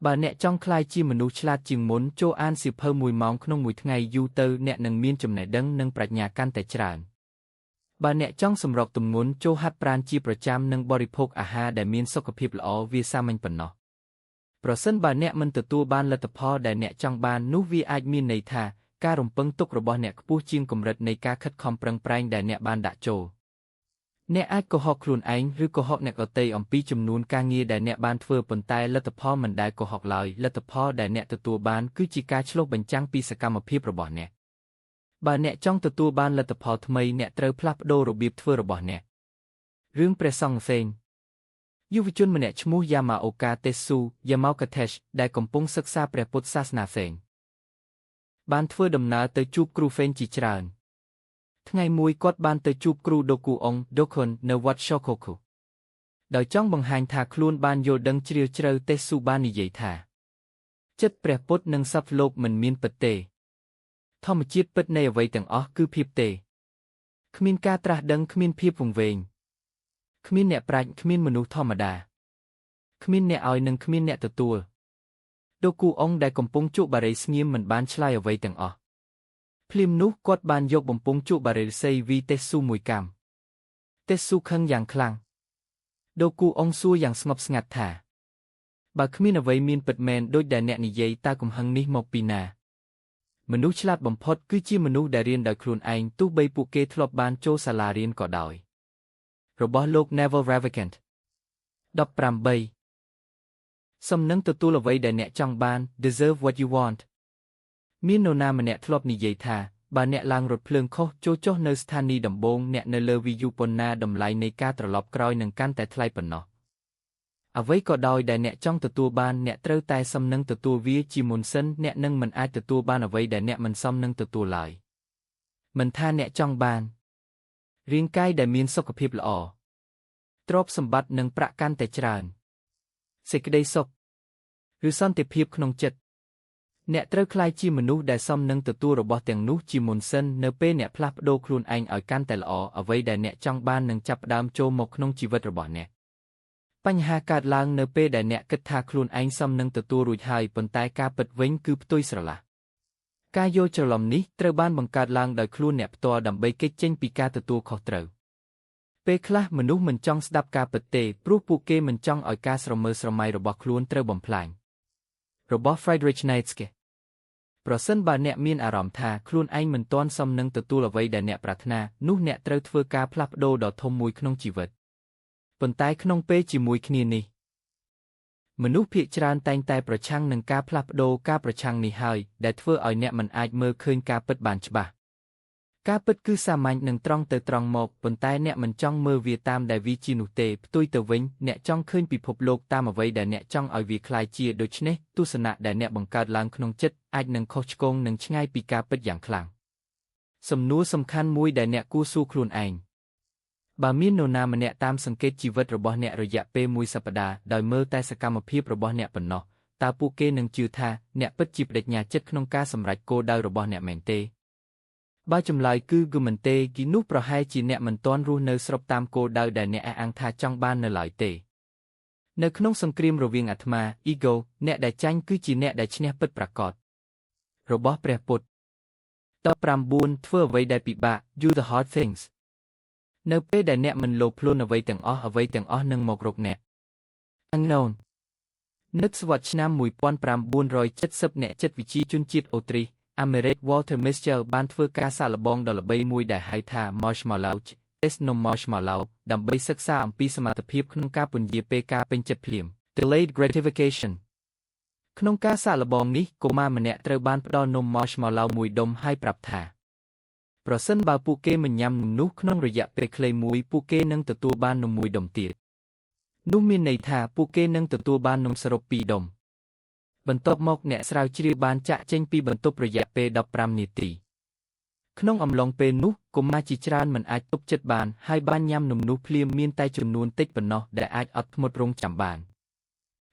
បើអ្នកចង់ក្លាយជាមនុស្សឆ្លាតជាងមុនចូលអានសៀវភៅ1 ម៉ោងក្នុងមួយថ្ងៃយូរទៅអ្នកនឹងមានចំណេះដឹងនិងប្រាជ្ញាកាន់តែច្រើន បើអ្នកចង់សម្រកទម្ងន់ចូលហាត់ប្រាណជាប្រចាំនិងបរិភោគអាហារដែលមានសុខភាពល្អវាសាមញ្ញប៉ុណ្ណោះប្រសិនបើអ្នកមិនទទួលបានលទ្ធផលដែលអ្នកចង់បាននោះវាអាចមានន័យថាការរំពឹងទុករបស់អ្នកខ្ពស់ជាងកម្រិតនៃការខិតខំប្រឹងប្រែងដែលអ្នកបានដាក់ចូលអ្នកអាចកុហកខ្លួនឯងឬកុហកអ្នកដទៃអំពីចំនួនការងារដែលអ្នកបានធ្វើប៉ុន្តែលទ្ធផលមិនដែលកុហកឡើយលទ្ធផលដែលអ្នកទទួលបានគឺជាការឆ្លុះបញ្ចាំងពីសកម្មភាពរបស់អ្នកបើអ្នកចង់ទទួលបានលទ្ធផលថ្មីអ្នកត្រូវផ្លាស់ប្ដូររបៀបធ្វើរបស់អ្នករឿងព្រះសង្ឃផ្សេងយុវជនម្នាក់ឈ្មោះយ៉ាម៉ាអូកាតេស៊ូយ៉ាម៉ៅកាថេសដែលកំពុងសិក្សាព្រះពុទ្ធសាសនាផ្សេងបានធ្វើដំណើរទៅជួបគ្រូហ្វេងជាច្រើនថ្ងៃមួយគាត់បានទៅជួបគ្រូដូគូអុងដូខុននៅវត្តឆូខូខូដោយចង់បង្ហាញថាខ្លួនបានយល់ដឹងជ្រាលជ្រៅតេស៊ូបាននិយាយថាចិត្តព្រះពុទ្ធនិងសត្វលោកមិនមានពិតទេធម្មជាតិពិតនៃអ្វីទាំងអស់គឺភាពទេគ្មានការត្រាស់ដឹងគ្មានភាពវង្វេងគ្មានអ្នកប្រាជ្ញគ្មានមនុស្សធម្មតាគ្មានអ្នកឲ្យនិងគ្មានអ្នកទទួលដូគូអុងដែលកំពុងជក់បារីស្ងៀមមិនបានឆ្លើយអ្វីទាំងអស់ភ្លាមនោះគាត់បានយកបំពង់ជក់បារីសីវីតេស៊ូមួយកាំតេស៊ូខឹងយ៉ាងខ្លាំងដូគូអុងសួរយ៉ាងស្ងប់ស្ងាត់ថាបើគ្មានអ្វីមានពិតមែនដូចដែលអ្នកនិយាយតើកំហឹងនេះមកពីណាមនុស្សឆ្លាតបំផុតគឺជាមនុស្សដែលរៀនដោយខ្លួនឯងទោះបីពួកគេធ្លាប់បានចូលសាលារៀនក៏ដោយរបស់លោក Neville Ravikant 18សំនឹងទទួលអ្វីដែលអ្នកចង់បាន deserve what you want មាននរណាម្នាក់ធ្លាប់និយាយថាបើអ្នកឡើងរថភ្លើងខុសចូលចុះនៅស្ថានីយ៍ដំបូងអ្នកនៅលើវីយូប៉ុណ្ណាតម្លៃនៃការត្រឡប់ក្រោយនឹងកាន់តែថ្លៃប៉ុណ្ណោះអ្វីក៏ដោយដែលអ្នកចង់ទទួលបានអ្នកត្រូវតែសមនឹងទទួលវាជាមុនសិនអ្នកនឹងមិនអាចទទួលបានអ្វីដែលអ្នកមិនសមនឹងទទួលឡើយមិនថាអ្នកចង់បានរាងកាយដែលមានសុខភាពល្អទ្រព្យសម្បត្តិនិងប្រាក់កាន់តែច្រើនសេចក្តីសុខឬសន្តិភាពក្នុងចិត្តអ្នកត្រូវក្លាយជាមនុស្សដែលសមនឹងទទួលរបស់ទាំងនោះជាមុនសិននៅពេលអ្នកផ្លាស់ប្ដូរខ្លួនឯងឲ្យកាន់តែល្អអ្វីដែលអ្នកចង់បាននឹងចាប់ផ្ដើមចូលមកក្នុងជីវិតរបស់អ្នកបញ្ហាកើតឡើងនៅពេលដែលអ្នកគិតថាខ្លួនឯងសមនឹងទទួលរួចហើយប៉ុន្តែការពិតវិញគឺផ្ទុយស្រឡះការយល់ច្រឡំនេះត្រូវបានបង្កើតឡើងដោយខ្លួនអ្នកផ្ទាល់ដើម្បីគេចចេញពីការទទួលខុសត្រូវពេលខ្លះមនុស្សមិនចង់ស្ដាប់ការពិតទេព្រោះពួកគេមិនចង់ឲ្យការស្រមើស្រមៃរបស់ខ្លួនត្រូវបំផ្លាញរបស់ Friedrich Nietzsche ប្រសិនបើអ្នកមានអារម្មណ៍ថាខ្លួនឯងមិនទាន់សមនឹងទទួលអ្វីដែលអ្នកប្រាថ្នានោះអ្នកត្រូវធ្វើការផ្លាស់ប្ដូរដ៏ធំមួយក្នុងជីវិតប៉ុន្តែក្នុងពេលជាមួយគ្នានេះមនុស្សភាគច្រើនតែងតែប្រឆាំងនឹងការផ្លាស់ប្ដូរការប្រឆាំងនេះហើយដែលធ្វើឲ្យអ្នកមិនអាចមើលឃើញការពិតបានច្បាស់ការពិតគឺសាមញ្ញនិងត្រង់ទៅត្រង់មកប៉ុន្តែអ្នកមិនចង់មើលវាតាមដែលវាជានោះទេផ្ទុយទៅវិញអ្នកចង់ឃើញពិភពលោកតាមអ្វីដែលអ្នកចង់ឲ្យវាคล้ายជាដូច្នេះទស្សនៈដែលអ្នកបង្កើតឡើងក្នុងចិត្តអាចនឹងខុសឆ្គងនិងឆ្ងាយពីការពិតយ៉ាងខ្លាំងសំណួរសំខាន់មួយដែលអ្នកគួរសួរខ្លួនឯងបើមាននរណាម្នាក់តាមសង្កេតជីវិតរបស់អ្នករយៈពេលមួយសប្តាហ៍ដោយមើលតែសកម្មភាពរបស់អ្នកប៉ុណ្ណោះតើពួកគេនឹងជឿថាអ្នកពិតជាបដិញ្ញាចិត្តក្នុងការសម្រេចគោលដៅរបស់អ្នកមែនទេបើចម្លើយគឺមិនទេគីនោះប្រហែលជាអ្នកមិនទាន់រស់នៅស្របតាមគោលដៅដែលអ្នកអះអាងថាចង់បាននៅឡើយទេនៅក្នុងសង្គ្រាមរវាងអាត្មា ego អ្នកដែលចាញ់គឺជាអ្នកដែលឈ្នះពិតប្រាកដរបស់ព្រះពុទ្ធ19ធ្វើអ្វីដែលពិបាក do the hard things នៅពេលដែលអ្នកមិនលោភលន់អ្វីទាំងអស់នឹងមករកអ្នក unknown នឹកសវត្សរ៍ឆ្នាំ1970អ្នកចិត្តវិទ្យាជនជាតិអូទ្រីសអាមេរិក Walter Mischel បានធ្វើការសាកល្បងដ៏ល្បីមួយដែលហៅថា Marshmallow Test នំ Marshmallow ដើម្បីសិក្សាអំពីសមត្ថភាពក្នុងការពន្យាពេលការពេញចិត្តភ្លាម Delayed gratification ក្នុងការសាកល្បងនេះកុមារម្នាក់ត្រូវបានផ្ដល់នំ Marshmallow មួយដុំហើយប្រាប់ថាប្រសិនបើពួកគេមិនញ៉ាំនំនោះក្នុងរយៈពេលខ្លីមួយពួកគេនឹងទទួលបាននំមួយដុំទៀតនោះមានន័យថាពួកគេនឹងទទួលបាននំសរុប2ដុំបន្ទាប់មកអ្នកស្រាវជ្រាវបានចាក់ចេញពីបន្ទប់រយៈពេល15នាទីក្នុងអំឡុងពេលនោះកុមារជាច្រើនមិនអាចទប់ចិត្តបានហើយបានញ៉ាំនំនោះភ្លាមមានតែចំនួនតិចប៉ុណ្ណោះដែលអាចអត់ធ្មត់រង់ចាំបាន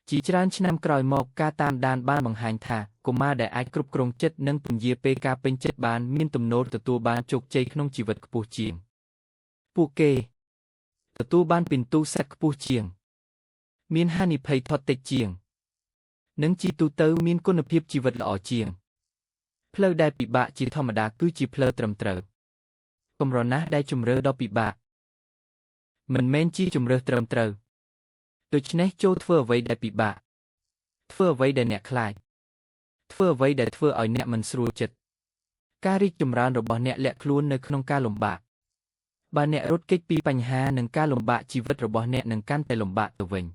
ជាច្រើនឆ្នាំក្រោយមកការតាមដានបានបង្ហាញថាកុមារដែលអាចគ្រប់គ្រងចិត្តនិងពន្យាពេលការពេញចិត្តបានមានទំនោរទទួលបានជោគជ័យក្នុងជីវិតខ្ពស់ជាងពួកគេទទួលបានពិន្ទុសេតខ្ពស់ជាងមានហានិភ័យថត់តិចជាងនិងជាទូទៅមានគុណភាពជីវិតល្អជាងផ្លូវដែលពិបាកជាធម្មតាគឺជាផ្លូវត្រឹមត្រូវ កម្រណាស់ដែលជំរឿដ៏ពិបាកមិនមែនជាជំរឿត្រឹមត្រូវដូច្នេះចូលធ្វើអ្វីដែលពិបាកធ្វើអ្វីដែលអ្នកខ្លាចធ្វើអ្វីដែលធ្វើឲ្យអ្នកមិនស្រួលចិត្តការរីកចម្រើនរបស់អ្នកលាក់ខ្លួននៅក្នុងការលំបាកបើអ្នករត់គេចពីបញ្ហានិងការលំបាកជីវិតរបស់អ្នកនឹងកាន់តែលំបាកទៅវិញ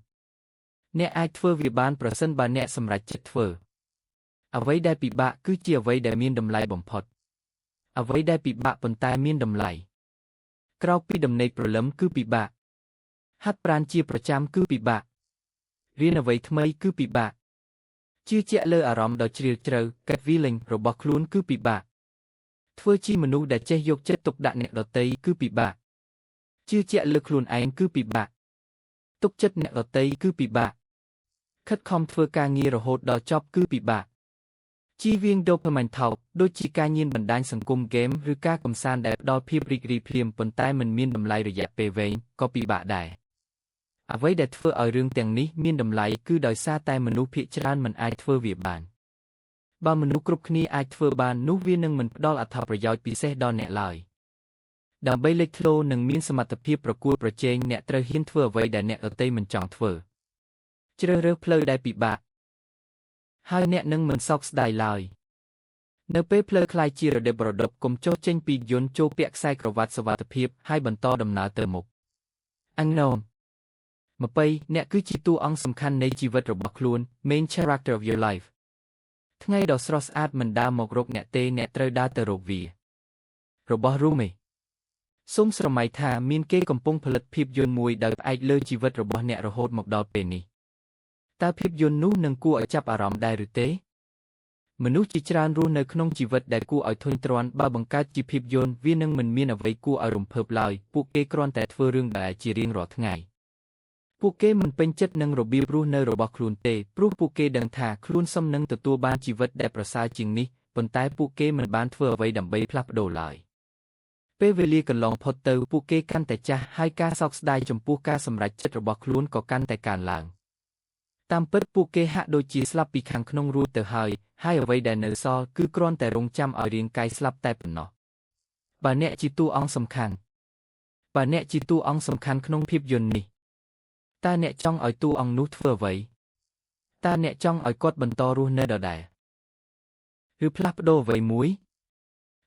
អ្នកអាចធ្វើវាបានប្រសិនបើអ្នកសម្រេចចិត្តធ្វើអ្វីដែលពិបាកគឺជាអ្វីដែលមានតម្លៃបំផុតអ្វីដែលពិបាកប៉ុន្តែមានតម្លៃក្រោកពីដំណេកព្រលឹមគឺពិបាកហាត់ប្រាណជាប្រចាំគឺពិបាករៀនអ្វីថ្មីគឺពិបាកជឿជាក់លើអារម្មណ៍ដ៏ជ្រាលជ្រៅ gut feeling របស់ខ្លួនគឺពិបាកធ្វើជាមនុស្សដែលចេះយកចិត្តទុកដាក់អ្នកដទៃគឺពិបាកជឿជាក់លើខ្លួនឯងគឺពិបាកទុកចិត្តអ្នកដទៃគឺពិបាកខិតខំធ្វើការងាររហូតដល់ចប់គឺពិបាកជៀសវាង dopamine ថោកដូចជាការញៀនបណ្ដាញសង្គមហ្គេមឬការកម្សាន្តដែលផ្ដល់ភាពរីករាយភ្លាមប៉ុន្តែមិនមានតម្លៃរយៈពេលវែងក៏ពិបាកដែរអ្វីដែលធ្វើឲ្យរឿងទាំងនេះមានតម្លៃគឺដោយសារតែមនុស្សភាគច្រើនមិនអាចធ្វើវាបានបើមនុស្សគ្រប់គ្នាអាចធ្វើបាននោះវានឹងមិនផ្ដល់អត្ថប្រយោជន៍ពិសេសដល់អ្នកឡើយដើម្បីលេចធ្លោនិងមានសមត្ថភាពប្រកួតប្រជែងអ្នកត្រូវហ៊ានធ្វើអ្វីដែលអ្នកដទៃមិនចង់ធ្វើជ្រើសរើសផ្លូវដែលពិបាកហើយអ្នកនឹងមិនសោកស្ដាយឡើយនៅពេលផ្លូវคล้ายជារដិបរដប់កុំចុះចេញពីយន្តចូលពាក់ខ្សែក្រវ៉ាត់សុវត្ថិភាពហើយបន្តដំណើរទៅមុខunknown 20អ្នកគឺជាតួអង្គសំខាន់នៃជីវិតរបស់ខ្លួន main character of your life ថ្ងៃដ៏ស្រស់ស្អាតមិនដើរមករកអ្នកទេអ្នកត្រូវដើរទៅរកវារបស់ Rumi សូមស្រមៃថាមានគេកំពុងផលិតភាពយន្តមួយដោយផ្អែកលើជីវិតរបស់អ្នករហូតមកដល់ពេលនេះតើភាពយន្តនោះនឹងគួរឲ្យចាប់អារម្មណ៍ដែរឬទេមនុស្សជាច្រើនរស់នៅក្នុងជីវិតដែលគួរឲ្យធុញទ្រាន់បើបង្កើតជាភាពយន្តវានឹងមិនមានអ្វីគួរឲ្យរំភើបឡើយពួកគេគ្រាន់តែធ្វើរឿងដែលជារៀងរាល់ថ្ងៃពួកគេមិនពេញចិត្តនឹងរបៀបរស់នៅរបស់ខ្លួនទេព្រោះពួកគេដឹងថាខ្លួនសមនឹងទទួលបានជីវិតដែលប្រសើរជាងនេះប៉ុន្តែពួកគេមិនបានធ្វើអ្វីដើម្បីផ្លាស់ប្ដូរឡើយពេលវេលាកន្លងផុតទៅពួកគេកាន់តែចាស់ហើយការសោកស្ដាយចំពោះការសម្រេចចិត្តរបស់ខ្លួនក៏កាន់តែកើនឡើងតាមពិតពួកគេហាក់ដូចជាស្លាប់ពីខាងក្នុងរួចទៅហើយអ្វីដែលនៅសល់គឺគ្រាន់តែរង់ចាំឲ្យរាងកាយស្លាប់តែប៉ុណ្ណោះបើអ្នកជាតួអង្គសំខាន់ក្នុងភាពយន្តនេះតើអ្នកចង់ឲ្យតួអង្គនោះធ្វើអ្វីតើអ្នកចង់ឲ្យគាត់បន្តរស់នៅដដែលឬផ្លាស់ប្ដូរអ្វីមួយ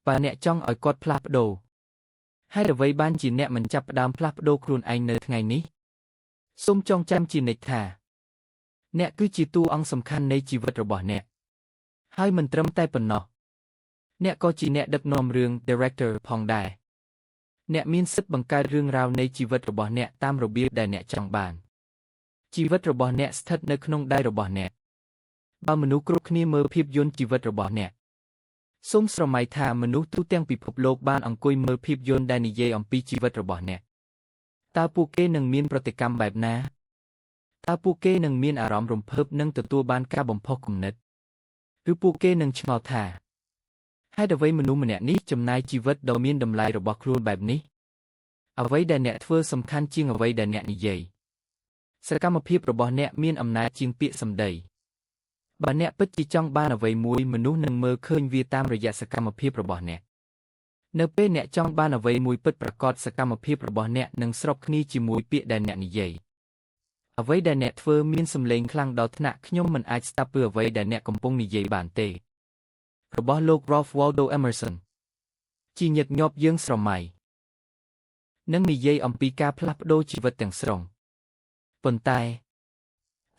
បើអ្នកចង់ឲ្យគាត់ផ្លាស់ប្ដូរហេតុអ្វីបានជាអ្នកមិនចាប់ផ្ដើមផ្លាស់ប្ដូរខ្លួនឯងនៅថ្ងៃនេះសូមចងចាំជានិច្ចថាអ្នកគឺជាតួអង្គសំខាន់នៃជីវិតរបស់អ្នកហើយមិនត្រឹមតែប៉ុណ្ណោះអ្នកក៏ជាអ្នកដឹកនាំរឿង director ផងដែរអ្នកមានសិទ្ធិបង្កើតរឿងរ៉ាវនៃជីវិតរបស់អ្នកតាមរបៀបដែលអ្នកចង់បានជីវិតរបស់អ្នកស្ថិតនៅក្នុងដៃរបស់អ្នកបើមនុស្សគ្រប់គ្នាមើលភាពយន្តជីវិតរបស់អ្នកសូមស្រមៃថាមនុស្សទូទាំងពិភពលោកបានអង្គុយមើលភាពយន្តដែលនិយាយអំពីជីវិតរបស់អ្នកតើពួកគេនឹងមានប្រតិកម្មបែបណាតើពួកគេនឹងមានអារម្មណ៍រំភើបនិងទទួលបានការបំផុសគំនិតឬពួកគេនឹងឆ្ងល់ថាហេតុអ្វីមនុស្សម្នាក់នេះចំណាយជីវិតដ៏មានតម្លៃរបស់ខ្លួនបែបនេះអ្វីដែលអ្នកធ្វើសំខាន់ជាងអ្វីដែលអ្នកនិយាយសកម្មភាពរបស់អ្នកមានអំណាចជាងពាក្យសម្ដីបើអ្នកពិតជាចង់បានអ្វីមួយមនុស្សនឹងមើលឃើញវាតាមរយៈសកម្មភាពរបស់អ្នកនៅពេលអ្នកចង់បានអ្វីមួយពិតប្រាកដសកម្មភាពរបស់អ្នកនឹងស្របគ្នាជាមួយពាក្យដែលអ្នកនិយាយអ្វីដែលអ្នកធ្វើមានសម្លេងខ្លាំងដល់ថ្នាក់ខ្ញុំមិនអាចស្ដាប់ពីអ្វីដែលអ្នកកំពុងនិយាយបានទេរបស់លោក Ralph Waldo Emerson ជាញឹកញាប់យើងស្រមៃនឹងនិយាយអំពីការផ្លាស់ប្ដូរជីវិតទាំងស្រុងប៉ុន្តែ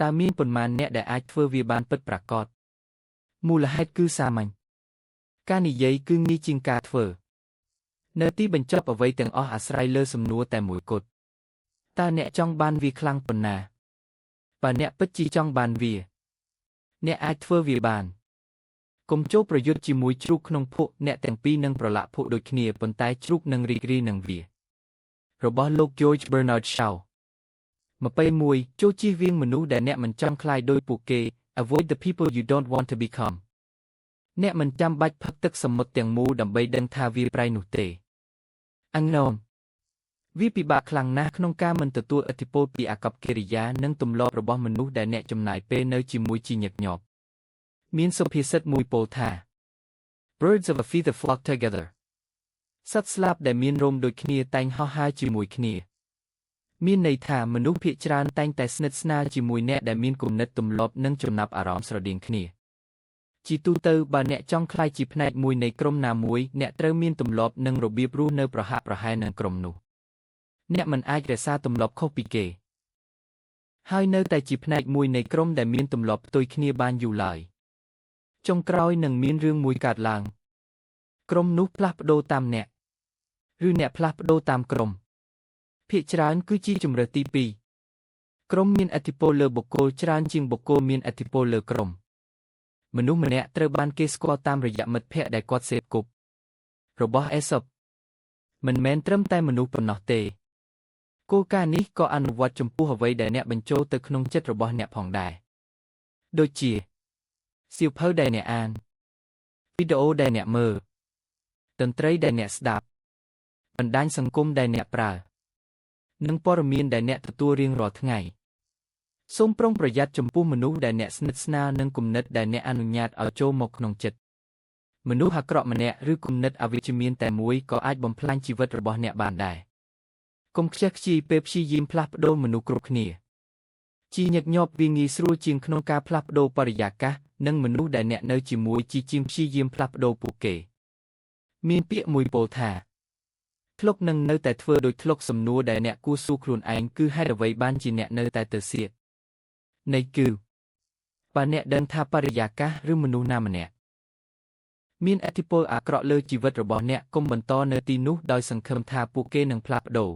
តើមានប៉ុន្មានអ្នកដែលអាចធ្វើវាបានពិតប្រាកដមូលហេតុគឺសាមញ្ញការនិយាយគឺងាយជាងការធ្វើនៅទីបញ្ចប់អ្វីទាំងអស់អាស្រ័យលើសំណួរតែមួយគត់តើអ្នកចង់បានវាខ្លាំងប៉ុណ្ណាបើអ្នកពិតជាចង់បានវាអ្នកអាចធ្វើវាបានកុំចូលប្រយុទ្ធជាមួយជ្រូកក្នុងភក់អ្នកទាំងពីរនឹងប្រឡាក់ភក់ដូចគ្នាប៉ុន្តែជ្រូកនឹងរីករាយនឹងវារបស់លោក George Bernard Shaw 21ចូលជៀសវាងមនុស្សដែលអ្នកមិនចង់ក្លាយដូចពួកគេ Avoid the people you don't want to become អ្នកមិនចាំបាច់ផឹកទឹកសមុទ្រទាំងមូលដើម្បីដឹងថាវាប្រៃនោះទេ unknown វាពិបាកខ្លាំងណាស់ក្នុងការមិនទទួលឥទ្ធិពលពីអាកប្បកិរិយានិងទម្លាប់របស់មនុស្សដែលអ្នកចំណាយពេលនៅជាមួយជាញឹកញាប់មានសុភាសិតមួយពោលថា Birds of a feather flock together សត្វស្លាបដែលមានរោមដូចគ្នាតែងហោះហើរជាមួយគ្នាមានន័យថាមនុស្សភាគច្រើនតែងតែស្និទ្ធស្នាលជាមួយអ្នកដែលមានគំនិតទម្លាប់និងចំណាប់អារម្មណ៍ស្រដៀងគ្នាជាទូទៅបើអ្នកចង់ក្លាយជាផ្នែកមួយនៃក្រុមណាមួយអ្នកត្រូវមានទម្លាប់និងរបៀបរស់នៅប្រហាក់ប្រហែលនឹងក្រុមនោះអ្នកមិនអាចរក្សាទម្លាប់ខុសពីគេហើយនៅតែជាផ្នែកមួយនៃក្រុមដែលមានទម្លាប់ផ្ទុយគ្នាបានយូរឡើយចុងក្រោយនឹងមានរឿងមួយកើតឡើងក្រុមនោះផ្លាស់ប្ដូរតាមអ្នកឬអ្នកផ្លាស់ប្ដូរតាមក្រុមភាគច្រើនគឺជាជម្រើសទីពីរក្រុមមានឥទ្ធិពលលើបុគ្គលច្រើនជាងបុគ្គលមានឥទ្ធិពលលើក្រុមមនុស្សម្នាក់ត្រូវបានគេស្គាល់តាមរយៈមិត្តភ័ក្តិដែលគាត់សេពគប់របស់អេសបមិនមែនត្រឹមតែមនុស្សប៉ុណ្ណោះទេគោលការណ៍នេះក៏អនុវត្តចំពោះអ្វីដែលអ្នកបញ្ចូលទៅក្នុងចិត្តរបស់អ្នកផងដែរដូចជាសៀវភៅដែលអ្នកអានវីដេអូដែលអ្នកមើលតន្ត្រីដែលអ្នកស្ដាប់បណ្ដាញសង្គមដែលអ្នកប្រើនិងព័ត៌មានដែលអ្នកទទួលរៀងរាល់ថ្ងៃសូមប្រុងប្រយ័ត្នចំពោះមនុស្សដែលអ្នកស្និទ្ធស្នាលនិងគំនិតដែលអ្នកអនុញ្ញាតឲ្យចូលមកក្នុងចិត្តមនុស្សអាក្រក់ម្នាក់ឬគំនិតអវិជ្ជមានតែមួយក៏អាចបំផ្លាញជីវិតរបស់អ្នកបានដែរកុំខ្ជះខ្ជាយពេលព្យាយាមផ្លាស់ប្ដូរមនុស្សគ្រប់គ្នាជាញឹកញាប់វាងាយស្រួលជាងក្នុងការផ្លាស់ប្ដូរបរិយាកាសនិងមនុស្សដែលអ្នកនៅជាមួយជាងព្យាយាមផ្លាស់ប្ដូរពួកគេមានពាក្យមួយពោលថាធ្លុកនឹងនៅតែធ្វើដោយធ្លុកសំណួរដែលអ្នកគួរសួរខ្លួនឯងគឺហេតុអ្វីបានជាអ្នកនៅតែទៅសៀកនៃគឺបើអ្នកដឹងថាបរិយាកាសឬមនុស្សណាម្នាក់មានឥទ្ធិពលអាក្រក់លើជីវិតរបស់អ្នកកុំបន្តនៅទីនោះដោយសង្ឃឹមថាពួកគេនឹងផ្លាស់ប្ដូរ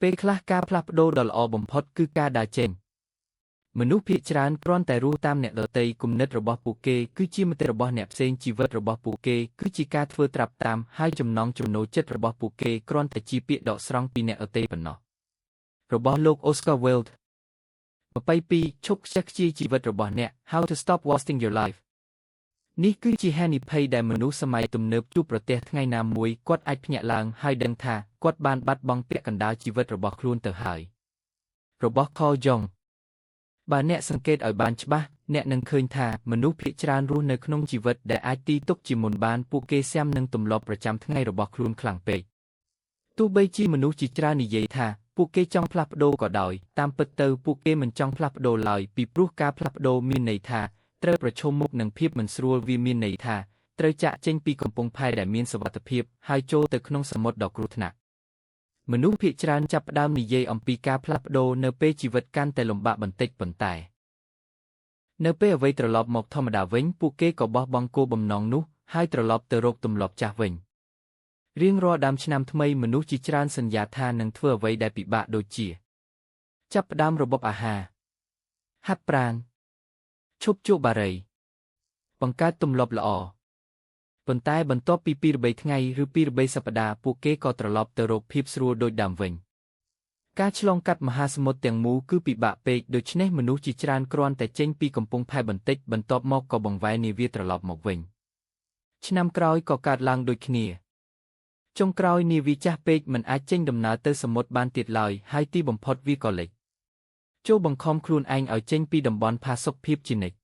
ពេលខ្លះការផ្លាស់ប្ដូរដ៏ល្អបំផុតគឺការដើរចេញមនុស្សភាគច្រើនគ្រាន់តែរស់តាមអ្នកដទៃគំនិតរបស់ពួកគេគឺជាមតិរបស់អ្នកផ្សេងជីវិតរបស់ពួកគេគឺជាការធ្វើត្រាប់តាមហើយចំណង់ចំណូលចិត្តរបស់ពួកគេគ្រាន់តែជាពាក្យដកស្រង់ពីអ្នកដទៃប៉ុណ្ណោះរបស់លោក Oscar Wilde 22ឈប់ខ្ជះខ្ជាយជីវិតរបស់អ្នក How to Stop Wasting Your Life នេះគឺជាហានិភ័យដែលមនុស្សសម័យទំនើបជួបប្រទះថ្ងៃណាមួយគាត់អាចភ្ញាក់ឡើងហើយដឹងថាគាត់បានបាត់បង់ពាក់កណ្ដាលជីវិតរបស់ខ្លួនទៅហើយរបស់ Carl Jung បើអ្នកសង្កេតឲ្យបានច្បាស់អ្នកនឹងឃើញថាមនុស្សភាគច្រើនរស់នៅក្នុងជីវិតដែលអាចទីទុកជាមុនបានពួកគេស៊ាំនឹងទម្លាប់ប្រចាំថ្ងៃរបស់ខ្លួនខ្លាំងពេកទោះបីជាមនុស្សជាច្រើននិយាយថាពួកគេចង់ផ្លាស់ប្ដូរក៏ដោយតាមពិតទៅពួកគេមិនចង់ផ្លាស់ប្ដូរឡើយពីព្រោះការផ្លាស់ប្ដូរមានន័យថាត្រូវប្រឈមមុខនឹងភាពមិនស្រួលវាមានន័យថាត្រូវចាកចេញពីកំពង់ផែដែលមានសុវត្ថិភាពហើយចូលទៅក្នុងសមុទ្រដ៏គ្រោះថ្នាក់មនុស្សភាគច្រើនចាប់ផ្ដើមនិយាយអំពីការផ្លាស់ប្ដូរនៅពេលជីវិតកាន់តែលំបាកបន្តិចប៉ុន្តែនៅពេលអ្វីត្រឡប់មកធម្មតាវិញពួកគេក៏បោះបង់គោលបំណងនោះហើយត្រឡប់ទៅរកទម្លាប់ចាស់វិញរៀងរាល់ដើមឆ្នាំថ្មីមនុស្សជាច្រើនសន្យាថានឹងធ្វើអ្វីដែលពិបាកដូចជាចាប់ផ្ដើមរបបអាហារហាត់ប្រាណឈប់ជក់បារីបង្កើតទម្លាប់ល្អប៉ុន្តែបន្ទាប់ពី2-3ថ្ងៃឬ2-3សប្តាហ៍ពួកគេក៏ត្រឡប់ទៅរកភាពស្រួលដូចដើមវិញការឆ្លងកាត់មហាសមុទ្រទាំងមូលគឺពិបាកពេកដូច្នេះមនុស្សជាច្រើនគ្រាន់តែចេញពីកំពង់ផែបន្តិចបន្ទាប់មកក៏បង្វែរនាវាត្រឡប់មកវិញឆ្នាំក្រោយក៏កើតឡើងដូចគ្នាចុងក្រោយនាវាចាស់ពេកមិនអាចចេញដំណើរទៅសមុទ្របានទៀតឡើយហើយទីបំផុតវាក៏លិចចូលបង្ខំខ្លួនឯងឲ្យចេញពីតំបន់ផាសុកភាពជានិច្ច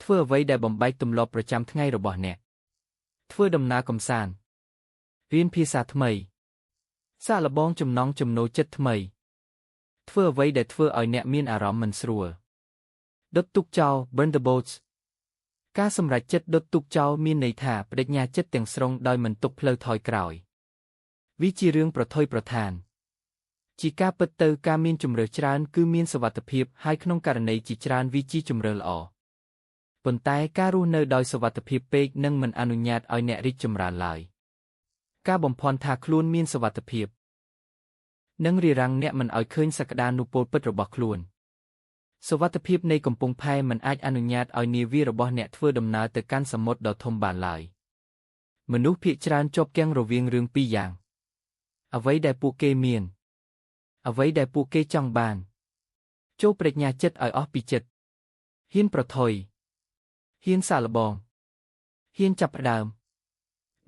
ធ្វើអ្វីដែលបំបែកទម្លាប់ប្រចាំថ្ងៃរបស់អ្នកធ្វើដំណើរកម្សាន្តរៀនភាសាថ្មីសាកល្បងចំណង់ចំណូលចិត្តថ្មីធ្វើអ្វីដែលធ្វើឲ្យអ្នកមានអារម្មណ៍មិនស្រួលដុតទូកចោល burn the boats ការសម្រេចចិត្តដុតទូកចោលមានន័យថាបដិញ្ញាចិត្តទាំងស្រុងដោយមិនទុកផ្លូវថយក្រោយវាជារឿងប្រថុយប្រថានជាការពិតទៅការមានជម្រើសច្រើនគឺមានសុវត្ថិភាពហើយក្នុងករណីជាច្រើនវាជាជម្រើសល្អប៉ុន្តែការរស់នៅដោយសុវត្ថិភាពពេកនឹងមិនអនុញ្ញាតឲ្យអ្នករីកចម្រើនឡើយការបំភាន់ថាខ្លួនមានសុវត្ថិភាពនឹងរារាំងអ្នកមិនឲ្យឃើញសក្តានុពលពិតរបស់ខ្លួនសុវត្ថិភាពនៃកំពង់ផែមិនអាចអនុញ្ញាតឲ្យនាវារបស់អ្នកធ្វើដំណើរទៅកាន់សមុទ្រដ៏ធំបានឡើយមនុស្សភាគច្រើនជាប់គាំងរវាងរឿងពីរយ៉ាងអ្វីដែលពួកគេមានអ្វីដែលពួកគេចង់បានចូលប្រាជ្ញាចិត្តឲ្យអស់ពីចិត្តហ៊ានប្រថុយហ៊ានសាកល្បងហ៊ានចាប់ផ្ដើម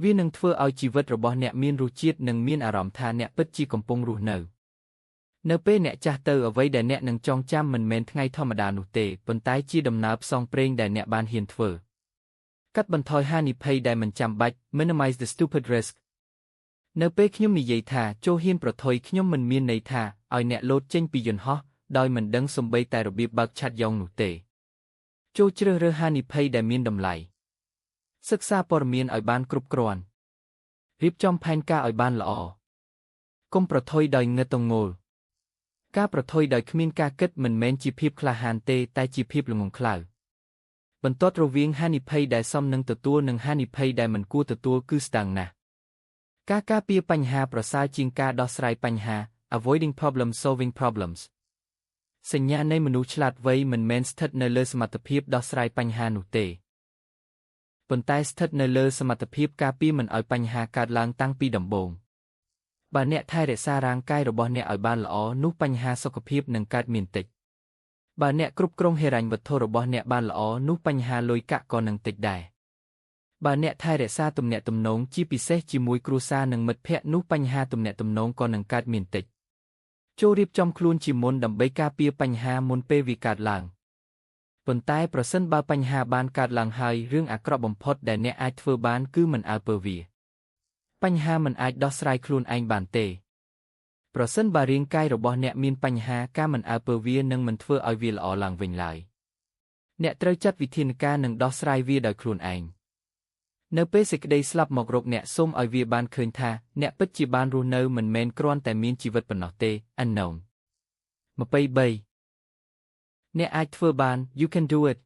វានឹងធ្វើឲ្យជីវិតរបស់អ្នកមានរសជាតិនិងមានអារម្មណ៍ថាអ្នកពិតជាកំពុងរស់នៅពេលអ្នកចាស់ទៅអ្វីដែលអ្នកនឹងចងចាំមិនមែនថ្ងៃធម្មតានោះទេប៉ុន្តែជាដំណើរផ្សងព្រេងដែលអ្នកបានហ៊ានធ្វើកាត់បន្ថយហានិភ័យដែលមិនចាំបាច់ minimize the stupid risk នៅពេលខ្ញុំនិយាយថាចូលហ៊ានប្រថុយខ្ញុំមិនមានន័យថាឲ្យអ្នកលោតចេញពីយន្តហោះដោយមិនដឹងសូម្បីតែរបៀបបើកឆ័ត្រយ៉ងនោះទេចូលជ្រើសរើសហានិភ័យដែលមានតម្លៃសិក្សាព័ត៌មានឲ្យបានគ្រប់គ្រាន់រៀបចំផែនការឲ្យបានល្អកុំប្រថុយដោយងឹតងល់ការប្រថុយដោយគ្មានការគិតមិនមែនជាភាពក្លាហានទេតែជាភាពល្ងងខ្លៅបន្ទាត់រវាងហានិភ័យដែលសមនឹងទទួលនិងហានិភ័យដែលមិនគួរទទួលគឺស្តើងណាស់ការការពារបញ្ហាប្រសើរជាងការដោះស្រាយបញ្ហា avoiding problem solving problems សញ្ញានៃមនុស្សឆ្លាតវៃមិនមែនស្ថិតនៅលើសមត្ថភាពដោះស្រាយបញ្ហានោះទេប៉ុន្តែស្ថិតនៅលើសមត្ថភាពការពារមិនឲ្យបញ្ហាកើតឡើងតាំងពីដំបូងបើអ្នកថែរក្សារាងកាយរបស់អ្នកឲ្យបានល្អនោះបញ្ហាសុខភាពនឹងកើតមានតិចបើអ្នកគ្រប់គ្រងហិរញ្ញវត្ថុរបស់អ្នកបានល្អនោះបញ្ហាលុយកាក់ក៏នឹងតិចដែរបើអ្នកថែរក្សាទំនាក់ទំនងជាពិសេសជាមួយគ្រួសារនិងមិត្តភ័ក្តិនោះបញ្ហាទំនាក់ទំនងក៏នឹងកើតមានតិចចូលរៀបចំខ្លួនជាមុនដើម្បីការពារបញ្ហាមុនពេលវាកើតឡើងប៉ុន្តែប្រសិនបើបញ្ហាបានកើតឡើងហើយរឿងអាក្រក់បំផុតដែលអ្នកអាចធ្វើបានគឺមិនអើពើវាបញ្ហាមិនអាចដោះស្រាយខ្លួនឯងបានទេប្រសិនបើរាងកាយរបស់អ្នកមានបញ្ហាការមិនអើពើវានឹងមិនធ្វើឲ្យវាល្អឡើងវិញឡើយអ្នកត្រូវចាត់វិធានការនិងដោះស្រាយវាដោយខ្លួនឯងនៅពេលសេចក្តីស្លាប់មករកអ្នកសូមឲ្យវាបានឃើញថាអ្នកពិតជាបានរស់នៅមិនមែនគ្រាន់តែមានជីវិតប៉ុណ្ណោះទេ Unknown 23អ្នកអាចធ្វើបាន You can do it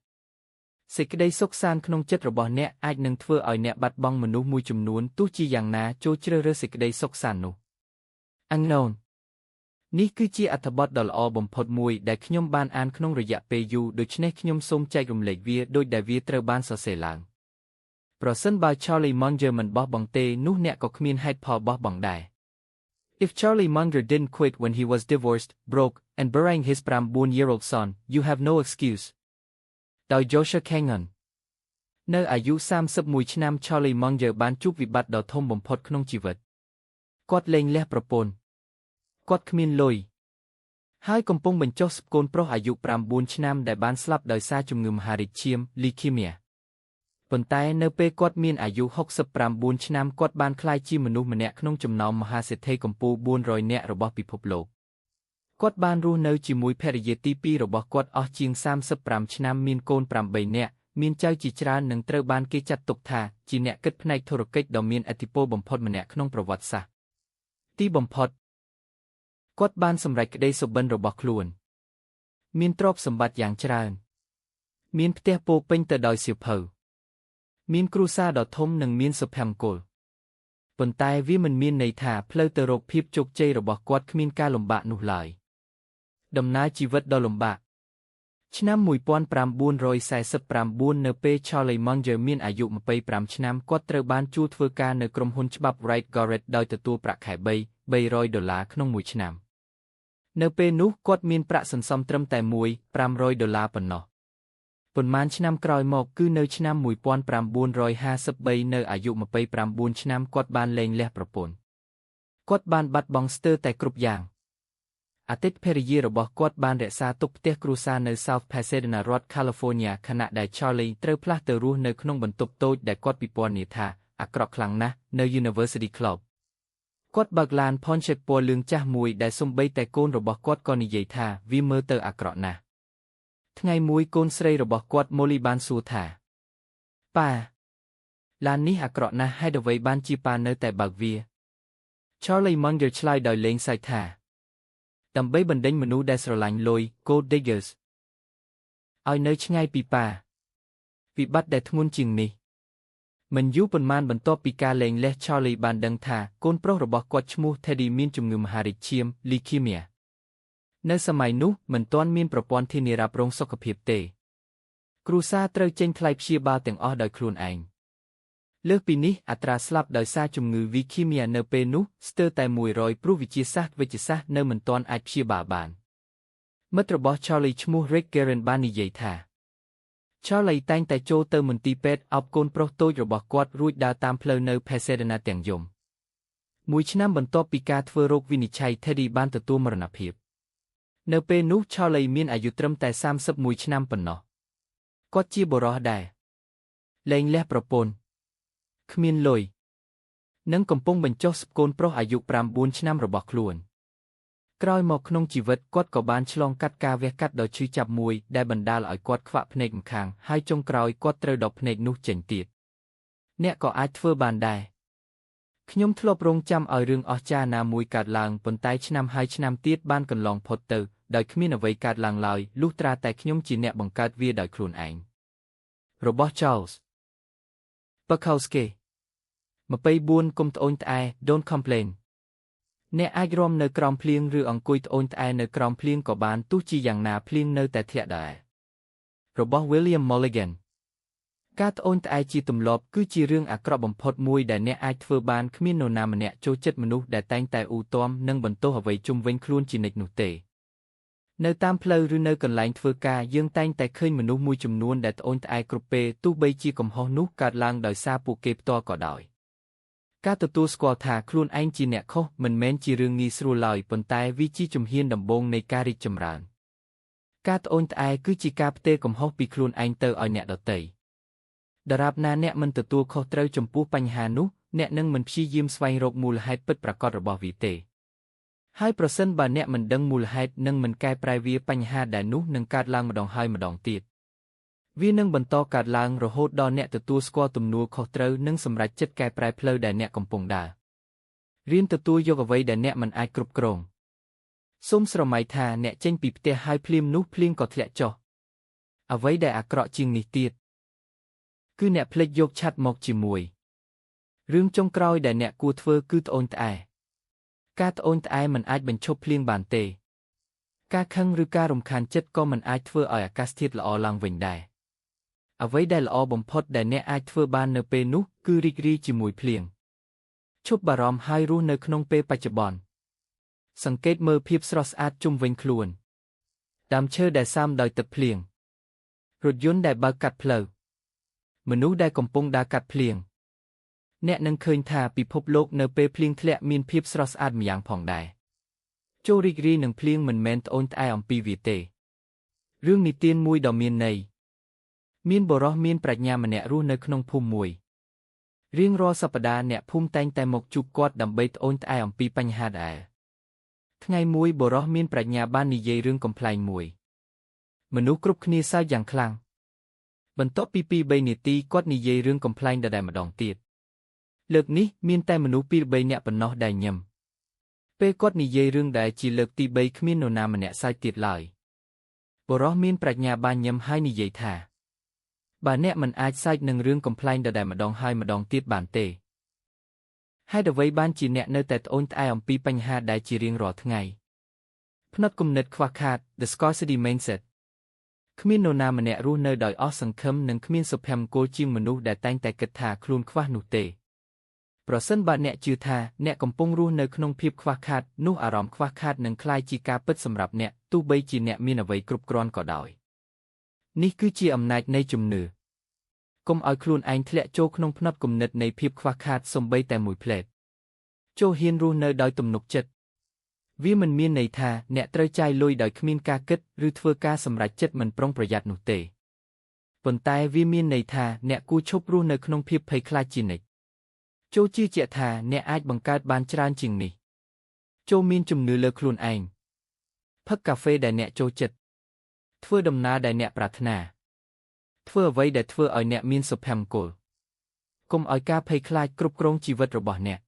សេចក្តីសុខសាន្តក្នុងចិត្តរបស់អ្នកអាចនឹងធ្វើឲ្យអ្នកបាត់បង់មនុស្សមួយចំនួនទោះជាយ៉ាងណាចូលជ្រើសរើសសេចក្តីសុខសាន្តនោះ Unknown នេះគឺជាអត្ថបទដ៏ល្អបំផុតមួយដែលខ្ញុំបានអានក្នុងរយៈពេលយូរដូច្នេះខ្ញុំសូមចែករំលែកវាដោយដែលវាត្រូវបានសរសេរឡើងប្រសិនបើ Charlie Munger មិនបោះបង់ទេនោះអ្នកក៏គ្មានហេតុផលបោះបង់ដែរ If Charlie Munger didn't quit when he was divorced, broke, and burying his 9-year-old son, you have no excuse. ដោយ Joshua Kenyon នៅអាយុ31ឆ្នាំ Charlie Munger បានជួបវិបត្តិដ៏ធំបំផុតក្នុងជីវិតគាត់លែងលះប្រពន្ធគាត់គ្មានលុយហើយកំពុងបញ្ចុះស្កូនប្រុសអាយុ9ឆ្នាំដែលបានស្លាប់ដោយសារជំងឺមហារីកឈាម leukemia ប៉ុន្តែនៅពេលគាត់មានអាយុ69ឆ្នាំគាត់បានក្លាយជាមនុស្សម្នាក់ក្នុងចំណោមមហាសេដ្ឋីកំពូល400នាក់របស់ពិភពលោកគាត់បានរស់នៅជាមួយភរិយាទី2របស់គាត់អស់ជាង35ឆ្នាំមានកូន8នាក់មានចៅជាច្រើននិងត្រូវបានគេចាត់ទុកថាជាអ្នកគិតផ្នែកធុរកិច្ចដ៏មានឥទ្ធិពលបំផុតម្នាក់ក្នុងប្រវត្តិសាស្ត្រទីបំផុតគាត់បានសម្រេចក្តីសុបិនរបស់ខ្លួនមានទ្រព្យសម្បត្តិយ៉ាងច្រើនមានផ្ទះពោពេញទៅដោយសៀវភៅមានគ្រួសារដ៏ធំនិងមានសុភមង្គលប៉ុន្តែវាមិនមានន័យថាផ្លូវទៅរកភាពជោគជ័យរបស់គាត់គ្មានការលំបាកនោះឡើយដំណើរជីវិតដ៏លំបាកឆ្នាំ1949នៅពេល Charlie Munger មានអាយុ25ឆ្នាំគាត់ត្រូវបានជួលធ្វើការនៅក្រុមហ៊ុនច្បាប់ Wright Garrett ដោយទទួលប្រាក់ខែ$300ក្នុងមួយឆ្នាំនៅពេលនោះគាត់មានប្រាក់សន្សំត្រឹមតែ$500ប៉ុណ្ណោះប៉ុន្មានឆ្នាំក្រោយមកគឺនៅឆ្នាំ1953នៅអាយុ29ឆ្នាំគាត់បានលែងលះប្រពន្ធគាត់បានបាត់បង់ស្ទើរតែគ្រប់យ៉ាងអតីតភរិយារបស់គាត់បានរក្សាទុកផ្ទះគ្រួសារនៅ South Pasadena រដ្ឋ California ខណៈដែល Charlie ត្រូវផ្លាស់ទៅរស់នៅក្នុងបន្ទប់តូចដែលគាត់ពិពណ៌នាថាអាក្រក់ខ្លាំងណាស់នៅ University Club គាត់បើកឡាន Pontiac ពណ៌លឿងចាស់មួយដែលសូម្បីតែកូនរបស់គាត់ក៏និយាយថាវាមើលទៅអាក្រក់ណាស់ថ្ងៃមួយកូនស្រីរបស់គាត់ Molly បានសួរថាប៉ាឡាននេះអាក្រក់ណាស់ហេតុអ្វីបានជាប៉ានៅតែបើកវា Charlie Munger ឆ្លើយដោយលេងសើចថាដើម្បីបណ្ដេញមនុស្សដែលស្រឡាញ់លុយ Gold Diggers ឲ្យនៅឆ្ងាយពីប៉ាវិបត្តិដែលធ្ងន់ជាងនេះមិនយូរប៉ុន្មានបន្ទាប់ពីការលែងលះ Charlie បានដឹងថាកូនប្រុសរបស់គាត់ឈ្មោះ Teddy មានជំងឺមហារីកឈាម leukemia នៅសម័យនោះមិនទាន់មានប្រព័ន្ធធានារ៉ាប់រងសុខភាពទេគ្រួសារត្រូវចេញថ្លៃព្យាបាលទាំងអស់ដោយខ្លួនឯងលើសពីនេះអត្រាស្លាប់ដោយសារជំងឺ leukemia នៅពេលនោះស្ទើរតែ100ព្រោះវិទ្យាសាស្ត្រវេជ្ជសាស្ត្រនៅមិនទាន់អាចព្យាបាលបានមិត្តរបស់ Charlie ឈ្មោះ Rick Guerin បាននិយាយថា Charlie តែងតែចូលទៅមន្ទីរពេទ្យអោបកូនប្រុសតូចរបស់គាត់រួចដើរតាមផ្លូវនៅ Pasadena ទាំងយប់មួយឆ្នាំបន្ទាប់ពីការធ្វើរោគវិនិច្ឆ័យ Teddy បានទទួលមរណភាពនៅពេលនោះ Charlie មានអាយុត្រឹមតែ31ឆ្នាំប៉ុណ្ណោះគាត់ជាបុរសដែរលែងលះប្រពន្ធគ្មានលុយ និងកំពុងបញ្ចុះស្កូនប្រុសអាយុ9 ឆ្នាំរបស់ខ្លួនក្រោយមកក្នុងជីវិតគាត់ក៏បានឆ្លងកាត់ការវះកាត់ដ៏ឈឺចាប់មួយដែលបណ្ដាលឲ្យគាត់ខ្វាក់ភ្នែកម្ខាងហើយចុងក្រោយគាត់ត្រូវដកភ្នែកនោះចេញទៀតអ្នកក៏អាចធ្វើបានដែរខ្ញុំធ្លាប់រងចាំឲ្យរឿងអស្ចារ្យណាមួយកើតឡើងប៉ុន្តែឆ្នាំហើយឆ្នាំទៀតបានកន្លងផុតទៅដោយគ្មានអ្វីកើតឡើងឡើយលុះត្រាតែខ្ញុំជាអ្នកបង្កើតវាដោយខ្លួនឯងរបស់ Charles Bukowski 24កុំត្អូញត្អែ Don't complain អ្នកអាចរាំនៅក្រោមភ្លៀងឬអង្គុយត្អូញត្អែនៅក្រោមភ្លៀងក៏បានទោះជាយ៉ាងណាភ្លៀងនៅតែធ្លាក់ដែររបស់ William Mulligan ការត្អូញត្អែជាទម្លាប់គឺជារឿងអាក្រក់បំផុតមួយដែលអ្នកអាចធ្វើបានគ្មាននរណាម្នាក់ចូលចិត្តមនុស្សដែលតែងតែអ៊ូទាំនិងបន្ទោសអ្វីជុំវិញខ្លួនជានិច្ចនោះទេនៅតាមផ្លូវឬនៅកន្លែងធ្វើការយើងតែងតែឃើញមនុស្សមួយចំនួនដែលត្អូញត្អែគ្រប់ពេលទោះបីជាកំហុសនោះកើតឡើងដោយសារពួកគេផ្ទាល់ក៏ដោយការទទួលស្គាល់ថាខ្លួនឯងជាអ្នកខុសមិនមែនជារឿងងាយស្រួលឡើយប៉ុន្តែវាជាជំហានដំបូងនៃការរីកចម្រើនការត្អូញត្អែគឺជាការផ្ទេរកំហុសពីខ្លួនឯងទៅឲ្យអ្នកដទៃដរាបណាអ្នកមិនទទួលខុសត្រូវចំពោះបញ្ហានោះអ្នកនឹងមិនព្យាយាមស្វែងរកមូលហេតុពិតប្រាកដរបស់វាទេហើយប្រសិនបើអ្នកមិនដឹងមូលហេតុនិងមិនកែប្រែវាបញ្ហាដែលនោះនឹងកើតឡើងម្ដងហើយម្ដងទៀតវានឹងបន្តកើតឡើងរហូតដល់អ្នកទទួលស្គាល់ទំនួលខុសត្រូវនិងសម្រេចចិត្តកែប្រែផ្លូវដែលអ្នកកំពុងដើររៀនទទួលយកអ្វីដែលអ្នកមិនអាចគ្រប់គ្រងសូមស្រមៃថាអ្នកចេញពីផ្ទះហើយភ្លាមនោះភ្លៀងក៏ធ្លាក់ចុះអ្វីដែលអាក្រក់ជាងនេះទៀតគឺអ្នកភ្លេចយកឆ័ត្រមកជាមួយរឿងចុងក្រោយដែលអ្នកគួរធ្វើគឺត្អូញត្អែការត្អូញត្អែមិនអាចបញ្ឈប់ភ្លៀងបានទេការខឹងឬការរំខានចិត្តក៏មិនអាចធ្វើឲ្យអាកាសធាតុល្អឡើងវិញដែរអ្វីដែលល្អបំផុតដែលអ្នកអាចធ្វើបាននៅពេលនោះគឺរីករាយជាមួយភ្លៀងឈប់បារម្ភហើយរស់នៅក្នុងពេលបច្ចុប្បន្នសង្កេតមើលភាពស្រស់ស្អាតជុំវិញខ្លួនដើមឈើដែលស៊ាំដោយទឹកភ្លៀងរថយន្តដែលបើកកាត់ផ្លូវមនុស្សដែលកំពុងដើរកាត់ភ្លៀងអ្នកនឹងឃើញថាពិភពលោកនៅពេលភ្លៀងធ្លាក់មានភាពស្រស់ស្អាតម្យ៉ាងផងដែរចូលរីករាយនឹងភ្លៀងមិនមែនត្អូញត្អែអំពីវាទេរឿងនិទានមួយដ៏មានន័យមានបុរសមានប្រាជ្ញាម្នាក់រស់នៅក្នុងភូមិមួយរៀងរាល់សប្តាហ៍អ្នកភូមិតែងតែមកជួបគាត់ដើម្បីត្អូញត្អែអំពីបញ្ហាដែរថ្ងៃមួយបុរសមានប្រាជ្ញាបាននិយាយរឿងកំប្លែងមួយមនុស្សគ្រប់គ្នាសើចយ៉ាងខ្លាំងបន្ទាប់ពី2-3នាទីគាត់និយាយរឿងកំប្លែងដដែលម្ដងទៀតលើកនេះមានតែមនុស្ស2-3នាក់ប៉ុណ្ណោះដែលញឹមពេលគាត់និយាយរឿងដែលជាលើកទី3គ្មាននរណាម្នាក់សើចទៀតឡើយបុរសមានប្រាជ្ញាបានញឹមហើយនិយាយថាបើអ្នកមិនអាចសើចនឹងរឿងកំប្លែងដដែលម្ដងហើយម្ដងទៀតបានទេហេតុអ្វីបានជាអ្នកនៅតែត្អូញត្អែអំពីបញ្ហាដែលជារៀងរាល់ថ្ងៃផ្នត់គំនិតខ្វះខាត The Scarcity Mindset គ្មាននរណាម្នាក់រស់នៅដោយអស់សង្ឃឹមនិងគ្មានសុភមង្គលជាងមនុស្សដែលតែងតែគិតថាខ្លួនខ្វះនោះទេប្រសិនបើអ្នកជឿថាអ្នកកំពុងរស់នៅក្នុងភាពខ្វះខាតនោះអារម្មណ៍ខ្វះខាតនឹងក្លាយជាការពិតសម្រាប់អ្នកទោះបីជាអ្នកមានអ្វីគ្រប់គ្រាន់ក៏ដោយនេះគឺជាអំណាចនៃជំនឿកុំឲ្យខ្លួនឯងធ្លាក់ចូលក្នុងផ្នត់គំនិតនៃភាពខ្វះខាតសូម្បីតែមួយភ្លែតចូលហ៊ានរស់នៅដោយទំនុកចិត្តវាមិនមានន័យថាអ្នកត្រូវចាយលុយដោយគ្មានការគិតឬធ្វើការសម្រេចចិត្តមិនប្រុងប្រយ័ត្ននោះទេប៉ុន្តែវាមានន័យថាអ្នកគួរឈប់រស់នៅក្នុងភាពភ័យខ្លាចជានិច្ចចូលជឿជាក់ថាអ្នកអាចបង្កើតបានច្រើនជាងនេះចូលមានជំនឿលើខ្លួនឯងផឹកកាហ្វេដែលអ្នកចូលចិត្តធ្វើដំណើរដែលអ្នកប្រាថ្នាធ្វើអ្វីដែលធ្វើឲ្យអ្នកមានសុភមង្គលកុំឲ្យការភ័យខ្លាចគ្រប់គ្រងជីវិតរបស់អ្នក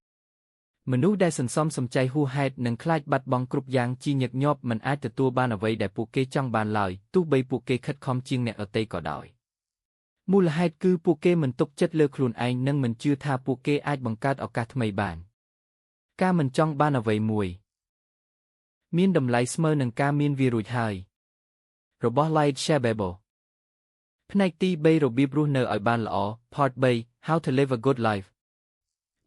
មនុស្សដែលសន្សំសំចៃហួសហេតុនិងខ្លាចបាត់បង់គ្រប់យ៉ាងជាញឹកញាប់មិនអាចទទួលបានអ្វីដែលពួកគេចង់បានឡើយទោះបីពួកគេខិតខំជាងអ្នកដទៃក៏ដោយមូលហេតុគឺពួកគេមិនទុកចិត្តលើខ្លួនឯងនិងមិនជឿថាពួកគេអាចបង្កើតឱកាសថ្មីបានការមិនចង់បានអ្វីមួយមានតម្លៃស្មើនឹងការមានវារួចហើយរបស់ Light Shabebo ផ្នែកទី3របៀបរស់នៅឲ្យបានល្អ Part 3 How to live a good life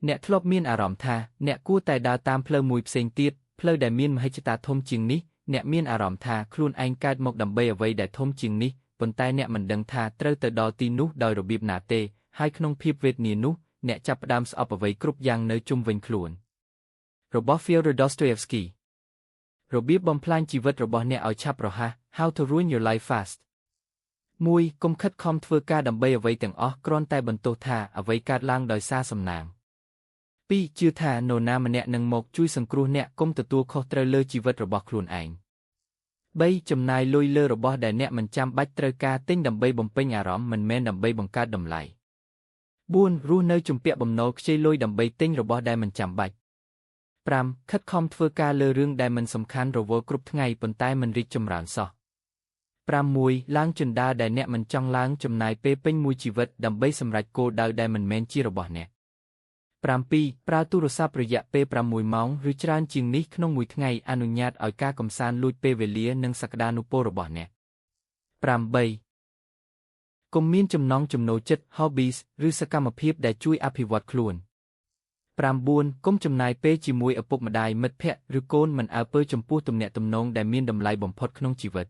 អ្នកធ្លាប់មានអារម្មណ៍ថាអ្នកគួរតែដើរតាមផ្លូវមួយផ្សេងទៀតផ្លូវដែលមានមហិច្ឆតាធំជាងនេះអ្នកមានអារម្មណ៍ថាខ្លួនឯងកើតមកដើម្បីអ្វីដែលធំជាងនេះប៉ុន្តែអ្នកមិនដឹងថាត្រូវទៅដល់ទីនោះដោយរបៀបណាទេហើយក្នុងភាពវេទនានោះអ្នកចាប់ផ្ដើមស្អប់អ្វីគ្រប់យ៉ាងនៅជុំវិញខ្លួនរបស់ Fyodor Dostoevsky របៀបបំផ្លាញជីវិតរបស់អ្នកឲ្យឆាប់រហ័ស How to ruin your life fast 1. កុំខិតខំធ្វើការដើម្បីអ្វីទាំងអស់គ្រាន់តែបន្ទោសថាអ្វីកើតឡើងដោយសារសំណាង 2. ជឿថានរណាម្នាក់នឹងមកជួយសង្គ្រោះអ្នកកុំទទួលខុសត្រូវលើជីវិតរបស់ខ្លួនឯង 3. ចំណាយលុយលើរបស់ដែលអ្នកមិនចាំបាច់ត្រូវការទិញដើម្បីបំពេញអារម្មណ៍មិនមែនដើម្បីបង្កើតតម្លៃ 4. រស់នៅជំពាក់បំណុលខ្ចីលុយដើម្បីទិញរបស់ដែលមិនចាំបាច់ 5. ខិតខំធ្វើការលើរឿងដែលមិនសំខាន់រវល់គ្រប់ថ្ងៃប៉ុន្តែមិនរីកចម្រើនសោះ 6. ឡើងជណ្ដើរដែលអ្នកមិនចង់ឡើងចំណាយពេលពេញមួយជីវិតដើម្បីសម្រេចគោលដៅដែលមិនមែនជារបស់អ្នក 7. ប្រើទូរស័ព្ទរយៈពេល6ម៉ោងឬច្រើនជាងនេះក្នុងមួយថ្ងៃអនុញ្ញាតឲ្យការកម្សាន្តលួចពេលវេលានិងសក្តានុពលរបស់អ្នក 8. កុំមានចំណង់ចំណូលចិត្ត hobbies ឬសកម្មភាពដែលជួយអភិវឌ្ឍខ្លួន 9. កុំចំណាយពេលជាមួយឪពុកម្ដាយមិត្តភ័ក្តិឬកូនមិនអើពើចំពោះទំនាក់ទំនងដែលមានតម្លៃបំផុតក្នុងជីវិត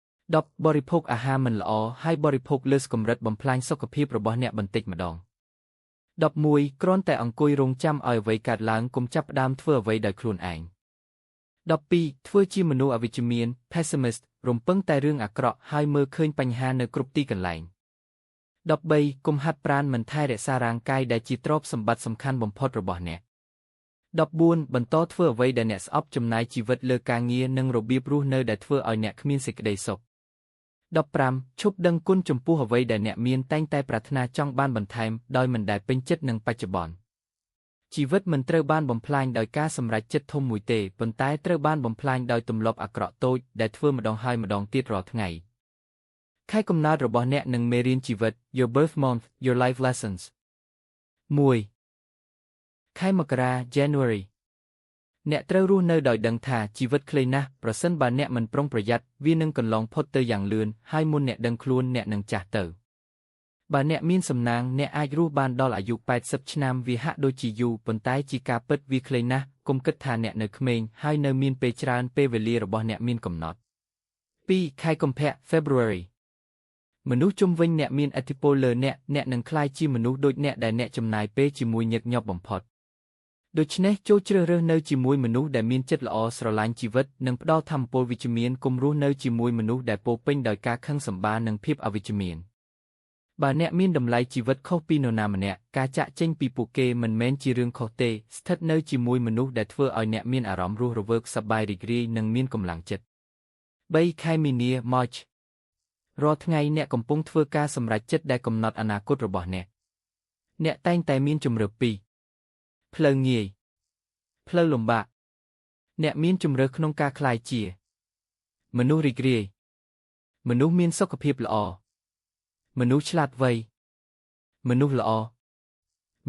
10. បរិភោគអាហារមិនល្អហើយបរិភោគលើសកម្រិតបំផ្លាញសុខភាពរបស់អ្នកបន្តិចម្ដង 11. គ្រាន់តែអង្គុយរង់ចាំឲ្យអ្វីកើតឡើងកុំចាប់ផ្ដើមធ្វើអ្វីដោយខ្លួនឯង 12. ធ្វើជាមនុស្សអវិជ្ជមាន pessimist រំពឹងតែរឿងអាក្រក់ហើយមើលឃើញបញ្ហានៅគ្រប់ទីកន្លែង 13. កុំហាត់ប្រាណមិនថែរក្សារាងកាយដែលជាទ្រព្យសម្បត្តិសំខាន់បំផុតរបស់អ្នក 14. បន្តធ្វើអ្វីដែលអ្នកស្អប់ចំណាយជីវិតលើការងារនិងរបៀបរស់នៅដែលធ្វើឲ្យអ្នកគ្មានសេចក្តីសុខ 15. ឈប់ដឹងគុណចំពោះអ្វីដែលអ្នកមានតែងតែប្រាថ្នាចង់បានបន្ថែមដោយមិនដែលពេញចិត្តនឹងបច្ចុប្បន្ន ជីវិតមិនត្រូវបានបំផ្លាញដោយការសម្រេចចិត្តធំមួយទេប៉ុន្តែត្រូវបានបំផ្លាញដោយទម្លាប់អាក្រក់តូចដែលធ្វើម្ដងហើយម្ដងទៀតរាល់ថ្ងៃ ខែកំណើតរបស់អ្នកនឹងមេរៀនជីវិត Your birth month, your life lessons 1. ខែមករា January អ្នកត្រូវរស់នៅដោយដឹងថាជីវិតខ្លីណាស់ប្រសិនបើអ្នកមិនប្រុងប្រយ័ត្នវានឹងកន្លងផុតទៅយ៉ាងលឿនហើយមុនអ្នកដឹងខ្លួនអ្នកនឹងចាស់ទៅបើអ្នកមានសំណាងអ្នកអាចរស់បានដល់អាយុ80ឆ្នាំវាហាក់ដូចជាយូរប៉ុន្តែជាការពិតវាខ្លីណាស់កុំគិតថាអ្នកនៅក្មេងហើយនៅមានពេលច្រើនពេលវេលារបស់អ្នកមានកំណត់ 2. ខែកុម្ភៈ February មនុស្សជុំវិញអ្នកមានឥទ្ធិពលលើអ្នកនឹងក្លាយជាមនុស្សដូចអ្នកដែលអ្នកចំណាយពេលជាមួយញឹកញាប់បំផុតដូច្នេះចូលជ្រើសរើសនៅជាមួយមនុស្សដែលមានចិត្តល្អស្រឡាញ់ជីវិតនិងផ្ដល់ថាមពលវិជ្ជមានកុំរស់នៅជាមួយមនុស្សដែលពោរពេញដោយការខឹងសម្បារនិងភាពអវិជ្ជមានបើអ្នកមានតម្លៃជីវិតខុសពីនរណាម្នាក់ការចាកចេញពីពួកគេមិនមែនជារឿងខុសទេស្ថិតនៅជាមួយមនុស្សដែលធ្វើឲ្យអ្នកមានអារម្មណ៍រស់រវើកសប្បាយរីករាយនិងមានកម្លាំងចិត្ត 3. ខែមីនា March រាល់ថ្ងៃអ្នកកំពុងធ្វើការសម្រេចចិត្តដែលកំណត់អនាគតរបស់អ្នកតែងតែមានជម្រើសពីរផ្លូវងាយផ្លូវលំបាកអ្នកមានជម្រើសក្នុងការក្លាយជាមនុស្សរីករាយមនុស្សមានសុខភាពល្អមនុស្សឆ្លាតវៃមនុស្សល្អ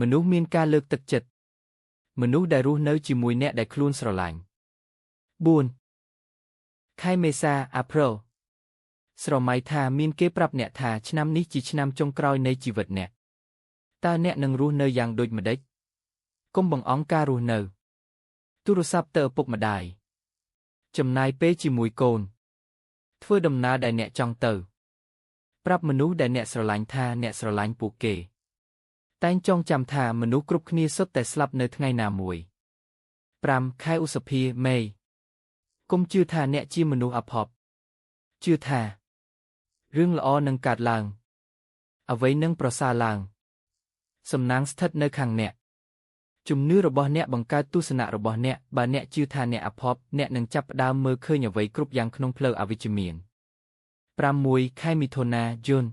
មនុស្សមានការលើកទឹកចិត្តមនុស្សដែលរស់នៅជាមួយអ្នកដែលខ្លួនស្រឡាញ់ 4. ខែមេសា April ស្រមៃថាមានគេប្រាប់អ្នកថាឆ្នាំនេះជាឆ្នាំចុងក្រោយនៃជីវិតអ្នកតើអ្នកនឹងរស់នៅយ៉ាងដូចម្ដេចកុំបង្អង់ការរស់នៅទូរស័ព្ទទៅឪពុកម្ដាយចំណាយពេលជាមួយកូនធ្វើដំណើរដែលអ្នកចង់ទៅប្រាប់មនុស្សដែលអ្នកស្រឡាញ់ថាអ្នកស្រឡាញ់ពួកគេតែងចងចាំថាមនុស្សគ្រប់គ្នាសុទ្ធតែស្លាប់នៅថ្ងៃណាមួយ 5. ខែឧសភា May កុំជឿថាអ្នកជាមនុស្សអភ័ព្វជឿថារឿងល្អនឹងកើតឡើងអ្វីនឹងប្រសើរឡើងសំណាងស្ថិតនៅខាងអ្នកជំនឿរបស់អ្នកបង្កើតទស្សនៈរបស់អ្នកបើអ្នកជឿថាអ្នកអភ័ព្វអ្នកនឹងចាប់ផ្ដើមមើលឃើញអ្វីគ្រប់យ៉ាងក្នុងផ្លូវអវិជ្ជមាន 6. ខែមិថុនា June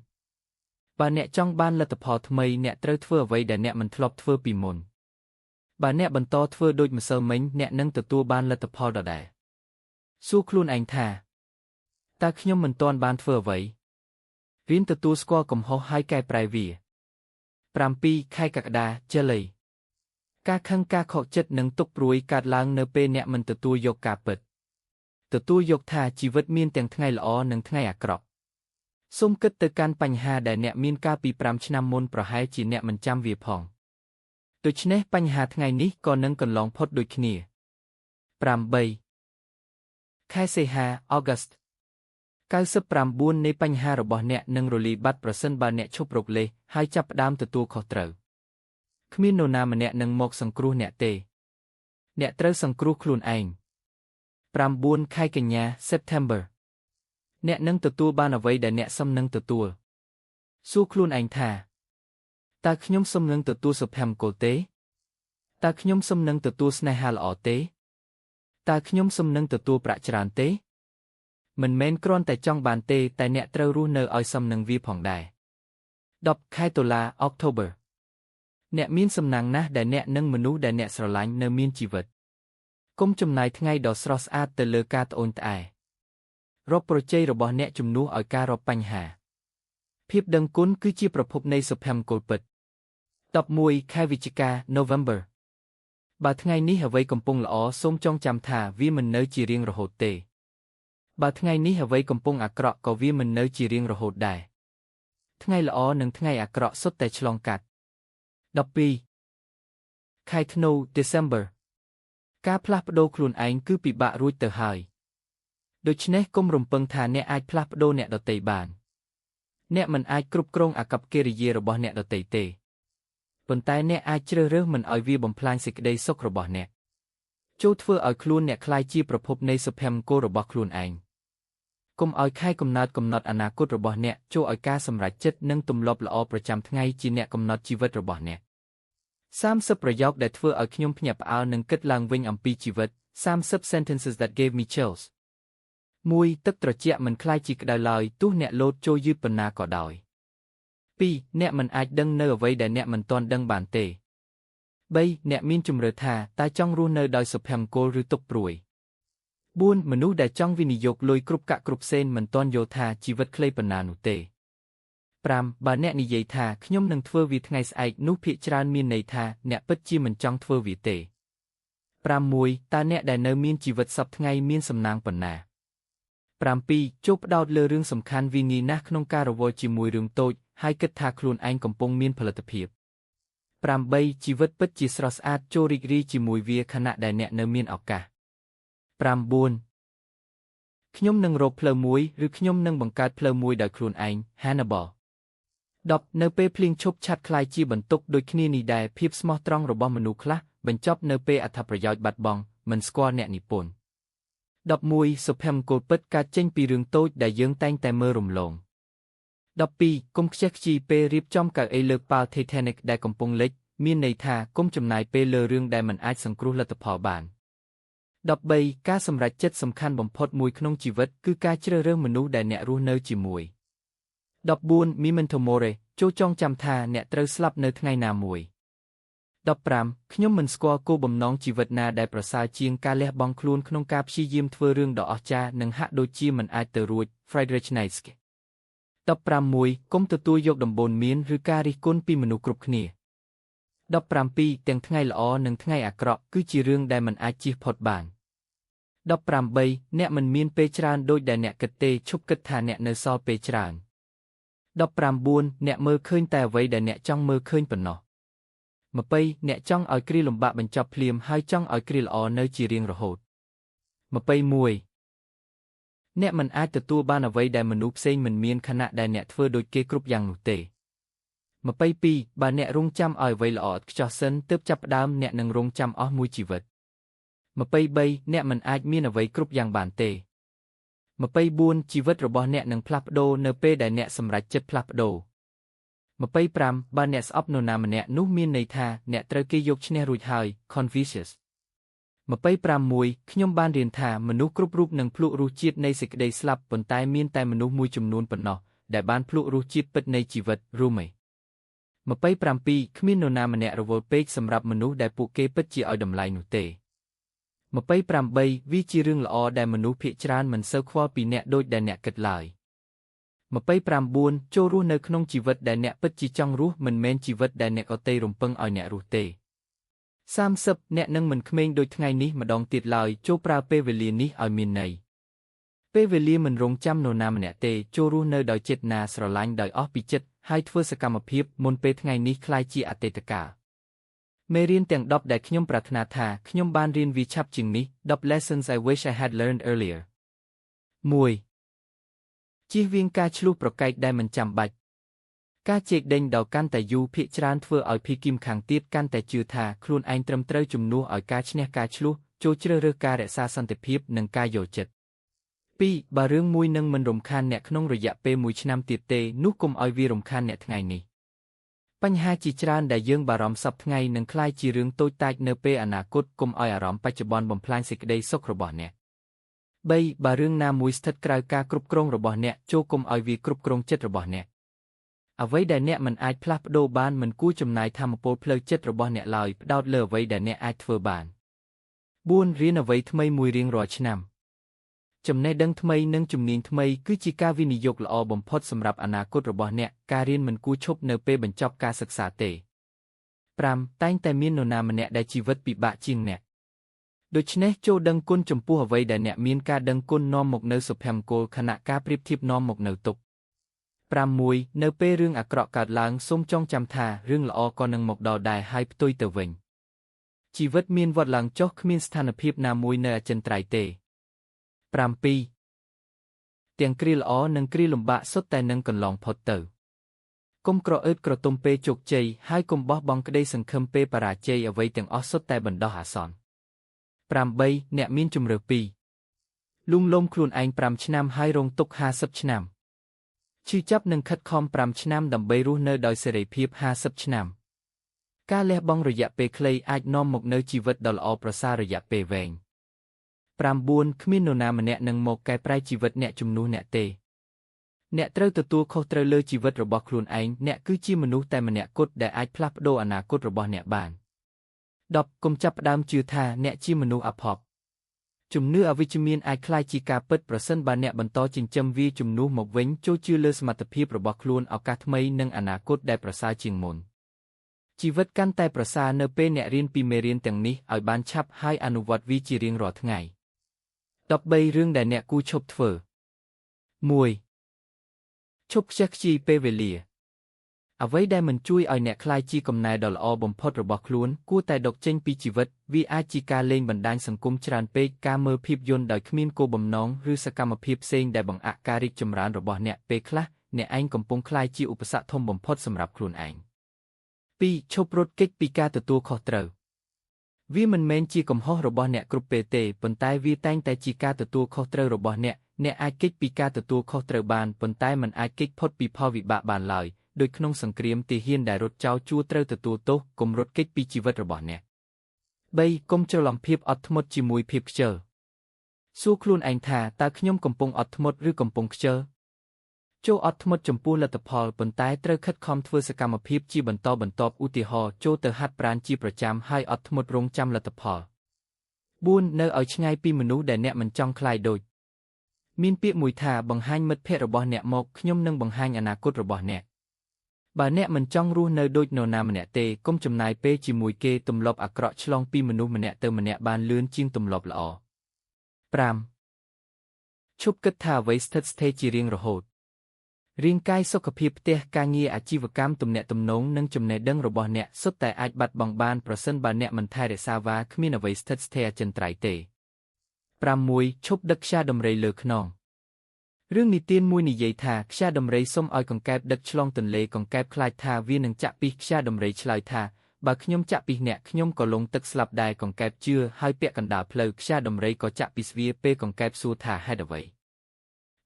បើអ្នកចង់បានលទ្ធផលថ្មីអ្នកត្រូវធ្វើអ្វីដែលអ្នកមិនធ្លាប់ធ្វើពីមុនបើអ្នកបន្តធ្វើដូចម្សិលមិញអ្នកនឹងទទួលបានលទ្ធផលដដែលសួរខ្លួនឯងថាតើខ្ញុំមិនទាន់បានធ្វើអ្វីរៀនទទួលស្គាល់កំហុសហើយកែប្រែវា 7. ខែកក្កដា July ការខឹងការខកចិត្តនិងទុក្ខព្រួយកើតឡើងនៅពេលអ្នកមិនទទួលយកការពិតទទួលយកថាជីវិតមានទាំងថ្ងៃល្អនិងថ្ងៃអាក្រក់សូមគិតទៅកាន់បញ្ហាដែលអ្នកមានកាលពី5ឆ្នាំមុនប្រហែលជាអ្នកមិនចាំវាផងដូច្នេះបញ្ហាថ្ងៃនេះក៏នឹងកន្លងផុតដូចគ្នា 8. ខែសីហា August 99នៃបញ្ហារបស់អ្នកនឹងរលាយបាត់ប្រសិនបើអ្នកឈប់រកលេសហើយចាប់ផ្ដើមទទួលខុសត្រូវគ្មាននរណាម្នាក់នឹងមកសង្គ្រោះអ្នកទេអ្នកត្រូវសង្គ្រោះខ្លួនឯង 9 ខែកញ្ញា September អ្នកនឹងទទួលបានអ្វីដែលអ្នកសមនឹងទទួលសួរខ្លួនឯងថាតើខ្ញុំសមនឹងទទួលសុភមង្គលទេ តើខ្ញុំសុំនឹងទទួលស្នេហាល្អទេតើខ្ញុំសុំនឹងទទួលប្រាក់ច្រើនទេមិនមែនគ្រាន់តែចង់បានទេតែអ្នកត្រូវរស់នៅឲ្យសមនឹងវាផងដែរ10ខែតុលា October អ្នកមានសំណាងណាស់ដែលអ្នកនិងមនុស្សដែលអ្នកស្រឡាញ់នៅមានជីវិតកុំចំណាយថ្ងៃដ៏ស្រស់ស្អាតទៅលើការត្អូញត្អែរកប្រជ័យរបស់អ្នកជំនួសឲ្យការរកបញ្ហាភាពដឹងគុណគឺជាប្រភពនៃសុភមង្គលពិត11ខែវិច្ឆិកា November បើថ្ងៃនេះអ្វីកំពុងល្អសូមចងចាំថាវាមិននៅជារៀងរហូតទេបើថ្ងៃនេះអ្វីកំពុងអាក្រក់ក៏វាមិននៅជារៀងរហូតដែរថ្ងៃល្អនិងថ្ងៃអាក្រក់សុទ្ធតែឆ្លងកាត់12ខែធ្នូ December ការផ្លាស់ប្ដូរខ្លួនឯងគឺពិបាករួចទៅហើយដូច្នេះកុំរំពឹងថាអ្នកអាចផ្លាស់ប្ដូរអ្នកដទៃបានអ្នកមិនអាចគ្រប់គ្រងអាកប្បកិរិយារបស់អ្នកដទៃទេប៉ុន្តែអ្នកអាចជ្រើសរើសមិនឲ្យវាបំផ្លាញសេចក្តីសុខរបស់អ្នកចូលធ្វើឲ្យខ្លួនអ្នកក្លាយជាប្រភពនៃសុភមង្គលរបស់ខ្លួនឯងកុំឲ្យខែកំណើតកំណត់អនាគតរបស់អ្នកចូលឲ្យការសម្រេចចិត្តនិងទម្លាប់ល្អប្រចាំថ្ងៃជាអ្នកកំណត់ជីវិតរបស់អ្នក30ប្រយោគដែលធ្វើឲ្យខ្ញុំភ្ញាក់ផ្អើលនិងគិតឡើងវិញអំពីជីវិត30 sentences that gave me chills 1ទឹកត្រជាក់មិនคล้ายជាក្តៅឡើយទោះអ្នកលោតចូលយឺតប៉ុណ្ណាក៏ដោយ2អ្នកមិនអាចដឹងនៅអ្វីដែលអ្នកមិនទាន់ដឹងបានទេ3អ្នកមានជំរឿថាតើចង់រស់នៅដោយសុភមង្គលឬទុក្ខព្រួយ4មនុស្សដែលចង់វិនិយោគលុយគ្រប់កាក់គ្រប់សេនមិនទាន់យល់ថាជីវិតខ្លីប៉ុណ្ណានោះទេ5បើអ្នកនិយាយថាខ្ញុំនឹងធ្វើវាថ្ងៃស្អែកនោះភាគច្រើនមានន័យថាអ្នកពិតជាមិនចង់ធ្វើវាទេ6តើអ្នកដែលនៅមានជីវិតសពថ្ងៃមានសំណាងប៉ុណ្ណា7ចូលផ្ដោតលើរឿងសំខាន់វាងាយណាស់ក្នុងការរវល់ជាមួយរឿងតូចហើយគិតថាខ្លួនឯងកំពុងមានផលិតភាព8ជីវិតពិតជាស្រស់ស្អាតចូលរីករាយជាមួយវាខណៈដែលអ្នកនៅមានឱកាស9ខ្ញុំនឹងរកផ្លូវមួយឬខ្ញុំនឹងបង្កើតផ្លូវមួយដោយខ្លួនឯង Hannibal 10នៅពេលភ្លៀងឈប់ឆាត់คล้ายជាបន្ទុកដូចគ្នានេះដែរភាពស្មោះត្រង់របស់មនុស្សខ្លះបញ្ចប់នៅពេលអត្ថប្រយោជន៍បាត់បង់មិនស្គាល់អ្នកនិពន្ធ11សុភមង្គលពិតកើតចេញពីរឿងតូចដែលយើងតែងតែមើលរំលង12កុំខ្ជះខ្ជាយពេលរៀបចំកៅអីលើកប៉ាល់ Titanic ដែលកំពុងលិចមានន័យថាកុំចំណាយពេលលើរឿងដែលមិនអាចសង្គ្រោះលទ្ធផលបាន13ការសម្រេចចិត្តសំខាន់បំផុតមួយក្នុងជីវិតគឺការជ្រើសរើសមនុស្សដែលអ្នករស់នៅជាមួយ14 Memento Mori ចូលចងចាំថាអ្នកត្រូវស្លាប់នៅថ្ងៃណាមួយ15ខ្ញុំមិនស្គាល់គោលបំណងជីវិតណាដែលប្រសើរជាងការលះបង់ខ្លួនក្នុងការព្យាយាមធ្វើរឿងដ៏អស្ចារ្យនិងហាក់ដូចជាមិនអាចទៅរួច Friedrich Nietzsche 16កុំទទួលយកដំបូន្មានឬការរិះគន់ពីមនុស្សគ្រប់គ្នា17ទាំងថ្ងៃល្អនិងថ្ងៃអាក្រក់គឺជារឿងដែលមិនអាចជៀសផុតបាន18អ្នកមិនមានពេលច្រើនដូចដែលអ្នកគិតទេឈប់គិតថាអ្នកនៅសល់ពេលច្រើន19អ្នកមើលឃើញតែអ្វីដែលអ្នកចង់មើលឃើញប៉ុណ្ណោះ20អ្នកចង់ឲ្យគ្រាលំបាកបញ្ចប់ភ្លាមហើយចង់ឲ្យគ្រាល្អនៅជារៀងរហូត21អ្នកមិនអាចទទួលបានអ្វីដែលមនុស្សផ្សេងមិនមានខណៈដែលអ្នកធ្វើដូចគេគ្រប់យ៉ាងនោះទេ22បើអ្នករងចាំឲ្យអ្វីល្អឥតខ្ចោះសិនទើបចាប់ផ្ដើមអ្នកនឹងរងចាំអស់មួយជីវិត23អ្នកមិនអាចមានអ្វីគ្រប់យ៉ាងបានទេ24ជីវិតរបស់អ្នកនឹងផ្លាស់ប្ដូរនៅពេលដែលអ្នកសម្រេចចិត្តផ្លាស់ប្ដូរ25បើអ្នកស្អប់នរណាម្នាក់នោះមានន័យថាអ្នកត្រូវគេយកឈ្នះរួចហើយ Confucius 25ខ្ញុំបានរៀនថាមនុស្សគ្រប់រូបនឹងភ្លក្សរសជាតិនៃសេចក្តីស្លាប់ប៉ុន្តែមានតែមនុស្សមួយចំនួនប៉ុណ្ណោះដែលបានភ្លក្សរសជាតិពិតនៃជីវិត Rumi 27គ្មាននរណាម្នាក់រវល់ពេកសម្រាប់មនុស្សដែលពួកគេពិតជាឲ្យតម្លៃនោះទេ28វាជារឿងល្អដែលមនុស្សភាគច្រើនមិនសូវខ្វល់ពីអ្នកដូចដែលអ្នកគិតឡើយ29ចូលរស់នៅក្នុងជីវិតដែលអ្នកពិតជាចង់រស់មិនមែនជីវិតដែលអ្នកដទៃរំពឹងឲ្យអ្នករស់ទេ30អ្នកនឹងមិនក្មេងដូចថ្ងៃនេះម្ដងទៀតឡើយចូលប្រើពេលវេលានេះឲ្យមានន័យពេលវេលាមិនរងចាំនរណាម្នាក់ទេចូលរស់នៅដោយចេតនាស្រឡាញ់ដោយអស់ពីចិត្តហើយធ្វើសកម្មភាពមុនពេលថ្ងៃនេះក្លាយជាអតីតកាលមេរៀនទាំង10ដែលខ្ញុំប្រាថ្នាថាខ្ញុំបានរៀនវាឆាប់ជាងនេះ10 lessons I wish I had learned earlier 1ជៀសវាងការឆ្លោះប្រកែកដែលមិនចាំបាច់ការជែកដេញដល់កាន់តែយូរភាគច្រើនធ្វើឲ្យភីគីមខាងទៀតកាន់តែជឿថាខ្លួនឯងត្រឹមត្រូវជំនួសឲ្យការឈ្នះការឆ្លោះចូលជ្រើសរើសការរក្សាសន្តិភាពនិងការយល់ចិត្ត2បើរឿងមួយនឹងមិនរំខានអ្នកក្នុងរយៈពេល1ឆ្នាំទៀតទេនោះកុំឲ្យវារំខានអ្នកថ្ងៃនេះ បញ្ហាជាច្រើនដែលយើងបារម្ភសពថ្ងៃនឹងក្លាយជារឿងតូចតាចនៅពេលអនាគតកុំឲ្យអារម្មណ៍បច្ចុប្បន្នបំផ្លាញសេចក្តីសុខរបស់អ្នក 3. បើរឿងណាមួយស្ថិតក្រៅការគ្រប់គ្រងរបស់អ្នកចូរកុំឲ្យវាគ្រប់គ្រងចិត្តរបស់អ្នកអ្វីដែលអ្នកមិនអាចផ្លាស់ប្ដូរបានមិនគួរចំណាយថាមពលផ្លូវចិត្តរបស់អ្នកឡើយផ្ដោតលើអ្វីដែលអ្នកអាចធ្វើបាន 4. រៀនអ្វីថ្មីមួយរៀងរាល់ឆ្នាំចំណេះដឹងថ្មីនិងជំនាញថ្មីគឺជាការវិនិយោគល្អបំផុតសម្រាប់អនាគតរបស់អ្នកការរៀនមិនគួរឈប់នៅពេលបញ្ចប់ការសិក្សាទេ 5. តែងតែមាននរណាម្នាក់ដែលជីវិតពិបាកជាងអ្នកដូច្នេះចូលដឹងគុណចំពោះអ្វីដែលអ្នកមានការដឹងគុណនាំមកនៅសុភមង្គលខណៈការប្រៀបធៀបនាំមកនៅទុក្ខ 6. នៅពេលរឿងអាក្រក់កើតឡើងសូមចងចាំថារឿងល្អក៏នឹងមកដល់ដែរហើយផ្ទុយទៅវិញជីវិតមានវត្តឡើងចុះគ្មានស្ថានភាពណាមួយនៅអចិន្ត្រៃយ៍ទេ 7. ទាំងគ្រាល្អនិងគ្រាលំបាកសុទ្ធតែនឹងកន្លងផុតទៅកុំក្រអឺតក្រទុំពេលជោគជ័យហើយកុំបោះបង់ក្តីសង្ឃឹមពេលបរាជ័យអ្វីទាំងអស់សុទ្ធតែបណ្ដោះអាសន្ន 8. អ្នកមានជំរឿ2លួងលោមខ្លួនឯង5ឆ្នាំហើយរងទុក្ខ50ឆ្នាំឈឺចាប់និងខិតខំ5ឆ្នាំដើម្បីរស់នៅដោយសេរីភាព50ឆ្នាំការលះបង់រយៈពេលខ្លីអាចនាំមកនូវជីវិតដ៏ល្អប្រសើររយៈពេលវែង 9. គ្មាននរណាម្នាក់នឹងមកកែប្រែជីវិតអ្នកជំនួសអ្នកទេអ្នកត្រូវទទួលខុសត្រូវលើជីវិតរបស់ខ្លួនឯងអ្នកគឺជាមនុស្សតែម្នាក់គត់ដែលអាចផ្លាស់ប្ដូរអនាគតរបស់អ្នកបាន 10. កុំចាប់ផ្ដើមជឿថាអ្នកជាមនុស្សអាផុតជំនឿអវិជ្ជមានអាចក្លាយជាការពិតប្រសិនបើអ្នកបន្តចិញ្ចឹមវាជំនួសមកវិញចូលជឿលើសមត្ថភាពរបស់ខ្លួនឱកាសថ្មីនិងអនាគតដែលប្រសើរជាងមុនជីវិតកាន់តែប្រសើរនៅពេលអ្នករៀនពីមេរៀនទាំងនេះឲ្យបានឆាប់ហើយអនុវត្តវាជារៀងរាល់ថ្ងៃ 13 រឿងដែលអ្នកគួរឈប់ធ្វើ 1. ឈប់ខ្ជះខ្ជាយពេលវេលាអ្វីដែលមិនជួយឲ្យអ្នកក្លាយជាកំណែដ៏ល្អបំផុតរបស់ខ្លួនគួរតែដកចេញពីជីវិតវាអាចជាការលេងបណ្ដាញសង្គមច្រើនពេកការមើលភាពយន្តដោយគ្មានគោលបំណងឬសកម្មភាពផ្សេងដែលបង្អាក់ការរីកចម្រើនរបស់អ្នកពេលខ្លះអ្នកឯងកំពុងក្លាយជាឧបសគ្គធំបំផុតសម្រាប់ខ្លួនឯង 2. ឈប់រត់គេចពីការទទួលខុសត្រូវវាមិនមែនជាកំហុសរបស់អ្នកគ្រប់ពេលទេប៉ុន្តែវាតែងតែជាការទទួលខុសត្រូវរបស់អ្នកអាចគេចពីការទទួលខុសត្រូវបានប៉ុន្តែមិនអាចគេចផុតពីផលវិបាកបានឡើយដោយក្នុងសង្គ្រាមទាហានដែលរត់ចោលជួរត្រូវទទួលទោសកុំរត់គេចពីជីវិតរបស់អ្នក 3. កុំច្រឡំភាពអត់ធ្មត់ជាមួយភាពខ្ជិលសួរខ្លួនឯងថាតើខ្ញុំកំពុងអត់ធ្មត់ឬកំពុងខ្ជិលចូលអត់ធ្មត់ចំពោះលទ្ធផលប៉ុន្តែត្រូវខិតខំធ្វើសកម្មភាពជាបន្តបន្ទាប់ឧទាហរណ៍ចូលទៅហាត់ប្រាណជាប្រចាំហើយអត់ធ្មត់រង់ចាំលទ្ធផល 4. នៅឲ្យឆ្ងាយពីមនុស្សដែលអ្នកមិនចង់ក្លាយដូចមានពាក្យមួយថាបង្ហាញមិត្តភក្តិរបស់អ្នកមកខ្ញុំនឹងបង្ហាញអនាគតរបស់អ្នកបើអ្នកមិនចង់រស់នៅដូចនរណាម្នាក់ទេកុំចំណាយពេលជាមួយគេទម្លាប់អាក្រក់ឆ្លងពីមនុស្សម្នាក់ទៅម្នាក់បានលឿនជាងទម្លាប់ល្អ 5. ឈប់គិតថាអ្វីស្ថិតស្ថេរជារៀងរហូតរាងកាយសុខភាពផ្ទះការងារអាជីវកម្មទំនាក់ទំនងនិងចំណេះដឹងរបស់អ្នកសុទ្ធតែអាចបាត់បង់បានប្រសិនបើអ្នកមិនថែរក្សាវាគ្មានអ្វីស្ថិតស្ថេរអចិន្ត្រៃយ៍ទេ 6. ឈប់ដឹកខ្យាដំរីលើខ្នងរឿងនិទានមួយនិយាយថាខ្យាដំរីសុំឲ្យកង្កែបដឹកឆ្លងទន្លេកង្កែបខ្លាចថាវានឹងចាក់ពីខ្យាដំរីឆ្លើយថាបើខ្ញុំចាក់ពីអ្នកខ្ញុំក៏លង់ទឹកស្លាប់ដែរកង្កែបជឿហើយពាក់កណ្ដាលផ្លូវខ្យាដំរីក៏ចាក់ពីស្វាពេលកង្កែបសួរថាហេតុអ្វី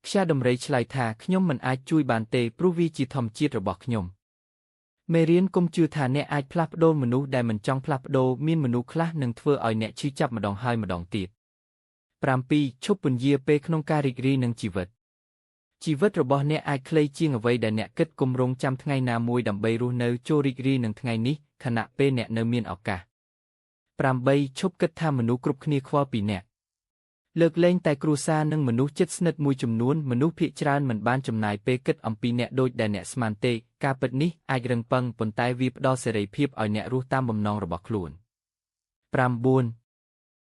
ខ្យាដំរីឆ្លើយថាខ្ញុំមិនអាចជួយបានទេព្រោះវាជាធម្មជាតិរបស់ខ្ញុំមេរៀនកុំជឿថាអ្នកអាចផ្លាស់ប្ដូរមនុស្សដែលមិនចង់ផ្លាស់ប្ដូរមានមនុស្សខ្លះនឹងធ្វើឲ្យអ្នកឈឺចាប់ម្ដងហើយម្ដងទៀត 7. ឈប់ពន្យាពេលក្នុងការរីករាយនឹងជីវិតរបស់អ្នកអាចខ្លីជាងអ្វីដែលអ្នកគិតគម្រោងចាំថ្ងៃណាមួយដើម្បីរស់នៅចូលរីករាយនឹងថ្ងៃនេះខណៈពេលអ្នកនៅមានឱកាស 8. ឈប់គិតថាមនុស្សគ្រប់គ្នាខ្វល់ពីអ្នកលើកលែងតែគ្រួសារនិងមនុស្សជិតស្និទ្ធមួយចំនួនមនុស្សភាគច្រើនមិនបានចំណាយពេលគិតអំពីអ្នកដូចដែលអ្នកស្មានទេការពិតនេះអាចរឹងប៉ឹងប៉ុន្តែវាផ្ដល់សេរីភាពឲ្យអ្នករស់តាមបំណងរបស់ខ្លួន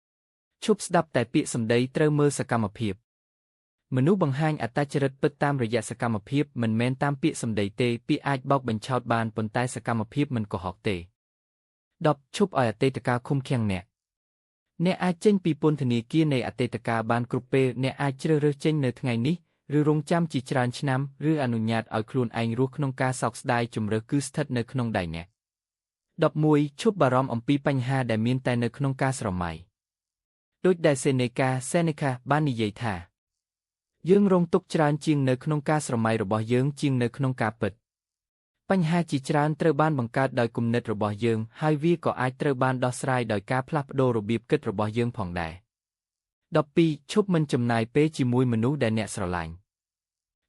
9. ឈប់ស្ដាប់តែពាក្យសម្ដីត្រូវមើលសកម្មភាពមនុស្សបង្ហាញអត្តចរិតពិតតាមរយៈសកម្មភាពមិនមែនតាមពាក្យសម្ដីទេពាក្យអាចបោកបញ្ឆោតបានប៉ុន្តែសកម្មភាពមិនកុហកទេ 10. ឈប់ឲ្យអតីតកាលឃុំឃាំងអ្នកអាចចេញពីពន្ធនាគារនៃអតីតកាលបានគ្រប់ពេលអ្នកអាចជ្រើសរើសចេញនៅថ្ងៃនេះឬរងចាំជាច្រើនឆ្នាំឬអនុញ្ញាតឲ្យខ្លួនឯងរស់ក្នុងការសោកស្ដាយជំរើសគឺស្ថិតនៅក្នុងដៃអ្នក 11. ឈប់បារម្ភអំពីបញ្ហាដែលមានតែនៅក្នុងការស្រមៃដូចដែលសេនេកាបាននិយាយថាយើងរងទុក្ខច្រើនជាងនៅក្នុងការស្រមៃរបស់យើងជាងនៅក្នុងការពិត បញ្ហាជាច្រើនត្រូវបានបង្កើតដោយគំនិតរបស់យើងហើយវាក៏អាចត្រូវបានដោះស្រាយដោយការផ្លាស់ប្ដូររបៀបគិតរបស់យើងផងដែរ12ឈប់មិនចំណាយពេលជាមួយមនុស្សដែលអ្នកស្រឡាញ់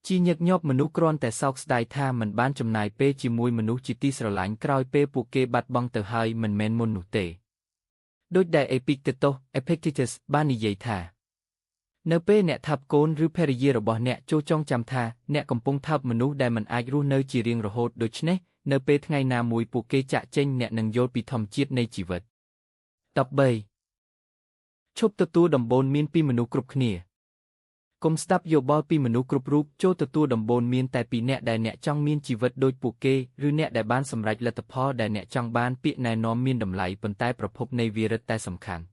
ជាញឹកញាប់មនុស្សគ្រាន់តែសោកស្ដាយថាមិនបានចំណាយពេលជាមួយមនុស្សជាទីស្រឡាញ់ក្រោយពេលពួកគេបាត់បង់ទៅហើយមិនមែនមុននោះទេដូចដែល Epictetus បាននិយាយថានៅពេលអ្នកថាបកូនឬភរិយារបស់អ្នកចូលចងចាំថាអ្នកកំពុងថាបមនុស្សដែលមិនអាចរស់នៅជារៀងរហូតដូច្នេះនៅពេលថ្ងៃណាមួយពួកគេចាកចេញអ្នកនឹងយល់ពីធម្មជាតិនៃជីវិត13ឈប់ទទួលដំបូន្មានពីមនុស្សគ្រប់គ្នាកុំស្ដាប់យោបល់ពីមនុស្សគ្រប់រូបចូលទទួលដំបូន្មានតែពីអ្នកដែលអ្នកចង់មានជីវិតដូចពួកគេឬអ្នកដែលបានសម្រេចលទ្ធផលដែលអ្នកចង់បានពាក្យណែនាំមានតម្លៃប៉ុន្តែប្រភពនៃវារឹតតែសំខាន់